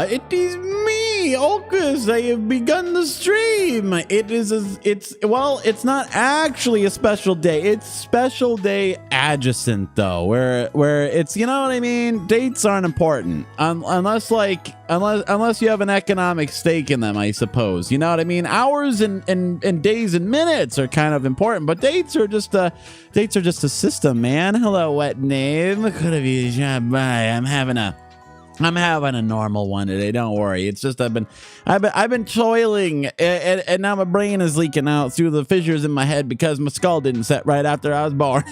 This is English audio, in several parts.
it is me, OkAs. I have begun the stream. It's not actually a special day. It's special day adjacent though, where it's, you know what I mean? Dates aren't important unless you have an economic stake in them, I suppose. You know what I mean? Hours and days and minutes are kind of important, but dates are just a system, man. Hello, wet name. Could have you dropped by? I'm having a normal one today. Don't worry. It's just I've been toiling, and now my brain is leaking out through the fissures in my head because my skull didn't set right after I was born.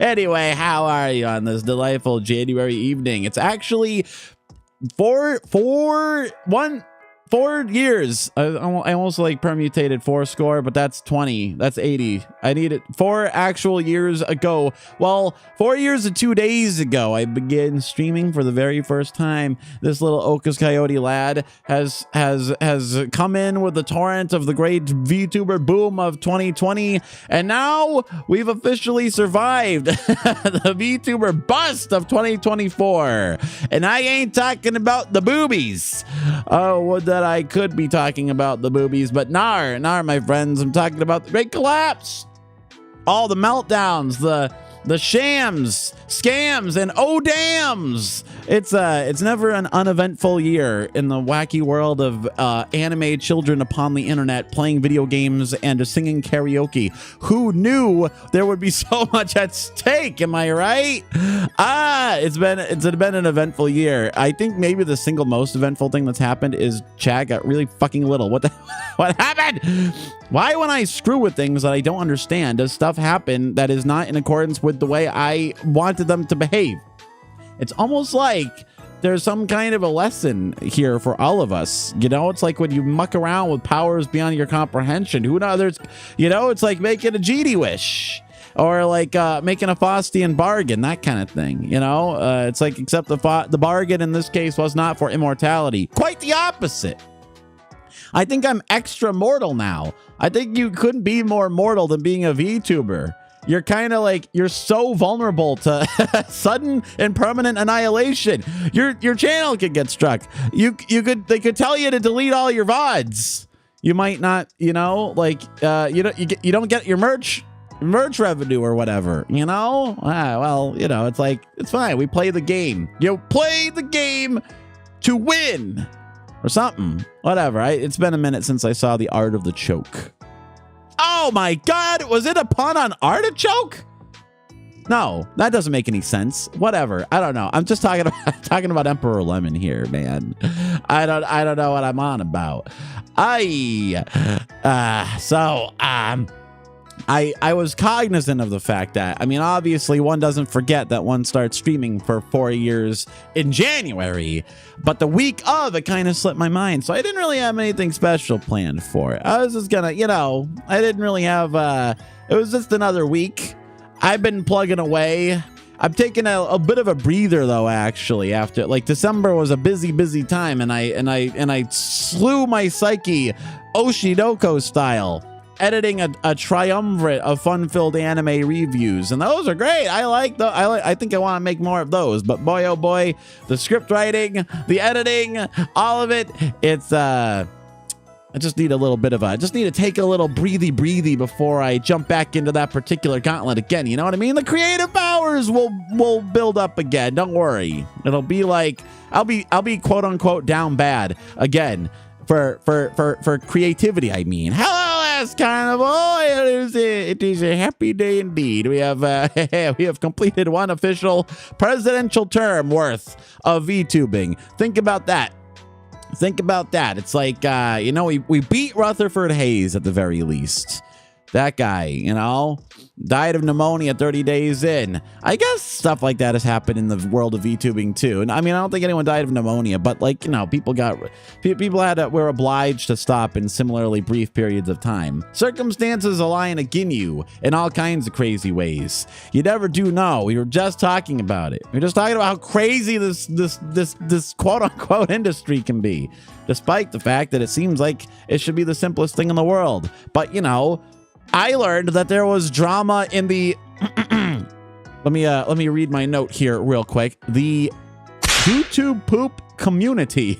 Anyway, how are you on this delightful January evening? It's actually 4 years. I almost like permutated 4 score, but that's 20. That's 80. I need it 4 actual years ago. Well, 4 years and 2 days ago, I began streaming for the very first time. This little OkAs Coyote lad has come in with the torrent of the great VTuber boom of 2020, and now we've officially survived the VTuber bust of 2024. And I ain't talking about the boobies. Oh, would that I could be talking about the boobies, but nar, my friends, I'm talking about the great collapse, all the meltdowns, the shams, scams, and oh dams. It's never an uneventful year in the wacky world of anime children upon the internet playing video games and singing karaoke. Who knew there would be so much at stake? Am I right? It's been an eventful year. I think maybe the single most eventful thing that's happened is Chad got really fucking little. What happened? Why, when I screw with things that I don't understand, does stuff happen that is not in accordance with the way I wanted them to behave? It's almost like there's some kind of a lesson here for all of us. You know, it's like when you muck around with powers beyond your comprehension. Who knows? You know, it's like making a genie wish, or like making a Faustian bargain, that kind of thing. You know, it's like, except the bargain in this case was not for immortality. Quite the opposite. I think I'm extra mortal now. I think you couldn't be more mortal than being a VTuber. You're kind of like, you're so vulnerable to sudden and permanent annihilation. Your channel could get struck. They could tell you to delete all your VODs. You might not, you know, like you don't get your merch revenue or whatever, you know? Well, you know, it's like, it's fine. We play the game. You play the game to win or something. Whatever. It's been a minute since I saw The Art of the Choke. Oh my God, was it a pun on artichoke? No, that doesn't make any sense. Whatever. I don't know. I'm just talking about Emperor Lemon here, man. I don't know what I'm on about. I was cognizant of the fact that, I mean, obviously one doesn't forget that one starts streaming for 4 years in January, but the week of, it kind of slipped my mind. So I didn't really have anything special planned for it. I was just gonna, you know, I didn't really have, it was just another week. I've been plugging away. I'm taking a bit of a breather though, actually, after, like, December was a busy time, and I slew my psyche Oshinoko style, editing a triumvirate of fun-filled anime reviews, and those are great. I think I want to make more of those, but boy oh boy, the script writing, the editing, all of it, it's I just need a little bit of I just need to take a little breathy before I jump back into that particular gauntlet again. You know what I mean? The creative powers will build up again. Don't worry. It'll be like I'll be quote unquote down bad again for creativity. I mean, hello, last carnival. It is a happy day indeed. We have completed one official presidential term worth of VTubing. Think about that. It's like, you know, we beat Rutherford Hayes at the very least. That guy, you know, died of pneumonia 30 days in. I guess stuff like that has happened in the world of VTubing too. And I mean, I don't think anyone died of pneumonia, but, like, you know, people were obliged to stop in similarly brief periods of time. Circumstances align against you in all kinds of crazy ways. You never do know. We were just talking about it. We were just talking about how crazy this quote unquote industry can be, despite the fact that it seems like it should be the simplest thing in the world. But, you know, I learned that there was drama in the let me read my note here real quick. The YouTube poop community.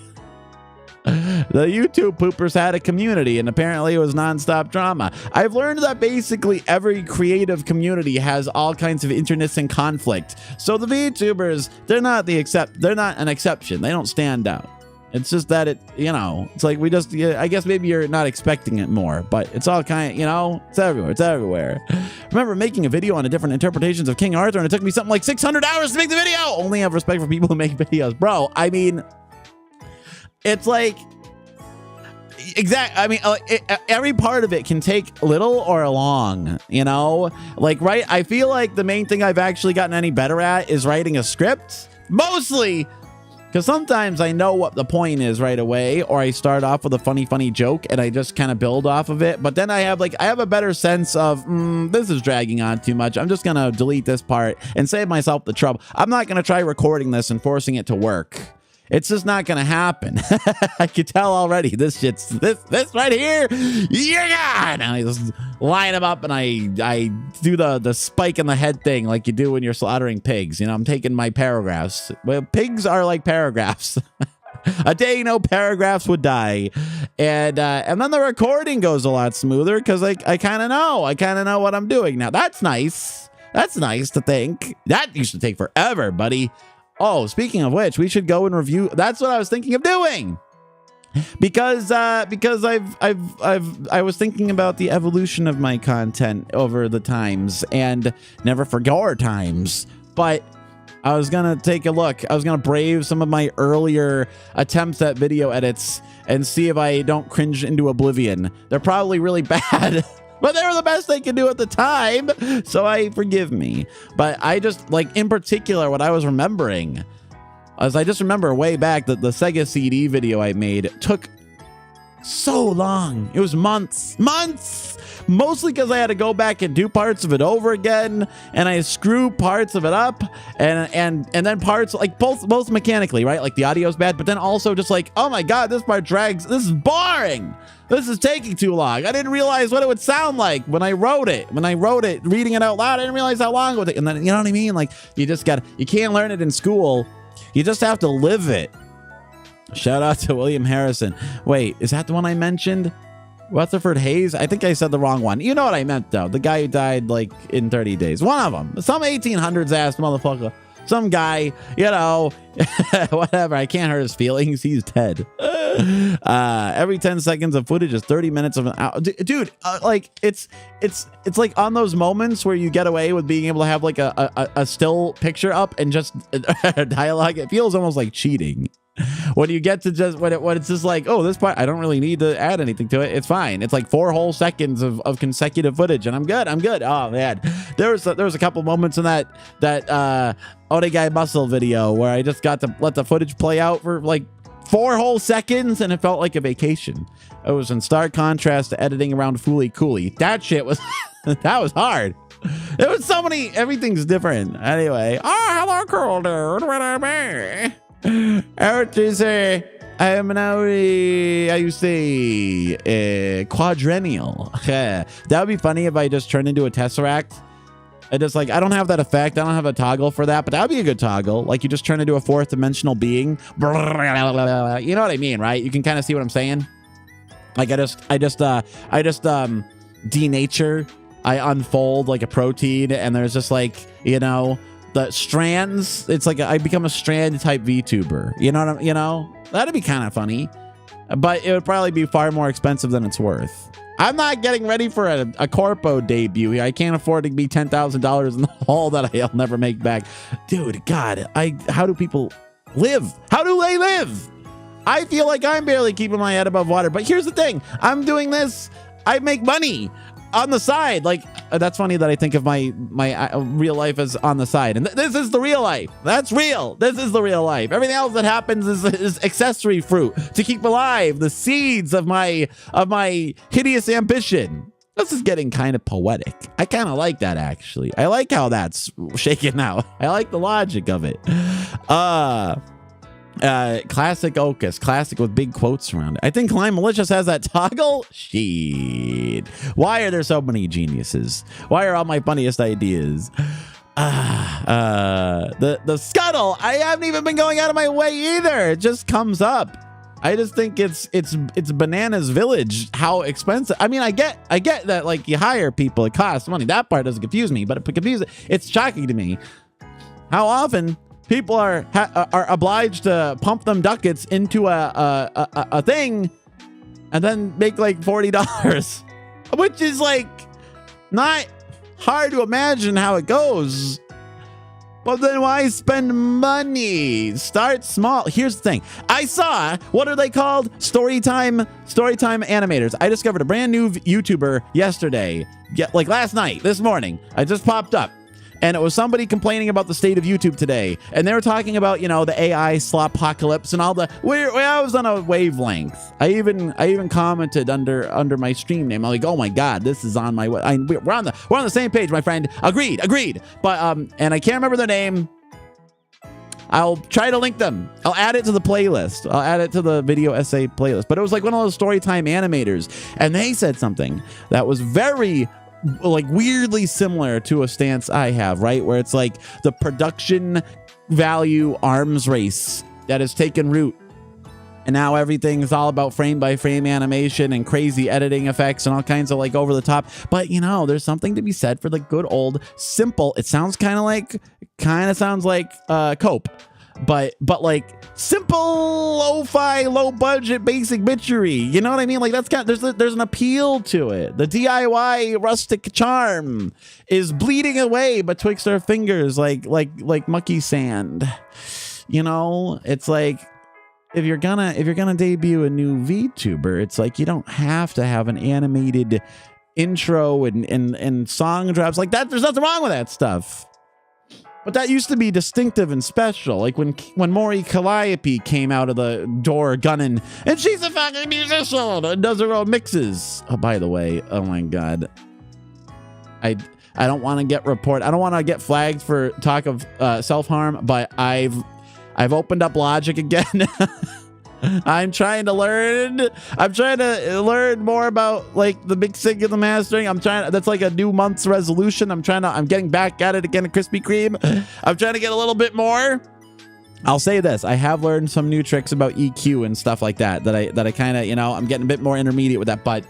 The YouTube poopers had a community, and apparently it was nonstop drama. I've learned that basically every creative community has all kinds of internecine conflict. So the VTubers, they're not an exception. They don't stand out. It's just that it's like I guess maybe you're not expecting it more, but it's all kind of, it's everywhere. It's everywhere. Remember making a video on the different interpretations of King Arthur, and it took me something like 600 hours to make the video. Only have respect for people who make videos. Bro, I mean, it's like, every part of it can take little or long, like, right? I feel like the main thing I've actually gotten any better at is writing a script, mostly because sometimes I know what the point is right away, or I start off with a funny joke and I just kind of build off of it. But then I have a better sense of, this is dragging on too much. I'm just going to delete this part and save myself the trouble. I'm not going to try recording this and forcing it to work. It's just not gonna happen. I could tell already. This right here. Yeah. And I just line them up and I do the spike in the head thing like you do when you're slaughtering pigs. I'm taking my paragraphs. Well, pigs are like paragraphs. A day no paragraphs would die, and then the recording goes a lot smoother because I kind of know what I'm doing now. That's nice. That's nice to think. That used to take forever, buddy. Oh, speaking of which, we should go and review. That's what I was thinking of doing, because I was thinking about the evolution of my content over the times, and never forget times. But I was gonna take a look. I was gonna brave some of my earlier attempts at video edits and see if I don't cringe into oblivion. They're probably really bad. But they were the best they could do at the time, so forgive me. But I just, in particular, what I was remembering, as I just remember way back that the Sega CD video I made took so long. It was months, mostly because I had to go back and do parts of it over again, and I screw parts of it up, and then parts, both mechanically, right? Like the audio's bad, but then also just oh my God, this part drags. This is boring. This is taking too long. I didn't realize what it would sound like when I wrote it. Reading it out loud, I didn't realize how long it would take. And then, you know what I mean? You can't learn it in school. You just have to live it. Shout out to William Harrison. Wait, is that the one I mentioned? Rutherford Hayes? I think I said the wrong one. You know what I meant, though. The guy who died, in 30 days. One of them. Some 1800s ass motherfucker. Some guy, whatever. I can't hurt his feelings. He's dead. Every 10 seconds of footage is 30 minutes of an hour. Dude, it's like on those moments where you get away with being able to have a still picture up and just dialogue. It feels almost like cheating. When you get to just when it's just oh, this part I don't really need to add anything to it. It's fine. It's 4 whole seconds of consecutive footage, and I'm good. Oh man, there was a couple moments in that Oregai Muscle video where I just got to let the footage play out for 4 whole seconds, and it felt like a vacation. It was in stark contrast to editing around Fooly Cooley. That shit was that was hard. There was so many. Everything's different. Anyway, hello, cool dude. I am now how you say quadrennial. That would be funny if I just turned into a Tesseract. I just I don't have that effect. I don't have a toggle for that, but that would be a good toggle. You just turn into a 4th dimensional being. You know what I mean, right? You can kind of see what I'm saying. I just denature. I unfold like a protein, and there's just the strands. It's I become a strand type VTuber. That'd be kind of funny, but it would probably be far more expensive than it's worth. I'm not getting ready for a corpo debut. I can't afford to be $10,000 in the hole that I'll never make back. Dude, God, how do people live? How do they live? I feel like I'm barely keeping my head above water, but here's the thing. I'm doing this. I make money on the side. That's funny that I think of my real life as on the side, and this is the real life. That's real. This is the real life. Everything else that happens is accessory fruit to keep alive the seeds of my hideous ambition. This is getting kind of poetic. I kind of like that, actually. I like how that's shaken out. I like the logic of it. Classic OkAs, classic with big quotes around it. I think Klein Malicious has that toggle. Shit. Why are there so many geniuses? Why are all my funniest ideas? The scuttle. I haven't even been going out of my way either. It just comes up. I just think it's Bananas Village. How expensive? I mean, I get that like you hire people, it costs money. That part doesn't confuse me, but it's shocking to me how often people are obliged to pump them ducats into a thing and then make like $40, which is like not hard to imagine how it goes. But then why spend money? Start small. Here's the thing. I saw, what are they called? Storytime animators. I discovered a brand new YouTuber yesterday. Like last night, this morning. I just popped up. And it was somebody complaining about the state of YouTube today. And they were talking about, you know, the AI slop-pocalypse and all the... I was on a wavelength. I even commented under my stream name. I'm like, oh my God, this is on my... we're on the same page, my friend. Agreed. But, and I can't remember their name. I'll try to link them. I'll add it to the playlist. I'll add it to the video essay playlist. But it was like one of those Storytime animators. And they said something that was very... like weirdly similar to a stance I have, right? Where it's like the production value arms race that has taken root. And now everything is all about frame by frame animation and crazy editing effects and all kinds of like over the top. But you know, there's something to be said for the good old simple. It sounds kind of sounds like Cope. But like simple lo-fi, low budget, basic bitchery. You know what I mean? Like that's kind of, there's an appeal to it. The DIY rustic charm is bleeding away betwixt our fingers like mucky sand. You know, it's like if you're gonna debut a new VTuber, it's like you don't have to have an animated intro and song drops like that. There's nothing wrong with that stuff. But that used to be distinctive and special. Like when Maury Calliope came out of the door gunning, and she's a fucking musician and does her own mixes. Oh, by the way, oh my God. I don't want to get I don't want to get flagged for talk of self-harm, but I've opened up Logic again. I'm trying to learn more about like the mixing and the mastering. That's like a new month's resolution. I'm getting back at it again at Krispy Kreme. I'm trying to get a little bit more. I'll say this. I have learned some new tricks about EQ and stuff like that I kind of, you know, I'm getting a bit more intermediate with that, but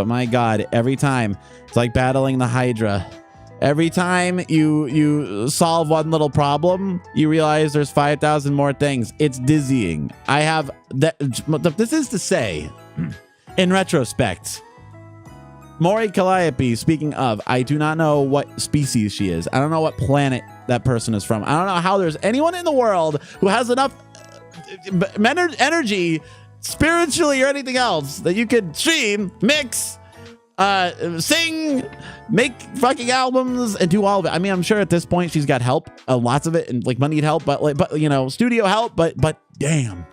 my God, every time it's like battling the Hydra. Every time you solve one little problem, you realize there's 5,000 more things. It's dizzying. I have that. This is to say, in retrospect, Maury Calliope, speaking of, I do not know what species she is. I don't know what planet that person is from. I don't know how there's anyone in the world who has enough energy, spiritually or anything else, that you could stream, mix, sing, make fucking albums and do all of it. I mean, I'm sure at this point she's got help, lots of it, and like moneyed help, but you know, studio help, but damn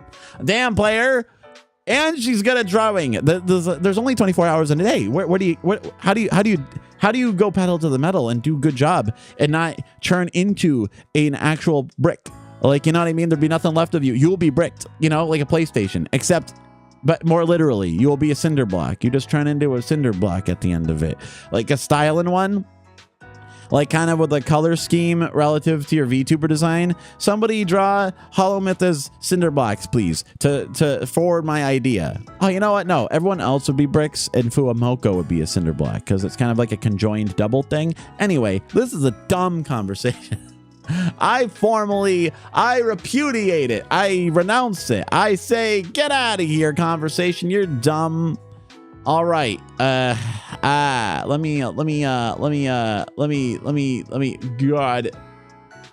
player. And she's good at drawing. There's only 24 hours in a day. How do you go pedal to the metal and do a good job and not turn into an actual brick? Like, you know what I mean? There'd be nothing left of you. You'll be bricked, you know, like a PlayStation, except, but more literally, you will be a cinder block. You just turn into a cinder block at the end of it. Like a styling one, like kind of with a color scheme relative to your VTuber design. Somebody draw Hollow Myth as cinder blocks, please, to forward my idea. Oh, you know what? No, everyone else would be bricks and Fuamoko would be a cinder block because it's kind of like a conjoined double thing. Anyway, this is a dumb conversation. I repudiate it. I renounce it. I say, get out of here, conversation. You're dumb. All right. God, I'm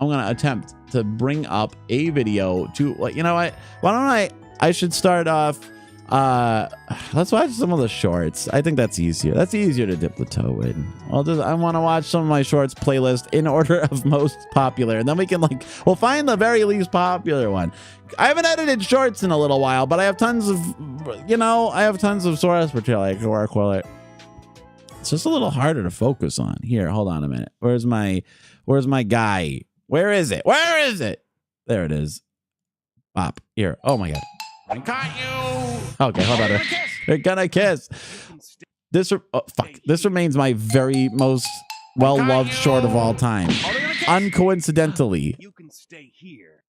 gonna attempt to bring up a video to, like, you know what? Why don't I should start off. Let's watch some of the shorts. I think that's easier. That's easier to dip the toe in. I want to watch some of my shorts playlist in order of most popular, and then we can we'll find the very least popular one. I haven't edited shorts in a little while, but I have tons of, source material I can work with it. It's just a little harder to focus on. Here, hold on a minute. Where's my guy? Where is it? There it is. Pop. Here. Oh my God. I caught you. Okay, hold on. They're gonna kiss. This remains my very most well-loved short of all time. uncoincidentally. You can stay here.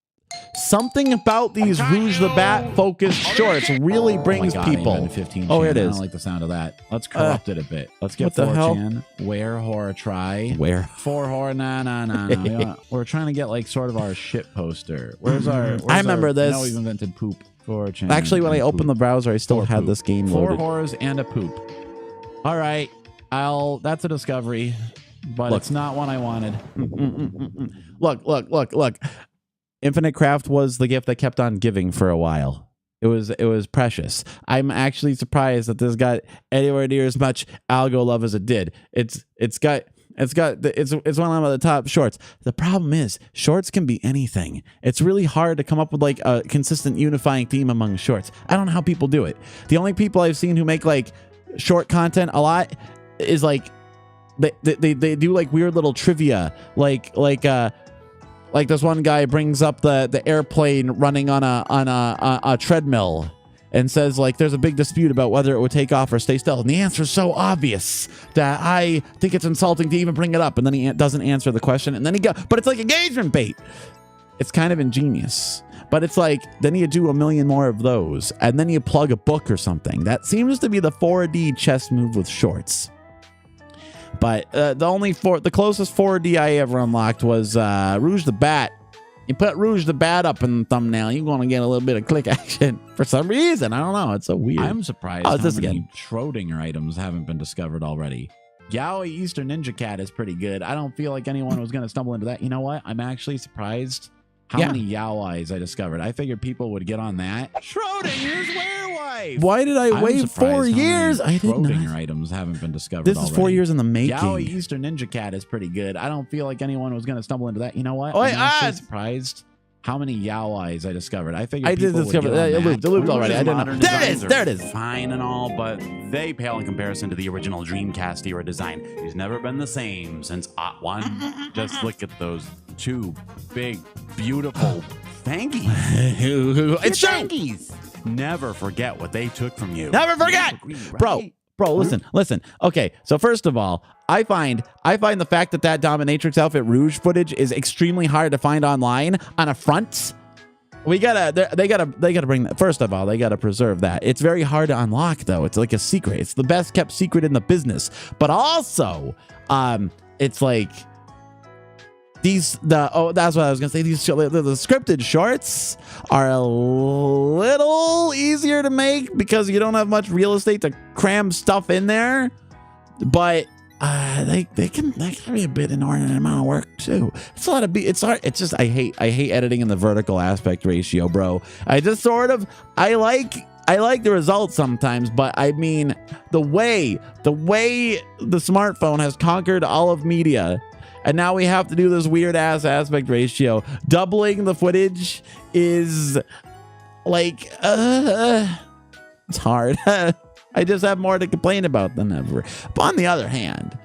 Something about these Rouge the Bat focused shorts really brings people. 15 oh, here it I is. don't like the sound of that. Let's corrupt it a bit. Let's get what the hell? 4chan. Where horror try. Where? For horror. Nah. We're trying to get like sort of our shit poster. Where's our? I remember this. No, we've invented poop. 4chan. Actually, when I opened the browser, I still had poop. this game 4 loaded. horrors and a poop. All right. That's a discovery, but it's not one I wanted. Look. Infinite Craft was the gift that kept on giving for a while. It was precious. I'm actually surprised that this got anywhere near as much algo love as it did. It's one of the top shorts. The problem is shorts can be anything. It's really hard to come up with like a consistent unifying theme among shorts. I don't know how people do it. The only people I've seen who make like short content a lot is like they do like weird little trivia like this one guy brings up the airplane running on a treadmill and says like there's a big dispute about whether it would take off or stay still, and the answer is so obvious that I think it's insulting to even bring it up, and then he doesn't answer the question, and then but it's like engagement bait. It's kind of ingenious, but it's like then you do a million more of those, and then you plug a book or something. That seems to be the 4D chess move with shorts. But the closest 4D I ever unlocked was Rouge the Bat. You put Rouge the Bat up in the thumbnail, you're going to get a little bit of click action for some reason. I don't know. It's so weird. I'm surprised how many Schrodinger items haven't been discovered already. Yaoi Eastern Ninja Cat is pretty good. I don't feel like anyone was going to stumble into that. You know what? I'm actually surprised how many Yaois I discovered. I figured people would get on that. Schrodinger's werewolf. Why did I wait 4 years? I didn't know. Schrodinger items haven't been discovered This is 4 years in the making. Yaoi Eastern Ninja Cat is pretty good. I don't feel like anyone was going to stumble into that. You know what? I'm actually surprised how many Yaois I discovered. I figured I did discover that. It looped already. I didn't know. There it is. Fine and all, but they pale in comparison to the original Dreamcast era design. It's never been the same since OT1. Just look at those two big, beautiful thangies. It's thangies. Never forget what they took from you. Never forget, bro. Listen. Okay, so first of all, I find the fact that dominatrix outfit Rouge footage is extremely hard to find online on a front. They gotta bring that. First of all, they gotta preserve that. It's very hard to unlock though. It's like a secret. It's the best kept secret in the business. But also, it's like that's what I was gonna say. The scripted shorts are a little easier to make because you don't have much real estate to cram stuff in there, but they can be a bit inordinate amount of work too. It's a lot of it's hard. It's just I hate editing in the vertical aspect ratio, bro. I just I like the results sometimes, but I mean the way the smartphone has conquered all of media. And now we have to do this weird ass aspect ratio. Doubling the footage is like, it's hard. I just have more to complain about than ever. But on the other hand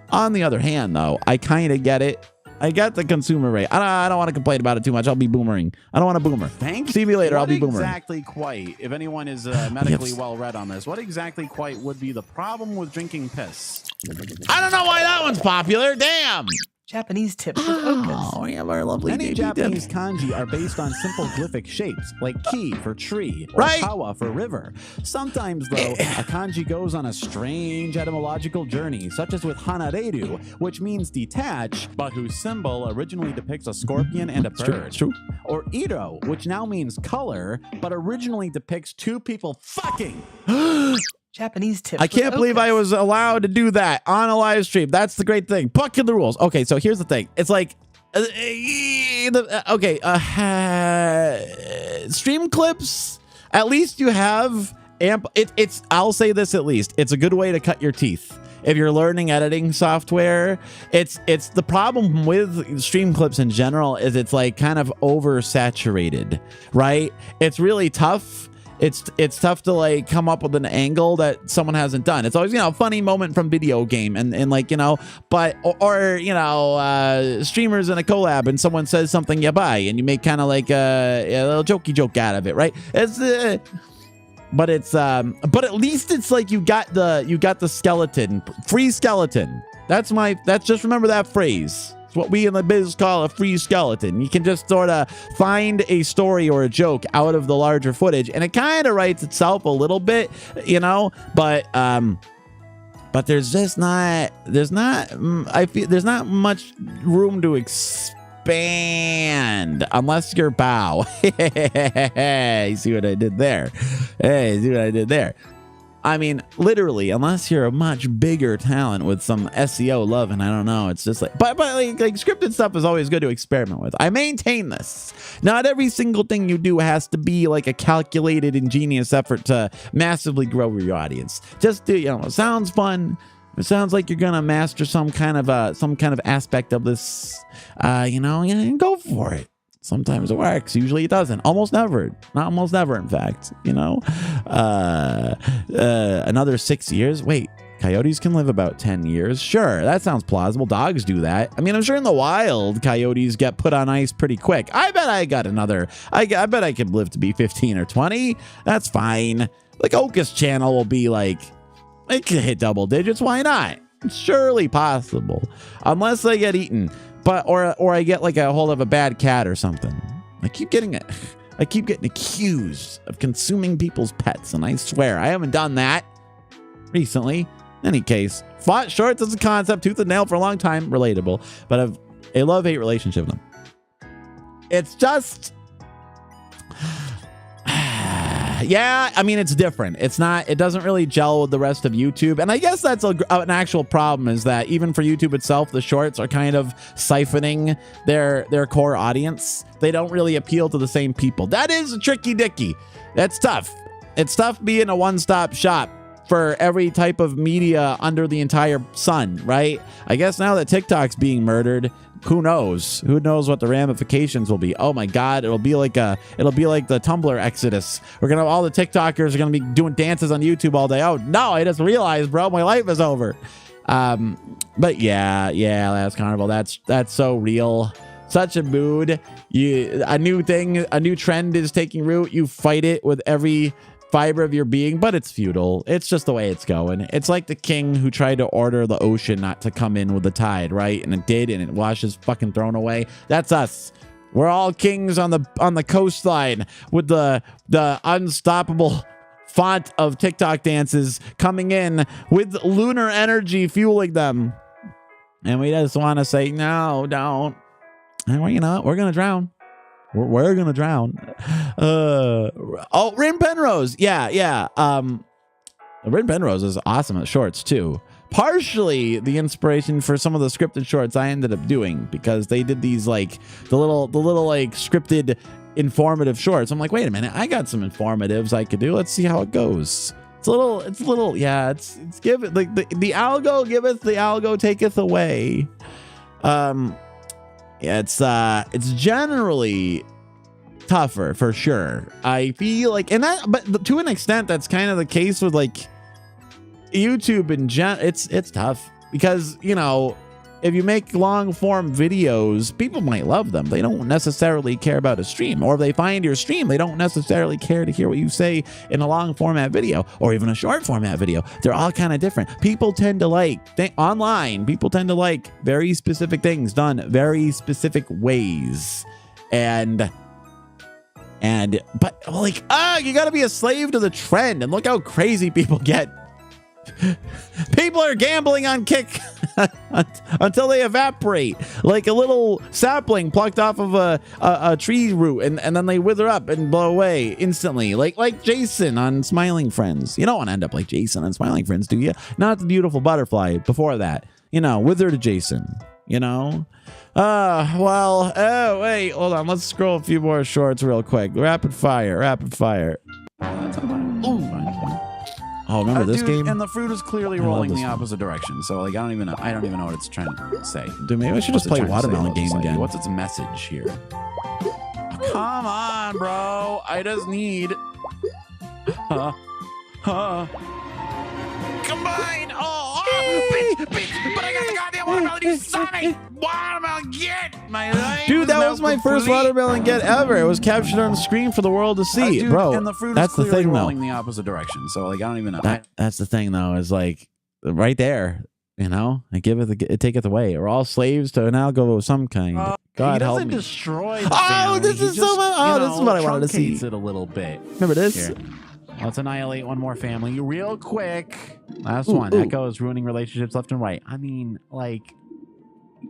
though, I kind of get it. I got the consumer rate. I don't want to complain about it too much. I'll be boomering. I don't want to boomer. Thanks. See me later. I'll be boomering. Exactly quite, if anyone is medically well read on this, what exactly quite would be the problem with drinking piss? I don't know why that one's popular. Damn. Japanese tips with OkAs. Oh, we have our lovely Many baby Japanese dip. kanji are based on simple glyphic shapes, like ki for tree or Right. kawa for river. Sometimes, though, a kanji goes on a strange etymological journey, such as with hanareru, which means detach, but whose symbol originally depicts a scorpion and a bird. It's true. Or iro, which now means color, but originally depicts two people fucking. Japanese tips. I can't with believe I OkAs. was allowed to do that on a live stream. That's the great thing. Bucking the rules. Okay, so here's the thing. It's like, stream clips. At least you have it's. I'll say this at least. It's a good way to cut your teeth. If you're learning editing software, it's the problem with stream clips in general is it's like kind of oversaturated, right? It's really tough. It's tough to like come up with an angle that someone hasn't done. It's always, a funny moment from video game and like, but, or streamers in a collab and someone says something you buy and you make kind of like a little jokey joke out of it. Right. But at least it's like you got the skeleton, free skeleton. Just remember that phrase. what we in the biz call a free skeleton. You can just sort of find a story or a joke out of the larger footage, and it kind of writes itself a little bit, you know, but there's just not, I feel there's not much room to expand unless you're Bow. You see what I did there? Hey, see what I did there? I mean, literally, unless you're a much bigger talent with some SEO love, and I don't know, it's just like, but like scripted stuff is always good to experiment with. I maintain this. Not every single thing you do has to be like a calculated, ingenious effort to massively grow your audience. Just do, you know, it sounds fun. It sounds like you're gonna master some kind of aspect of this. You know, yeah, go for it. Sometimes it works. Usually it doesn't. Almost never. Not almost never, in fact. You know, another 6 years. Wait, coyotes can live about 10 years. Sure, that sounds plausible. Dogs do that. I mean, I'm sure in the wild, coyotes get put on ice pretty quick. I bet I got another. I bet I could live to be 15 or 20. That's fine. Like OkAs channel will be like, it could hit double digits. Why not? It's surely possible, unless I get eaten. But or I get like a hold of a bad cat or something. I keep getting accused of consuming people's pets, and I swear I haven't done that recently. In any case, fought shorts as a concept, tooth and nail for a long time, relatable, but I've a love-hate relationship with them. It's just, yeah, I mean, it's different. It's not, it doesn't really gel with the rest of YouTube. And I guess that's an actual problem, is that even for YouTube itself, the shorts are kind of siphoning their core audience. They don't really appeal to the same people. That is a tricky dicky. That's tough. It's tough being a one-stop shop for every type of media under the entire sun, right? I guess now that TikTok's being murdered, who knows? Who knows what the ramifications will be? Oh my God, it'll be like the Tumblr exodus. All the TikTokers are gonna be doing dances on YouTube all day. Oh no, I just realized, bro, my life is over. But yeah, Last Carnival, that's so real. Such a mood. A new trend is taking root. You fight it with every fiber of your being, but it's futile. It's just the way it's going. It's like the king who tried to order the ocean not to come in with the tide, right? And it did, and it washed his fucking throne away. That's us. We're all kings on the coastline with the unstoppable font of TikTok dances coming in with lunar energy fueling them. And we just want to say, no, don't. And you know what? We're gonna drown. We're gonna drown. Rin Penrose. Yeah. Rin Penrose is awesome at shorts too. Partially the inspiration for some of the scripted shorts I ended up doing, because they did these like the little like scripted informative shorts. I'm like, wait a minute, I got some informatives I could do. Let's see how it goes. It's a little, yeah. It's give it like the algo giveth, the algo taketh away. It's generally tougher for sure. I feel like, but to an extent, that's kind of the case with like YouTube in it's tough, because, you know, if you make long form videos, people might love them. They don't necessarily care about a stream, or if they find your stream, they don't necessarily care to hear what you say in a long format video or even a short format video. They're all kind of different. People tend to like online. People tend to like very specific things done very specific ways, but like, you got to be a slave to the trend, and look how crazy people get. People are gambling on Kick until they evaporate, like a little sapling plucked off of a tree root, and then they wither up and blow away instantly, like Jason on Smiling Friends. You don't want to end up like Jason on Smiling Friends, do you? Not the beautiful butterfly before that, you know, withered Jason, you know. Wait, hold on, let's scroll a few more shorts real quick. Rapid fire. Oh, remember this game? And the fruit is clearly rolling the opposite direction. So like, I don't even know what it's trying to say. Dude, maybe I should just play watermelon game again. What's its message here? Oh, come on, bro. I just need. Combine. But I got the goddamn watermelon. You son of a watermelon get. My life. Dude, that was my first watermelon get ever. It was captured on the screen for the world to see, bro. And the fruit that's is the clearly thing, rolling though. the opposite direction. So like, I don't even know. That's the thing, though, is like right there. You know, I give it, take it away. We're all slaves to an algo of some kind. God help me. He doesn't destroy the Oh, family. this is so much. Oh, this is what I wanted to see. Truncates it a little bit. Remember this? Here. Let's annihilate one more family real quick. Last one. Echo is ruining relationships left and right. I mean, like,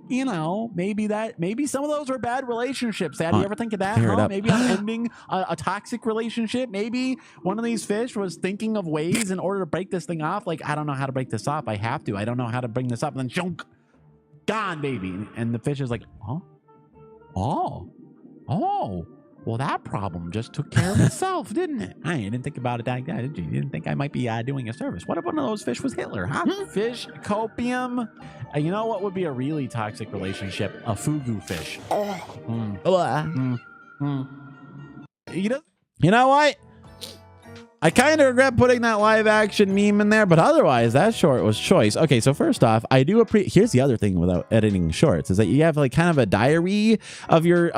you know, maybe some of those are bad relationships. Dad, you ever think of that? Huh? Maybe I'm ending a toxic relationship. Maybe one of these fish was thinking of ways in order to break this thing off. Like, I don't know how to break this off. I have to. I don't know how to bring this up. And then shunk, gone, baby. And the fish is like, huh? Oh. Well, that problem just took care of itself, didn't it? I didn't think about it like that, did you? You didn't think I might be doing a service. What if one of those fish was Hitler, huh? Fish, copium. You know what would be a really toxic relationship? A fugu fish. You know what? I kind of regret putting that live action meme in there, but otherwise that short was choice. Okay, so first off, I do appreciate. Here's the other thing without editing shorts is that you have like kind of a diary of your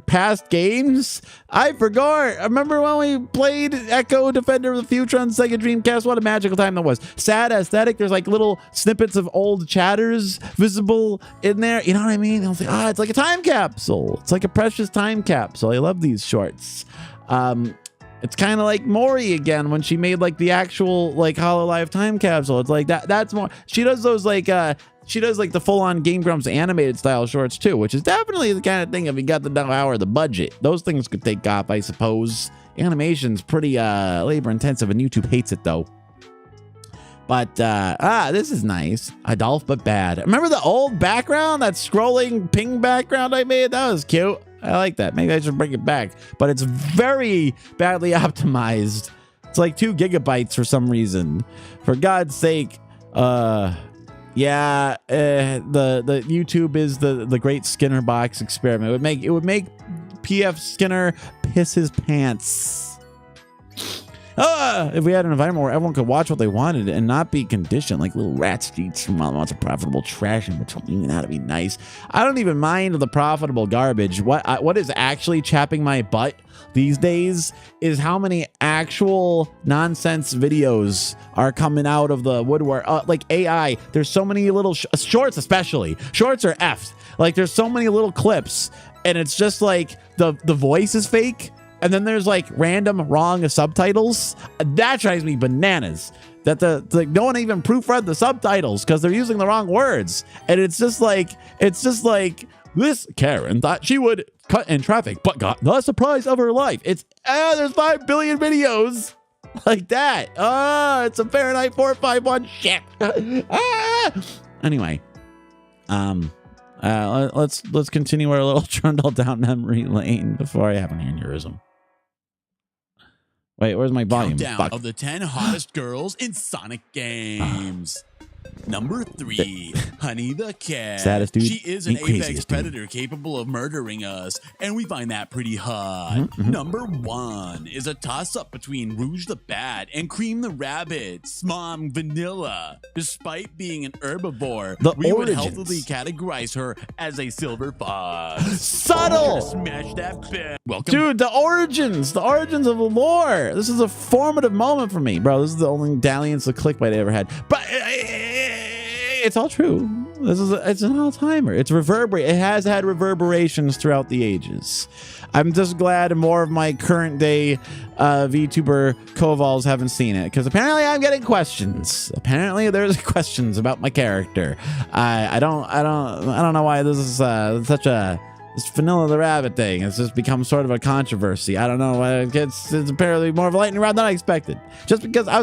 past games. I forgot. Remember when we played Echo Defender of the Future on Sega Dreamcast? What a magical time that was. Sad aesthetic. There's like little snippets of old chatters visible in there. You know what I mean? I was like, it's like a time capsule. It's like a precious time capsule. I love these shorts. It's kind of like Mori again when she made like the actual like Hololive time capsule. It's like that's more. She does those like the full-on Game Grumps animated style shorts too, which is definitely the kind of thing if you got the hour of the budget. Those things could take off, I suppose. Animation's pretty labor intensive and YouTube hates it though. But this is nice. Adolf but bad. Remember the old background, that scrolling ping background I made? That was cute. I like that. Maybe I should bring it back. But it's very badly optimized. It's like 2 gigabytes for some reason. For God's sake. The YouTube is the great Skinner box experiment. It would make PF Skinner piss his pants. If we had an environment where everyone could watch what they wanted and not be conditioned like little rats to eat small amounts of profitable trash and between, that'd be nice. I don't even mind the profitable garbage. What is actually chapping my butt these days is how many actual nonsense videos are coming out of the woodwork. Like AI, there's so many little shorts, especially shorts are effed. Like there's so many little clips, and it's just like the voice is fake. And then there's like random wrong subtitles. That drives me bananas. That no one even proofread the subtitles because they're using the wrong words. And it's just like this Karen thought she would cut in traffic, but got the surprise of her life. It's there's 5 billion videos like that. It's a Fahrenheit 451 shit. Anyway, let's continue our little trundle down memory lane before I have an aneurysm. Wait, where's my volume? Countdown of the 10 hottest girls in Sonic games. Number 3, Honey the Cat. Saddest dude. She is an apex predator capable of murdering us, and we find that pretty hot. Number 1 is a toss-up between Rouge the Bat and Cream the Rabbit. Mom Vanilla. Despite being an herbivore, we would healthily categorize her as a silver fox. Subtle! Smash that bell. Welcome. Dude, the origins of the lore. This is a formative moment for me, bro. This is the only dalliance of clickbait I ever had. But it's all true. It's an all-timer. It's reverberate. It has had reverberations throughout the ages. I'm just glad more of my current day VTuber Kovals haven't seen it, because apparently I'm getting questions. Apparently there's questions about my character. I don't know why this is such a this Vanilla the Rabbit thing. It's just become sort of a controversy. I don't know. It's apparently more of a lightning round than I expected. Just because I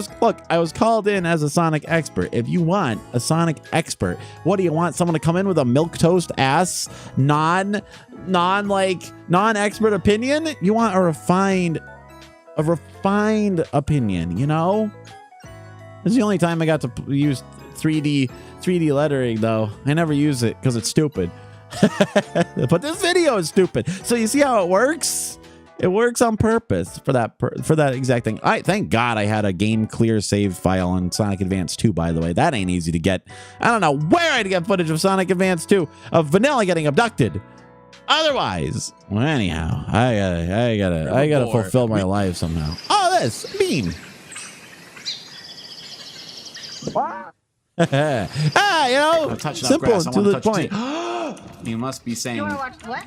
was called in as a Sonic expert. If you want a Sonic expert, what do you want? Someone to come in with a milquetoast ass non-expert opinion? You want a refined opinion, you know? This is the only time I got to use 3D lettering though. I never use it because it's stupid. But this video is stupid. So you see how it works? It works on purpose for that exact thing. Thank God I had a game clear save file on Sonic Advance 2, by the way. That ain't easy to get. I don't know where I'd get footage of Sonic Advance 2 of Vanilla getting abducted. Otherwise, well, anyhow, I gotta fulfill my life somehow. Oh, this beam. Simple and to the point. You must be saying. You want to watch what?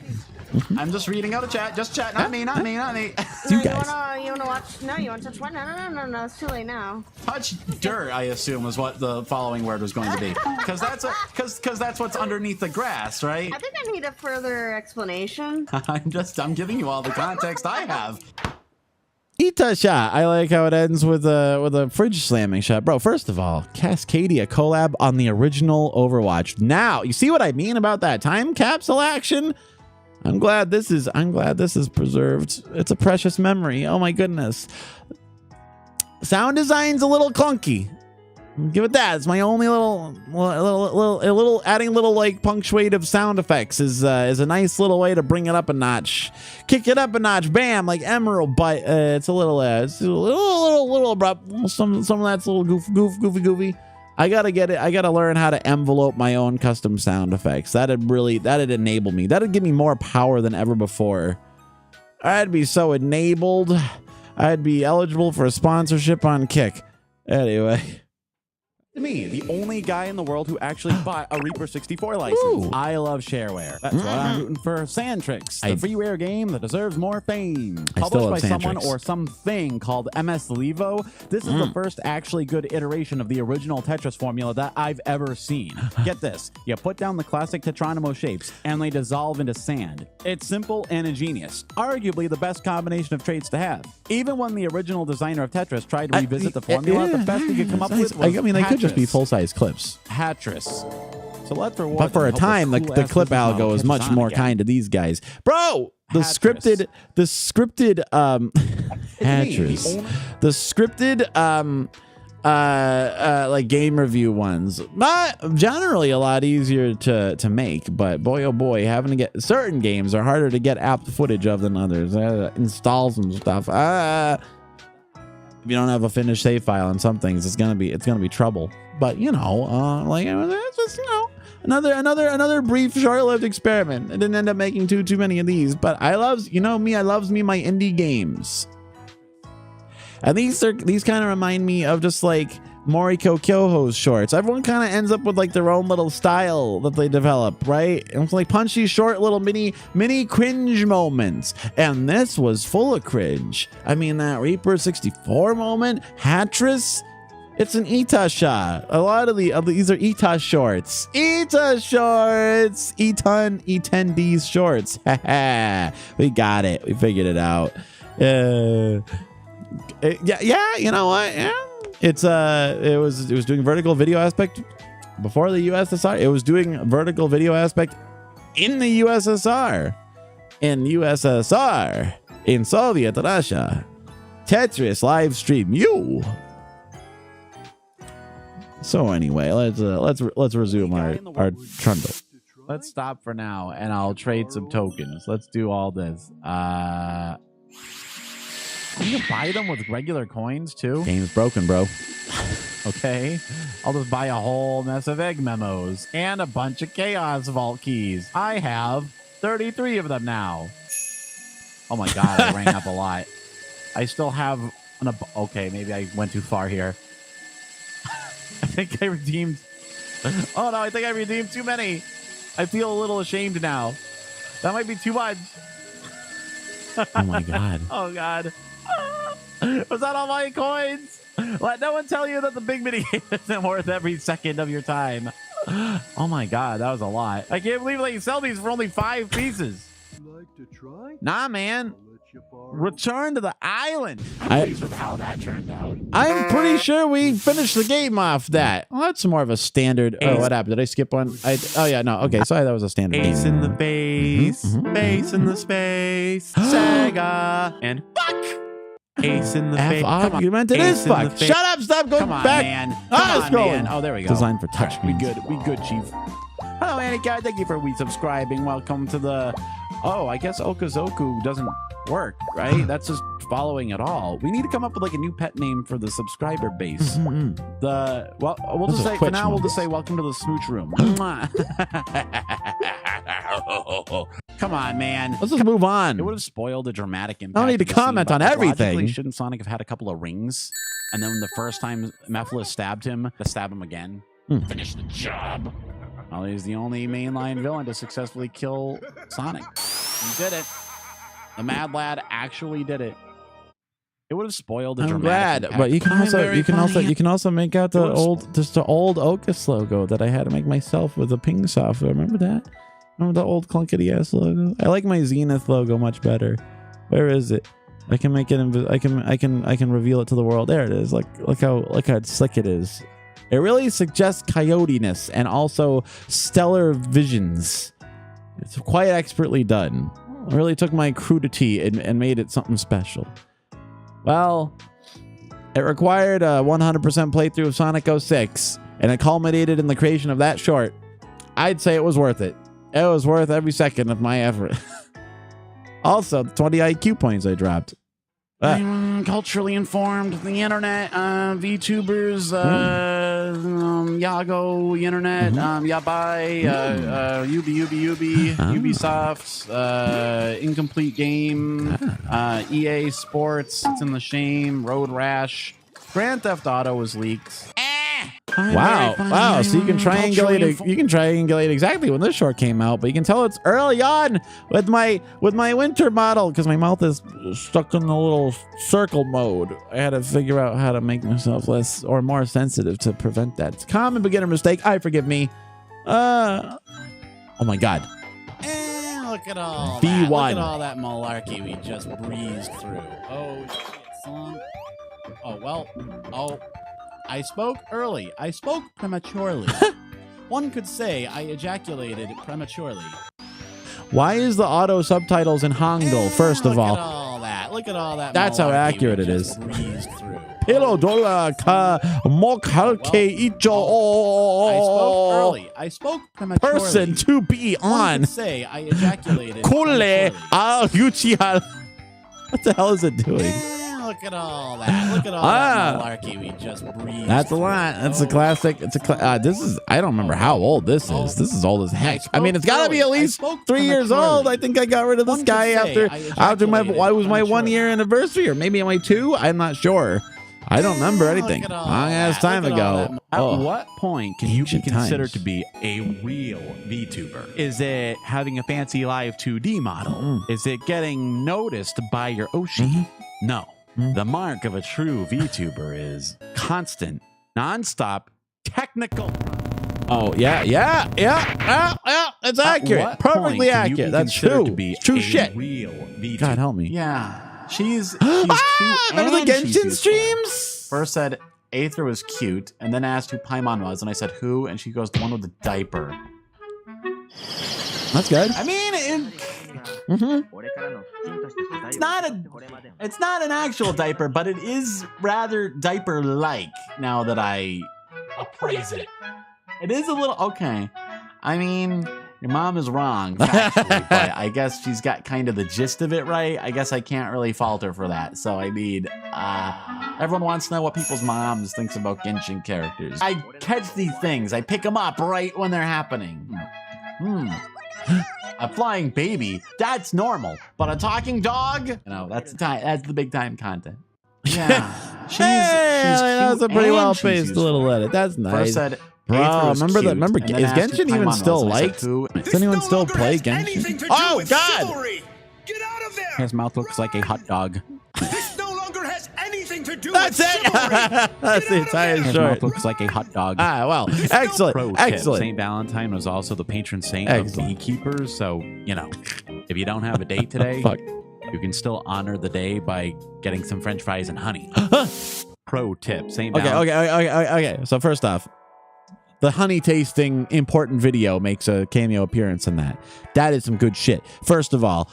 I'm just reading out a chat. Just chat. Not me. Not me. Not me. You No, guys. you wanna watch? No, you want to touch what? No. It's too late now. Touch dirt, I assume, is what the following word was going to be. Because that's what's underneath the grass, right? I think I need a further explanation. I'm giving you all the context I have. Ita shot. I like how it ends with a fridge slamming shot. Bro, first of all, Cascadia collab on the original Overwatch. Now, you see what I mean about that time capsule action? I'm glad this is preserved. It's a precious memory. Oh my goodness. Sound design's a little clunky. Give it that. It's my only little adding little like punctuative sound effects is a nice little way to bring it up a notch. Kick it up a notch, bam, like Emerald, but it's a little abrupt. Some of that's a little goofy. I gotta learn how to envelope my own custom sound effects. That'd enable me. That'd give me more power than ever before. I'd be so enabled. I'd be eligible for a sponsorship on Kick. Anyway. Me, the only guy in the world who actually bought a Reaper 64 license. Ooh. I love shareware. That's why I'm rooting for Sandtrix, the freeware game that deserves more fame. I still Published love by someone Sandtrix. or something called MS Levo, this is the first actually good iteration of the original Tetris formula that I've ever seen. Get this, you put down the classic Tetronimo shapes and they dissolve into sand. It's simple and ingenious, arguably the best combination of traits to have. Even when the original designer of Tetris tried to revisit the formula, the best he could come up with was I mean, they could just be Hatris. full-size clips. Hatris. So let's reward But for them. a Hope time, this the cool-ass clip business model algo is catches much on more again. kind to these guys. Bro, the Hatris. scripted like game review ones, not generally a lot easier to make, but boy oh boy, having to get certain games are harder to get apt footage of than others. Install some stuff. If you don't have a finished save file on some things, it's gonna be trouble. But like it's just another brief short-lived experiment. I didn't end up making too many of these, but I loves me my indie games. And these kind of remind me of just like Moriko Kyoho's shorts. Everyone kind of ends up with like their own little style that they develop, right? And it's like punchy, short, little mini cringe moments. And this was full of cringe. I mean, that Reaper 64 moment, Hatris, it's an Ita shot. A lot of these are Ita shorts. Ita shorts. E10D's shorts. We got it. We figured it out. Yeah, you know what? Yeah. It was doing vertical video aspect before the USSR. It was doing vertical video aspect in the USSR. In USSR. In Soviet Russia. Tetris live stream you. So anyway, let's resume our trundle. Let's stop for now and I'll trade some tokens. Let's do all this. You can buy them with regular coins too. Game's broken, bro. Okay. I'll just buy a whole mess of egg memos and a bunch of chaos vault keys. I have 33 of them now. Oh my god, I rang up a lot. I still have okay, maybe I went too far here. I think I redeemed. Oh no, I think I redeemed too many. I feel a little ashamed now. That might be too much. Oh my god. Oh god. Was that all my coins? Let no one tell you that the big mini game isn't worth every second of your time. Oh my god, that was a lot. I can't believe they sell these for only 5 pieces. Like to try? Nah, man. Return to the island. How that turned out. I'm pretty sure we finished the game off that. Well, that's more of a standard. Oh, what happened? Did I skip one? Oh yeah, no. Okay, sorry, that was a standard. Ace game. in the base, base in the space, Sega, and fuck. Ace in the face. Argument it is fuck. Shut up, stop going Come on, back. man. Let's go. Man. Oh, there we go. Designed for touch. All right, we good, Chief. Hello, Annie Cat. Thank you for resubscribing. Welcome to the... Oh, I guess Okazoku doesn't work, right? That's just following it all. We need to come up with like a new pet name for the subscriber base. We'll just say, for now, we'll just say welcome to the smooch room. Come on, man. Let's just move on. It would have spoiled the dramatic impact. I don't need to of the scene, comment but on everything. logically, shouldn't Sonic have had a couple of rings? And then the first time Mephiles stabbed him, to stab him again? Finish the job. Well, he's the only mainline villain to successfully kill Sonic. He did it. The Mad Lad actually did it. It would have spoiled the I'm dramatic glad, impact. but you can also make out the It would've old OkAs logo that I had to make myself with the ping software. Remember that? Remember the old clunkety ass logo? I like my Zenith logo much better. Where is it? I can make it. I can reveal it to the world. There it is. Look how slick it is. It really suggests coyote-ness and also stellar visions. It's quite expertly done. I really took my crudity and made it something special. Well, it required a 100% playthrough of Sonic 06, and it culminated in the creation of that short. I'd say it was worth it. It was worth every second of my effort. Also, the 20 IQ points I dropped. I'm culturally informed. The internet, VTubers, Yago, internet, Yabai, Ubi, Ubisoft, Incomplete Game, EA Sports, It's in the Shame, Road Rash, Grand Theft Auto was leaked. Wow. So you can triangulate exactly when this short came out, but you can tell it's early on with my winter model because my mouth is stuck in the little circle mode. I had to figure out how to make myself less or more sensitive to prevent that. It's a common beginner mistake. Forgive me. Oh my God. Look at all V1. that. Look at all that malarkey we just breezed through. Oh, shit, son. I spoke early. I spoke prematurely. One could say I ejaculated prematurely. Why is the auto subtitles in Hangul, first of all? Look at all that. That's how accurate it is. Breezed through. Pilo dola ka mokhalke icho. I spoke early. I spoke prematurely. Person to be One on. could say I ejaculated Kule prematurely. al yuchial. What the hell is it doing? Look at all that. Look at all that malarkey we just breezed. That's a lot. That's a classic. It's a this is. I don't remember how old this is. This is old as heck. I mean, it's got to be at least 3 years old. I think I got rid of this guy after my 1 year anniversary, or maybe my 2. I'm not sure. I don't remember anything. Long ass time ago. At what point can you be Ancient considered times. to be a real VTuber? Is it having a fancy live 2D model? Is it getting noticed by your Oshi? No. The mark of a true VTuber is constant, nonstop, technical. Oh yeah. That's accurate. Perfectly accurate. That's true. True shit. Real VTuber. God help me. Yeah, she's cute. Remember the and she's Genshin useful. streams? First said Aether was cute, and then asked who Paimon was, and I said who, and she goes the one with the diaper. That's good. I mean, it's not an actual diaper, but it is rather diaper-like. Now that I appraise it, it is a little okay. I mean, your mom is wrong, factually, but I guess she's got kind of the gist of it right. I guess I can't really fault her for that. So I mean, everyone wants to know what people's moms thinks about Genshin characters. I catch these things. I pick them up right when they're happening. A flying baby, that's normal. But a talking dog? That's the big time content. Yeah. she's That was a cute pretty and well she's paced useful. little edit. That's nice. First said Bro, Aether was cute, remember, and then is asked who Genshin even Paimon still was, and I said, liked? who? Does anyone still play anything to Genshin? do Oh with God! chivalry. Get out of there! His mouth looks like a hot dog. This no longer has anything to do That's with it. chivalry. That's the entire His short. mouth looks like a hot dog. Well, Pro excellent, tip, excellent. Saint Valentine was also the patron saint Excellent. of beekeepers. So, if you don't have a date today, Fuck. you can still honor the day by getting some French fries and honey. Pro tip, Saint Okay. So first off, the honey tasting important video makes a cameo appearance in that. That is some good shit. First of all,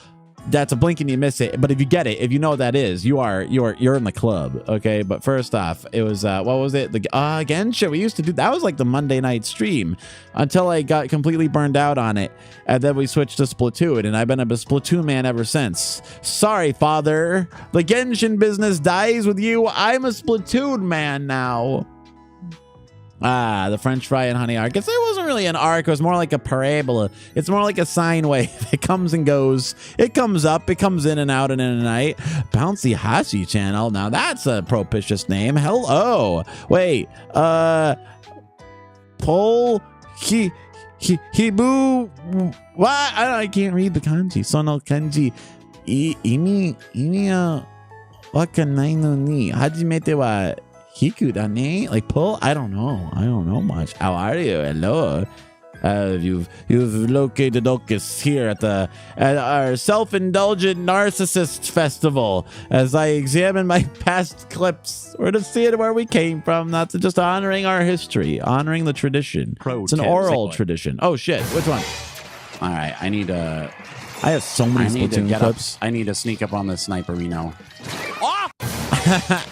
that's a blink and you miss it. But if you get it, if you know what that is, you're in the club. Okay. But first off, it was what was it? The Genshin. We used to do that was like the Monday night stream until I got completely burned out on it, and then we switched to Splatoon, and I've been a Splatoon man ever since. Sorry, father. The Genshin business dies with you. I'm a Splatoon man now. The French fry and honey arc. It wasn't really an arc. It was more like a parabola. It's more like a sine wave. It comes and goes. It comes up. It comes in and out and in and out. Bouncy Hashi channel. Now that's a propitious name. Hello. Wait. pull, hibu. What? I can't read the kanji. Sono kanji. Imi waka nai no ni hajimete wa hiku da ne. Like pull. I don't know much. How are you? Hello. You've located OkAs here at our self-indulgent narcissist festival. As I examine my past clips, we're to see it where we came from. Not to just honoring our history, honoring the tradition. It's an oral tradition. Oh shit! Which one? All right, I have so many Splatoon clips. I need to sneak up on the sniper.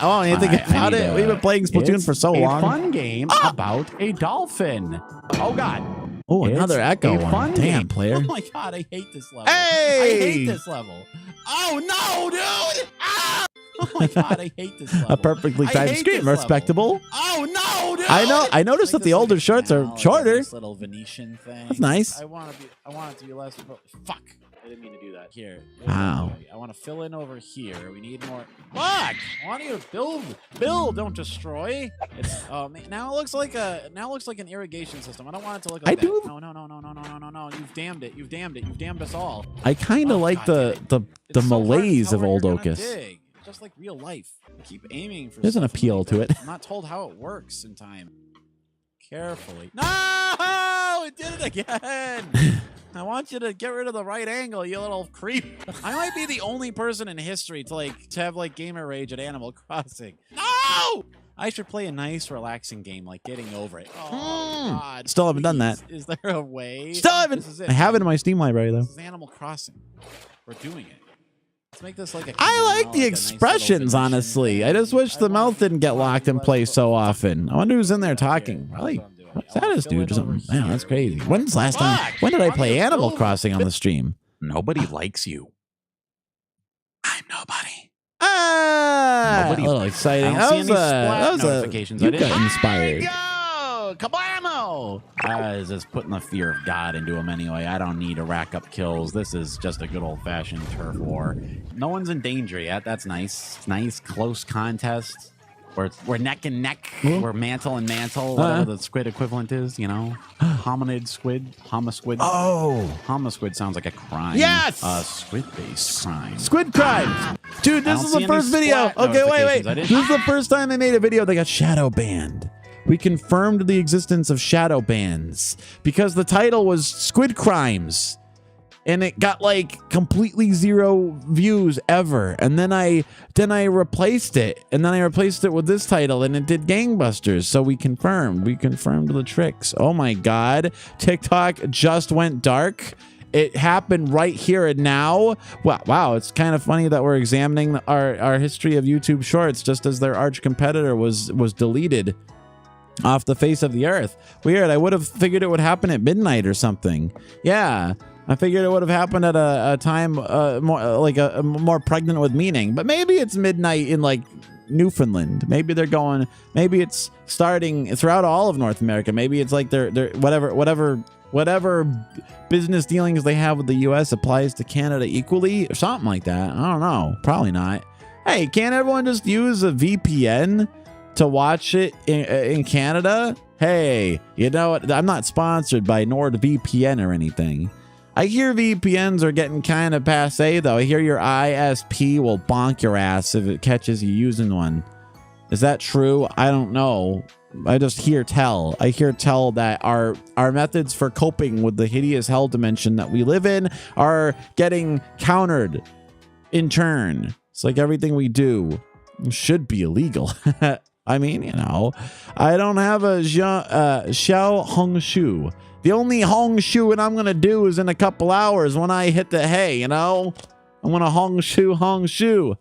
Oh, you think about it? We've been playing Splatoon for so long. A fun game about a dolphin. Oh god. Oh, another Echo one. Damn, player. Oh my god, I hate this level. Hey! I hate this level. Oh no, dude! Ah! Oh my god, I hate this level. A perfectly timed scream. Respectable. Oh no, dude! I noticed that the older shorts are shorter. This little Venetian thing. That's nice. I want it to be less. Fuck. I didn't mean to do that. Here. Wow. I want to fill in over here. We need more. Fuck! I want you to build, don't destroy. It's man, now it looks like an irrigation system. I don't want it to look like that. No. You've damned it. You've damned us all. I kind of like the malaise of old OkAs. Just like real life. Keep aiming for. There's an appeal to it. I'm not told how it works in time. Carefully. No! It did it again! I want you to get rid of the right angle, you little creep. I might be the only person in history to have gamer rage at Animal Crossing. No! I should play a nice, relaxing game like Getting Over It. Oh, God. Still haven't done that. Is there a way? Still haven't. This is it. I have it in my Steam library, though. This is Animal Crossing. We're doing it. Let's make this like a. I like the expressions, honestly. I just wish the mouth didn't get locked in place so often. I wonder who's in there talking. Probably. What's that is, dude? Or something. Man, that's crazy. When's last time? When did I play Animal Crossing on the stream? Nobody likes you. I'm nobody. A little exciting. That was notifications. You got inspired. Kablamo! I was just putting the fear of God into him anyway. I don't need to rack up kills. This is just a good old-fashioned turf war. No one's in danger yet. That's nice. It's nice, close contest. We're neck and neck. We're mantle and mantle, whatever the squid equivalent is, you know? Hominid squid, homisquid. Oh. Homisquid sounds like a crime. Yes! Squid-based crime. Squid crime. Dude, this is the first video. Okay, wait. This is the first time I made a video that got shadow banned. We confirmed the existence of shadow bans because the title was Squid Crimes. And it got completely 0 views ever. And then I replaced it. And then I replaced it with this title and it did gangbusters. So we confirmed the tricks. Oh my God. TikTok just went dark. It happened right here and now. Wow. It's kind of funny that we're examining our history of YouTube Shorts just as their arch competitor was deleted off the face of the earth. Weird. I would have figured it would happen at midnight or something. Yeah. I figured it would have happened at a time more pregnant with meaning, but maybe it's midnight in Newfoundland. Maybe it's starting throughout all of North America. Maybe it's their whatever business dealings they have with the US applies to Canada equally or something like that. I don't know. Probably not. Hey, can't everyone just use a VPN to watch it in Canada? Hey, you know what? I'm not sponsored by NordVPN or anything. I hear VPNs are getting kind of passe, though. I hear your ISP will bonk your ass if it catches you using one. Is that true? I don't know. I just hear tell. I hear tell that our methods for coping with the hideous hell dimension that we live in are getting countered in turn. It's like everything we do should be illegal. I mean, you know, I don't have a Xiao Hong Shu. The only Hong Shu I'm going to do is in a couple hours when I hit the hay, you know? I'm going to Hong Shu. Xiao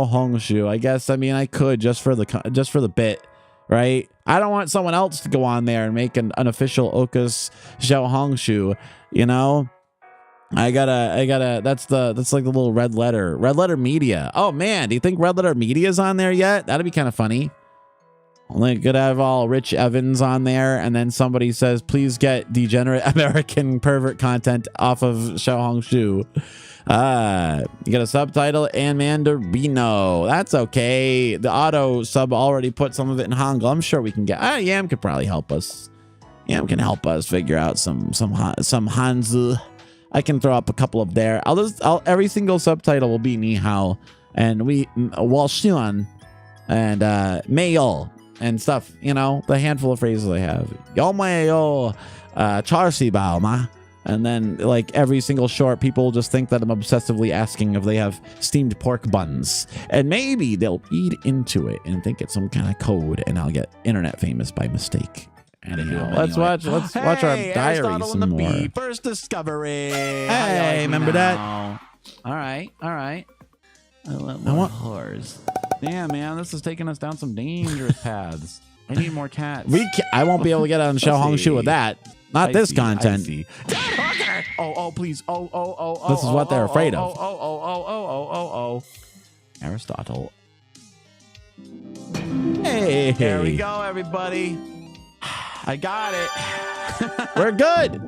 Hong Shu. I guess, I mean, I could just for the bit, right? I don't want someone else to go on there and make an official OkAs Xiao Hong Shu, you know? I gotta, that's like the little red letter media. Oh man, do you think red letter media is on there yet? That'd be kind of funny. Only could have all Rich Evans on there, and then somebody says, please get degenerate American pervert content off of Xiaohongshu. You get a subtitle and Mandarino. That's okay. The auto sub already put some of it in Hangul. I'm sure we can get. Yam could probably help us. Yam can help us figure out some Hanzu. I can throw up a couple of there. Every single subtitle will be Ni Hao and Walshuan and Mayo and stuff. You know, the handful of phrases I have. Yo Mayo, Charsi Bao Ma. And then, like, every single short, people just think that I'm obsessively asking if they have steamed pork buns. And maybe they'll read into it and think it's some kind of code, and I'll get internet famous by mistake. Anyhow, let's watch our diary some more. First discovery. Hey, remember that? All right. I want whores. Yeah, man, this is taking us down some dangerous paths. I need more cats. I won't be able to get on Xiaohongshu with that. Not this content. Oh, please. Oh. This is what they're afraid of. Oh. Aristotle. Hey. There we go, everybody. I got it. We're good.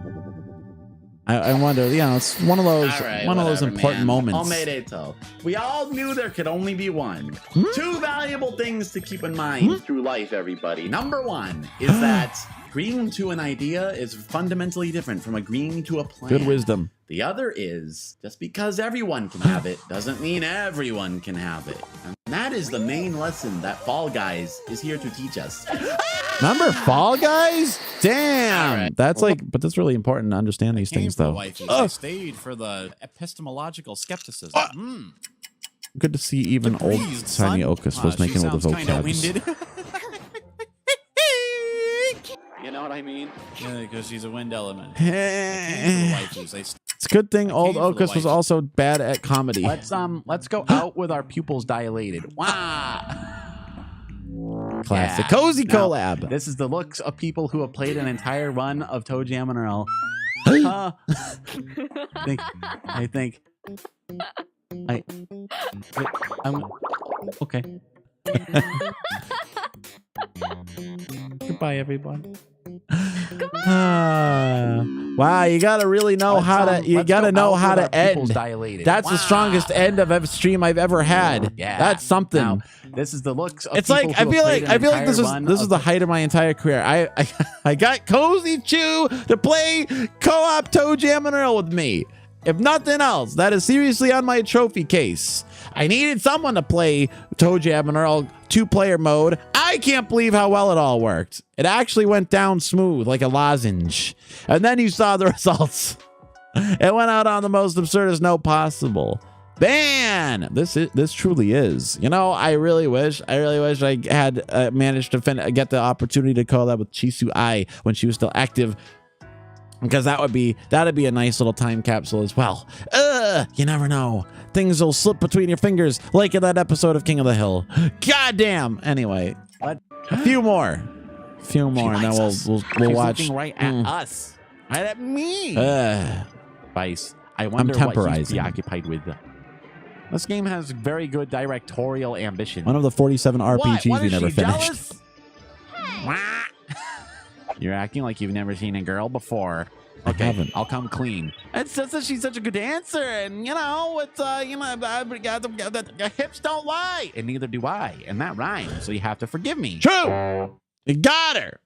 I wonder, it's one of those important moments. We all knew there could only be one. Two valuable things to keep in mind through life, everybody. Number one is that agreeing to an idea is fundamentally different from agreeing to a plan. Good wisdom. The other is, just because everyone can have it doesn't mean everyone can have it. And that is the main lesson that Fall Guys is here to teach us. Remember Fall Guys? Damn. That's but that's really important to understand these things, though. I stayed for the epistemological skepticism. Good to see even old Tiny Okas was making with the vocabs. You know what I mean? Yeah, because she's a wind element. It's a good thing old Okas was also bad at comedy. Let's go out with our pupils dilated. Wow. Classic. Cozy collab. This is the looks of people who have played an entire run of Toe Jam and Earl. I'm okay. Goodbye, everyone. Wow, you gotta really know how to. You gotta know how to end. That's the strongest end of a stream I've ever had. Yeah, that's something. Now, this is the looks. Of it's like I feel like this is the height of my entire career. I got Cozy Chew to play co-op Toe Jam and Earl with me. If nothing else, that is seriously on my trophy case. I needed someone to play Toe Jam and Earl 2-player mode. I can't believe how well it all worked. It actually went down smooth like a lozenge. And then you saw the results. It went out on the most absurdest note possible. Man, this truly is. I really wish I had managed to get the opportunity to collab with Chisu Ai when she was still active. Because that'd be a nice little time capsule as well. You never know. Things will slip between your fingers, like in that episode of King of the Hill. Goddamn. Anyway, a few more, and then we'll watch. Looking right at us, right at me. Vice. I I'm wonder what temporizing. he's preoccupied with. This game has very good directorial ambition. One of the 47 RPGs we never finished. You're acting like you've never seen a girl before. Okay, I'll come clean. It's just that she's such a good dancer, and hips don't lie, and neither do I, and that rhymes. So you have to forgive me. True. You got her.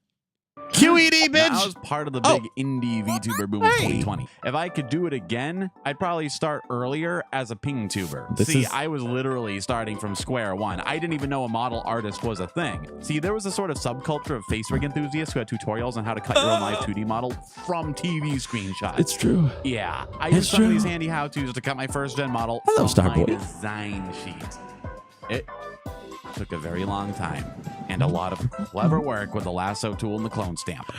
QED, bitch. That was part of the big indie VTuber boom of 2020. If I could do it again, I'd probably start earlier as a ping tuber. I was literally starting from square one. I didn't even know a model artist was a thing. See, there was a sort of subculture of face rig enthusiasts who had tutorials on how to cut your own live 2D model from TV screenshots. It's true. Yeah, I used some of these handy how-tos to cut my first gen model from my design sheet. It took a very long time and a lot of clever work with the lasso tool and the clone stamp.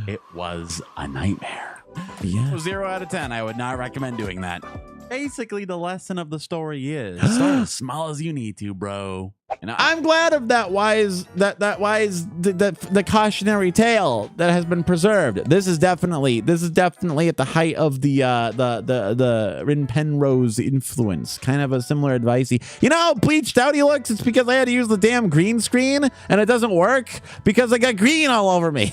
It was a nightmare. Yeah. 0 out of 10. I would not recommend doing that. Basically, the lesson of the story is start as small as you need to, bro. You know, I'm glad of that wise the cautionary tale that has been preserved. This is definitely at the height of the Rin Penrose influence. Kind of a similar advice. You know how bleached out he looks? It's because I had to use the damn green screen and it doesn't work because I got green all over me.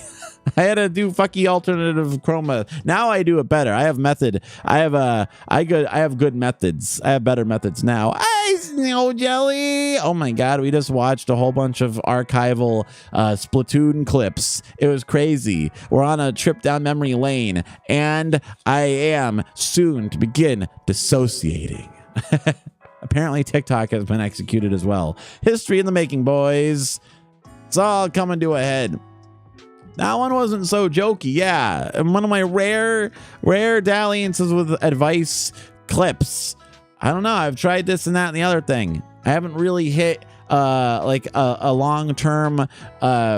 I had to do fucky alternative chroma. Now I do it better. I have method. I have good methods. I have better methods now. Hey, Snow Jelly. Oh my God. We just watched a whole bunch of archival Splatoon clips. It was crazy. We're on a trip down memory lane and I am soon to begin dissociating. Apparently TikTok has been executed as well. History in the making, boys. It's all coming to a head. That one wasn't so jokey, yeah. And one of my rare dalliances with advice clips. I don't know. I've tried this and that and the other thing. I haven't really hit like a long-term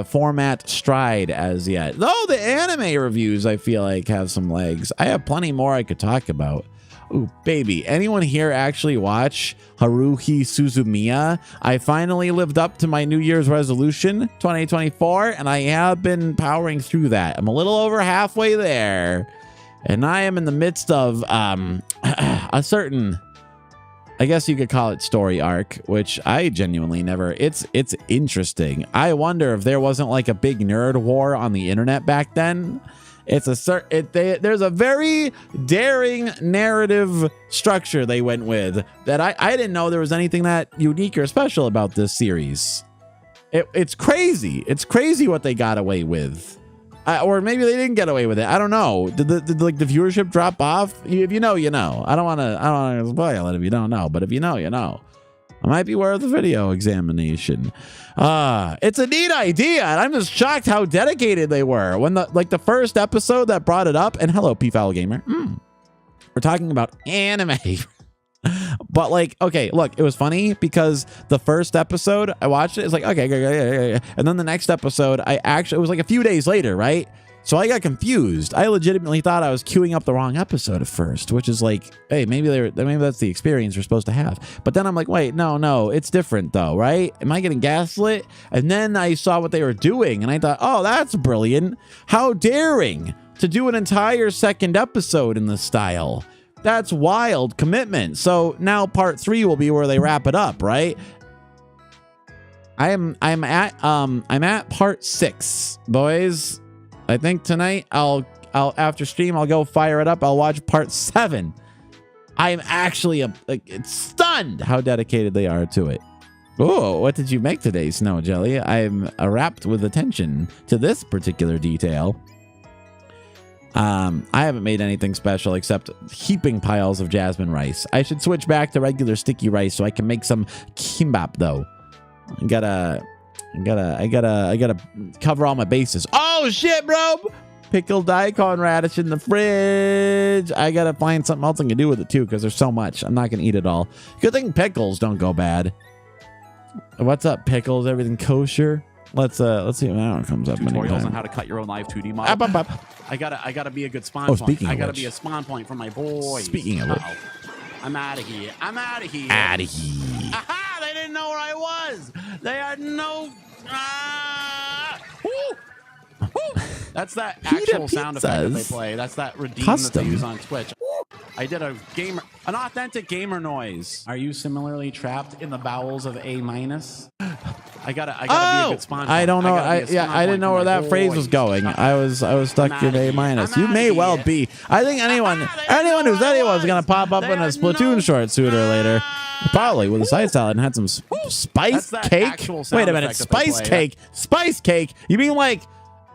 format stride as yet. Though the anime reviews, I feel like, have some legs. I have plenty more I could talk about. Ooh, baby. Anyone here actually watch Haruhi Suzumiya? I finally lived up to my New Year's resolution 2024, and I have been powering through that. I'm a little over halfway there, and I am in the midst of a certain, I guess you could call it story arc, which I genuinely never, it's interesting. I wonder if there wasn't like a big nerd war on the internet back then. There's a very daring narrative structure they went with that I didn't know there was anything that unique or special about this series. It's crazy. It's crazy what they got away with. Or maybe they didn't get away with it. I don't know. Did the viewership drop off? If you know, you know. I don't want to spoil it if you don't know, but if you know, you know. It might be worth a video examination. It's a neat idea, and I'm just shocked how dedicated they were. When the first episode that brought it up, and hello, P-Foul Gamer. We're talking about anime. But like, okay, look, it was funny because the first episode I watched it, it's like, okay, and then the next episode, it was like a few days later, right? So I got confused. I legitimately thought I was queuing up the wrong episode at first, which is like, hey, maybe that's the experience we're supposed to have. But then I'm like, wait, no, it's different though, right? Am I getting gaslit? And then I saw what they were doing and I thought, oh, that's brilliant. How daring to do an entire second episode in this style. That's wild commitment. So now part 3 will be where they wrap it up, right? I'm at part 6, boys. I think tonight I'll after stream I'll go fire it up. I'll watch part 7. I'm actually stunned how dedicated they are to it. Oh, what did you make today, Snow Jelly? I'm rapt with attention to this particular detail. I haven't made anything special except heaping piles of jasmine rice. I should switch back to regular sticky rice so I can make some kimbap though. I gotta cover all my bases. Oh shit, bro! Pickled daikon radish in the fridge. I gotta find something else I can do with it too, because there's so much. I'm not gonna eat it all. Good thing pickles don't go bad. What's up, pickles? Everything kosher? Let's see if that one comes up. Tutorials on how to cut your own live 2D model. I gotta be a good spawn point. Speaking of I gotta which. be a spawn point for my boys. Speaking of which. I'm out of here. Aha! They didn't know where I was. They had no. That's that actual sound effect that they play. That's that redeem that they use on Twitch. I did an authentic gamer noise. Are you similarly trapped in the bowels of A-? I gotta be a good spawn point. I don't know. I didn't know where that phrase was going. I was stuck in A-. You may well be. I think anyone who said he was gonna pop up in a Splatoon short sooner or later. Probably with a side salad and had some spice cake. Wait a minute, spice cake. Spice cake. You mean like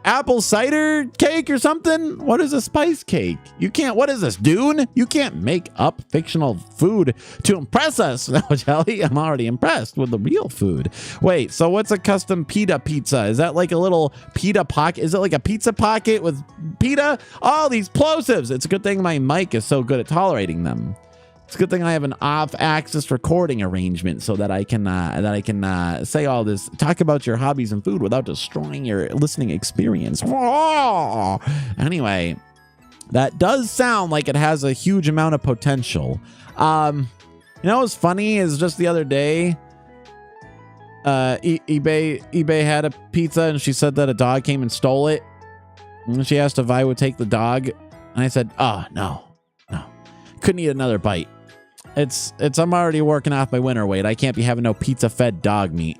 apple cider cake or something? What is a spice cake? You can't. What is this, Dune? You can't make up fictional food to impress us. No, Jelly, I'm already impressed with the real food. Wait, so what's a custom pita pizza? Is that like a little pita pocket? Is it like a pizza pocket with pita? All these plosives. It's a good thing my mic is so good at tolerating them. It's a good thing I have an off-axis recording arrangement so that I can say all this, talk about your hobbies and food without destroying your listening experience. Anyway, that does sound like it has a huge amount of potential. You know what's funny is just the other day, eBay had a pizza and she said that a dog came and stole it. And she asked if I would take the dog. And I said, oh, no. Couldn't eat another bite. I'm already working off my winter weight. I can't be having no pizza fed dog meat.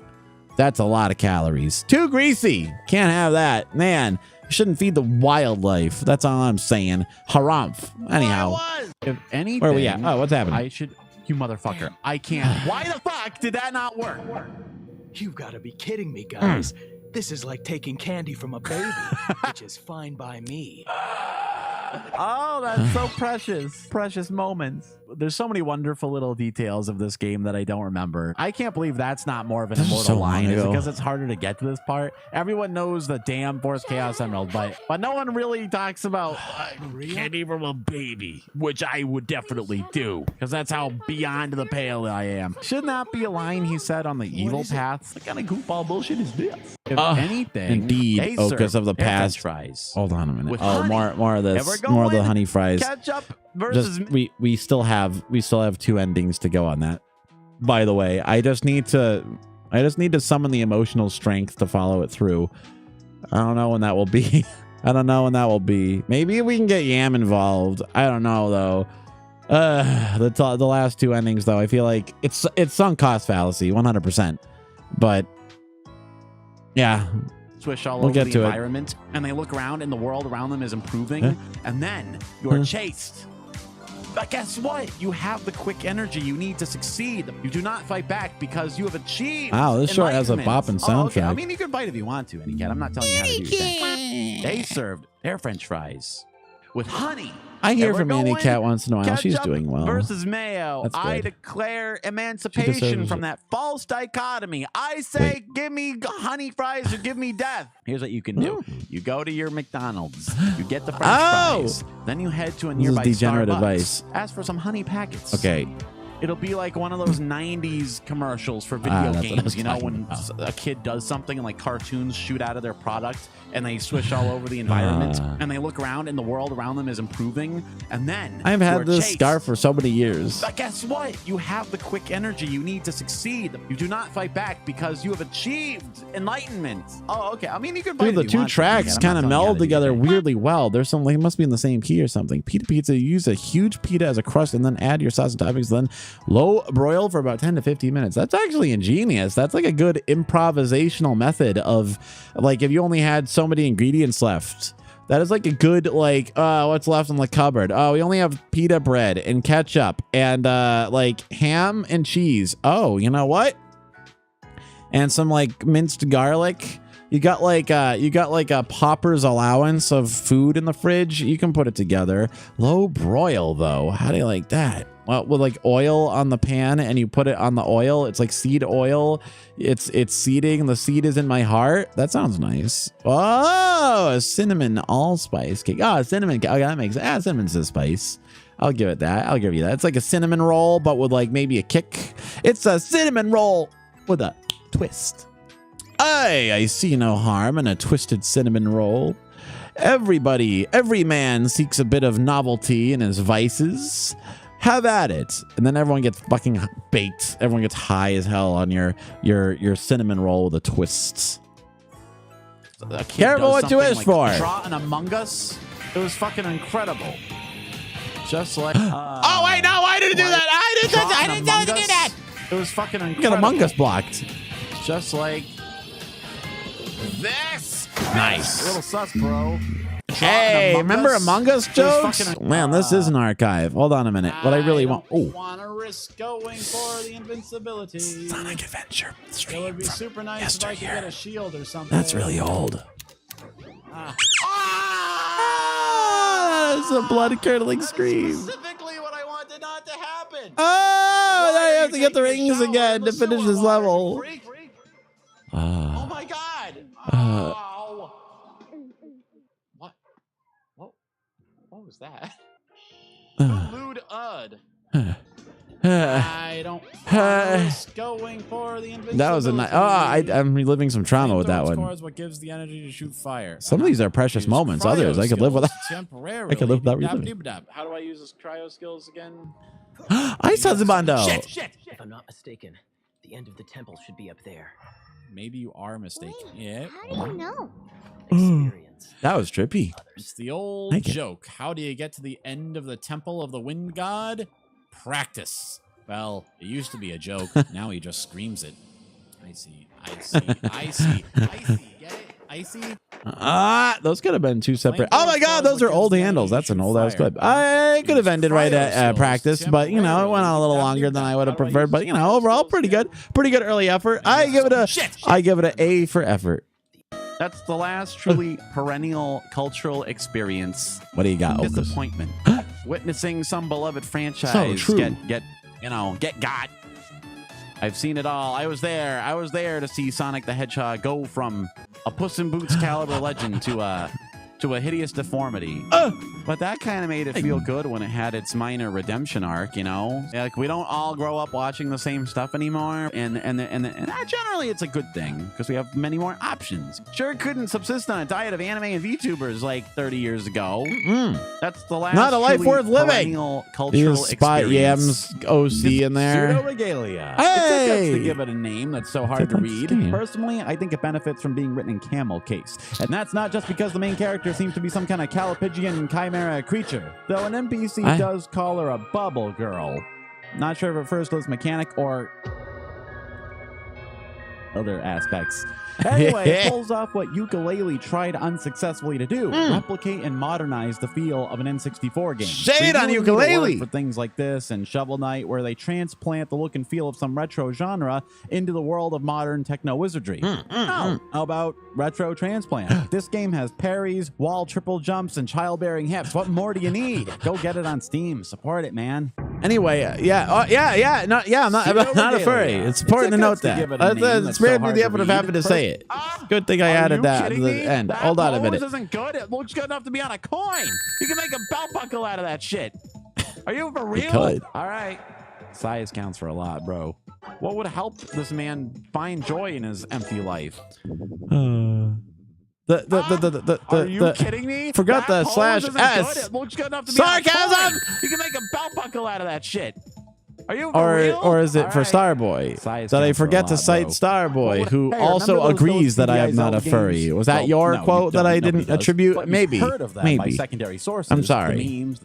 That's a lot of calories. Too greasy. Can't have that. Man, you shouldn't feed the wildlife. That's all I'm saying. Harumph. Anyhow. If anything, Where are we at? Oh, what's happening? I should. You motherfucker. I can't. Why the fuck did that not work? You've got to be kidding me, guys. This is like taking candy from a baby, which is fine by me. Oh, that's so precious. Precious moments. There's so many wonderful little details of this game that I don't remember. I can't believe that's not more of an This is immortal so long line. Is it ago. because it's harder to get to this part? Everyone knows the damn Force Chaos Emerald, but no one really talks about candy from a baby, which I would definitely do, because that's how beyond the pale I am. Shouldn't that be a line he said on the evil path? What kind of goofball bullshit is this? If anything, indeed, they Okas serve of the their French past. fries. Hold on a minute. With Oh, honey. more of this. And we're More of the going honey fries. Ketchup versus Just we still have 2 endings to go on that. By the way, I just need to summon the emotional strength to follow it through. I don't know when that will be. Maybe we can get Yam involved. I don't know though. The last 2 endings though, I feel like it's sunk cost fallacy 100%. But yeah, swish all We'll over get the to it. environment, and they look around and the world around them is improving, and then you are chased. But guess what? You have the quick energy you need to succeed. You do not fight back because you have achieved. Wow, this short has a enlightenment. bopping Oh, okay. I soundtrack. mean, you can fight if you want to, Anycat. I'm not telling you how to do your thing. They served their French fries with honey. I hear And we're from Andy going Cat once in a while. She's ketchup doing well. Versus mayo. That's I good. declare She emancipation deserves from it. that false dichotomy. I say, give me honey fries or give me death. Here's what you can do. You go to your McDonald's. You get the French fries. Then you head to a This is nearby degenerate Starbucks. advice. Ask for some honey packets. Okay. It'll be like one of those 90s commercials for video that's what I was games. You know, talking when about. a kid does something and like cartoons shoot out of their product and they swish all over the environment and they look around and the world around them is improving. And then I've you had are this chased. scarf for so many years. But guess what? You have the quick energy you need to succeed. You do not fight back because you have achieved enlightenment. Oh, okay. I mean, you could fight Dude, the if you 2 want to, tracks Cat. I'm kind not of telling you how meld to do your together thing. weirdly well. There's some, they must be in the same key or something. Pita pizza, you use a huge pita as a crust and then add your sauce and toppings, then low broil for about 10 to 15 minutes. That's actually ingenious. That's like a good improvisational method of, like, if you only had so many ingredients left. That is like a good, like, what's left in the cupboard? Oh, we only have pita bread and ketchup and like ham and cheese. Oh, you know what? And some like minced garlic. You got like a pauper's allowance of food in the fridge. You can put it together. Low broil though. How do you like that? Well, with like oil on the pan and you put it on the oil. It's like seed oil. It's seeding. The seed is in my heart. That sounds nice. Oh, a cinnamon allspice cake. Oh, cinnamon. Okay, that makes cinnamon's a spice. I'll give it that. I'll give you that. It's like a cinnamon roll, but with like maybe a kick. It's a cinnamon roll with a twist. I see no harm in a twisted cinnamon roll. Every man seeks a bit of novelty in his vices. Have at it. And then everyone gets fucking baked. Everyone gets high as hell on your cinnamon roll with a twist. A kid Careful does what you something wish like for. Draw an Among Us. It was fucking incredible. Just like. Oh wait, no! I didn't do that. I didn't tell you to do that. It was fucking You incredible. got Among Us blocked. Just like this. Nice. A little sus, bro. Hey, remember Among Us jokes? fucking- Man, this is an archive. Hold on a minute. What I really want. Oh, Want to risk going for the invincibility? Sonic Adventure It stream would be from super nice if I could yesteryear. get a shield or something. That's really old. Ah. Ah, that's a blood-curdling scream. Specifically what I wanted not to happen. Oh, now you have to get the Take a rings shower again in to the finish sewer this water, level. freak. Oh Ah. my god. Uh. Oh. What? What was that? Lewd Ud. I don't risk going for the invincibility. That was a nice. Oh, I'm reliving some trauma with that Flamethrower one. score is what gives the energy to shoot fire. Some of these are precious Use moments. cryo Others I could live without. skills temporarily. I could live without reliving. Dab-dib-dab. How do I use this cryo skills again? Ice Husbando. Shit. If I'm not mistaken, The end of the temple should be up there. Maybe you are mistaken. Wait, Yeah. how do you know? Experience. That was trippy. It's the old Like it. joke. How do you get to the end of the temple of the wind god? Practice. Well, it used to be a joke. Now he just screams it. I see. I see. I see. I see. Get it? I see. Those could have been two separate. Oh my God, those are old handles. That's an old ass clip. I could have ended right at practice, but you know, it went on a little longer than I would have preferred. But you know, overall, pretty good early effort. I give it an A for effort. That's the last truly perennial cultural experience. What do you got? Okas? Disappointment. Witnessing some beloved franchise So true. get got. I've seen it all. I was there to see Sonic the Hedgehog go from a Puss in Boots caliber legend to a hideous deformity. But that kind of made it feel good when it had its minor redemption arc, you know? Like, we don't all grow up watching the same stuff anymore, and generally it's a good thing, because we have many more options. Sure couldn't subsist on a diet of anime and VTubers like 30 years ago. That's the last Not a life truly worth living. perennial cultural Spot experience. Yams OC in there. Pseudo-regalia. Hey! It took guts to give it a name that's so hard to read. Damn. Personally, I think it benefits from being written in camel case. And that's not just because the main character seems to be some kind of calipigian chimera creature, though an NPC does call her a bubble girl. Not sure if it refers to this mechanic or other aspects. Anyway, it pulls off what Ukulele tried unsuccessfully to do: replicate and modernize the feel of an N64 game. Shade We on really need to Ukulele! work for things like this and Shovel Knight, where they transplant the look and feel of some retro genre into the world of modern techno wizardry. How about retro transplant? This game has parries, wall triple jumps, and childbearing hips. What more do you need? Go get it on Steam. Support it, man. Anyway, I'm not a furry. It's important to note that. It's spared me the effort of having to say it. Good thing I added that at the end. Hold on a minute. This isn't good. It looks good enough to be on a coin. You can make a belt buckle out of that shit. Are you for real? could. All right. Size counts for a lot, bro. What would help this man find joy in his empty life? Are you kidding me? Forgot That the pose slash isn't S. good. It looks good enough to be on a Sarcasm! coin. You can make a belt buckle out of that shit. Are you for real? Or is it All for right. Starboy? Size That I counts for a forget to lot, cite bro. Starboy, Well, who hey, also remember those agrees that I am Philips not a TVI furry. games? Was that Well, your no, you quote that don't. I Nobody didn't does. attribute? But you've Maybe. heard of them by Maybe. secondary sources. I'm sorry. The memes,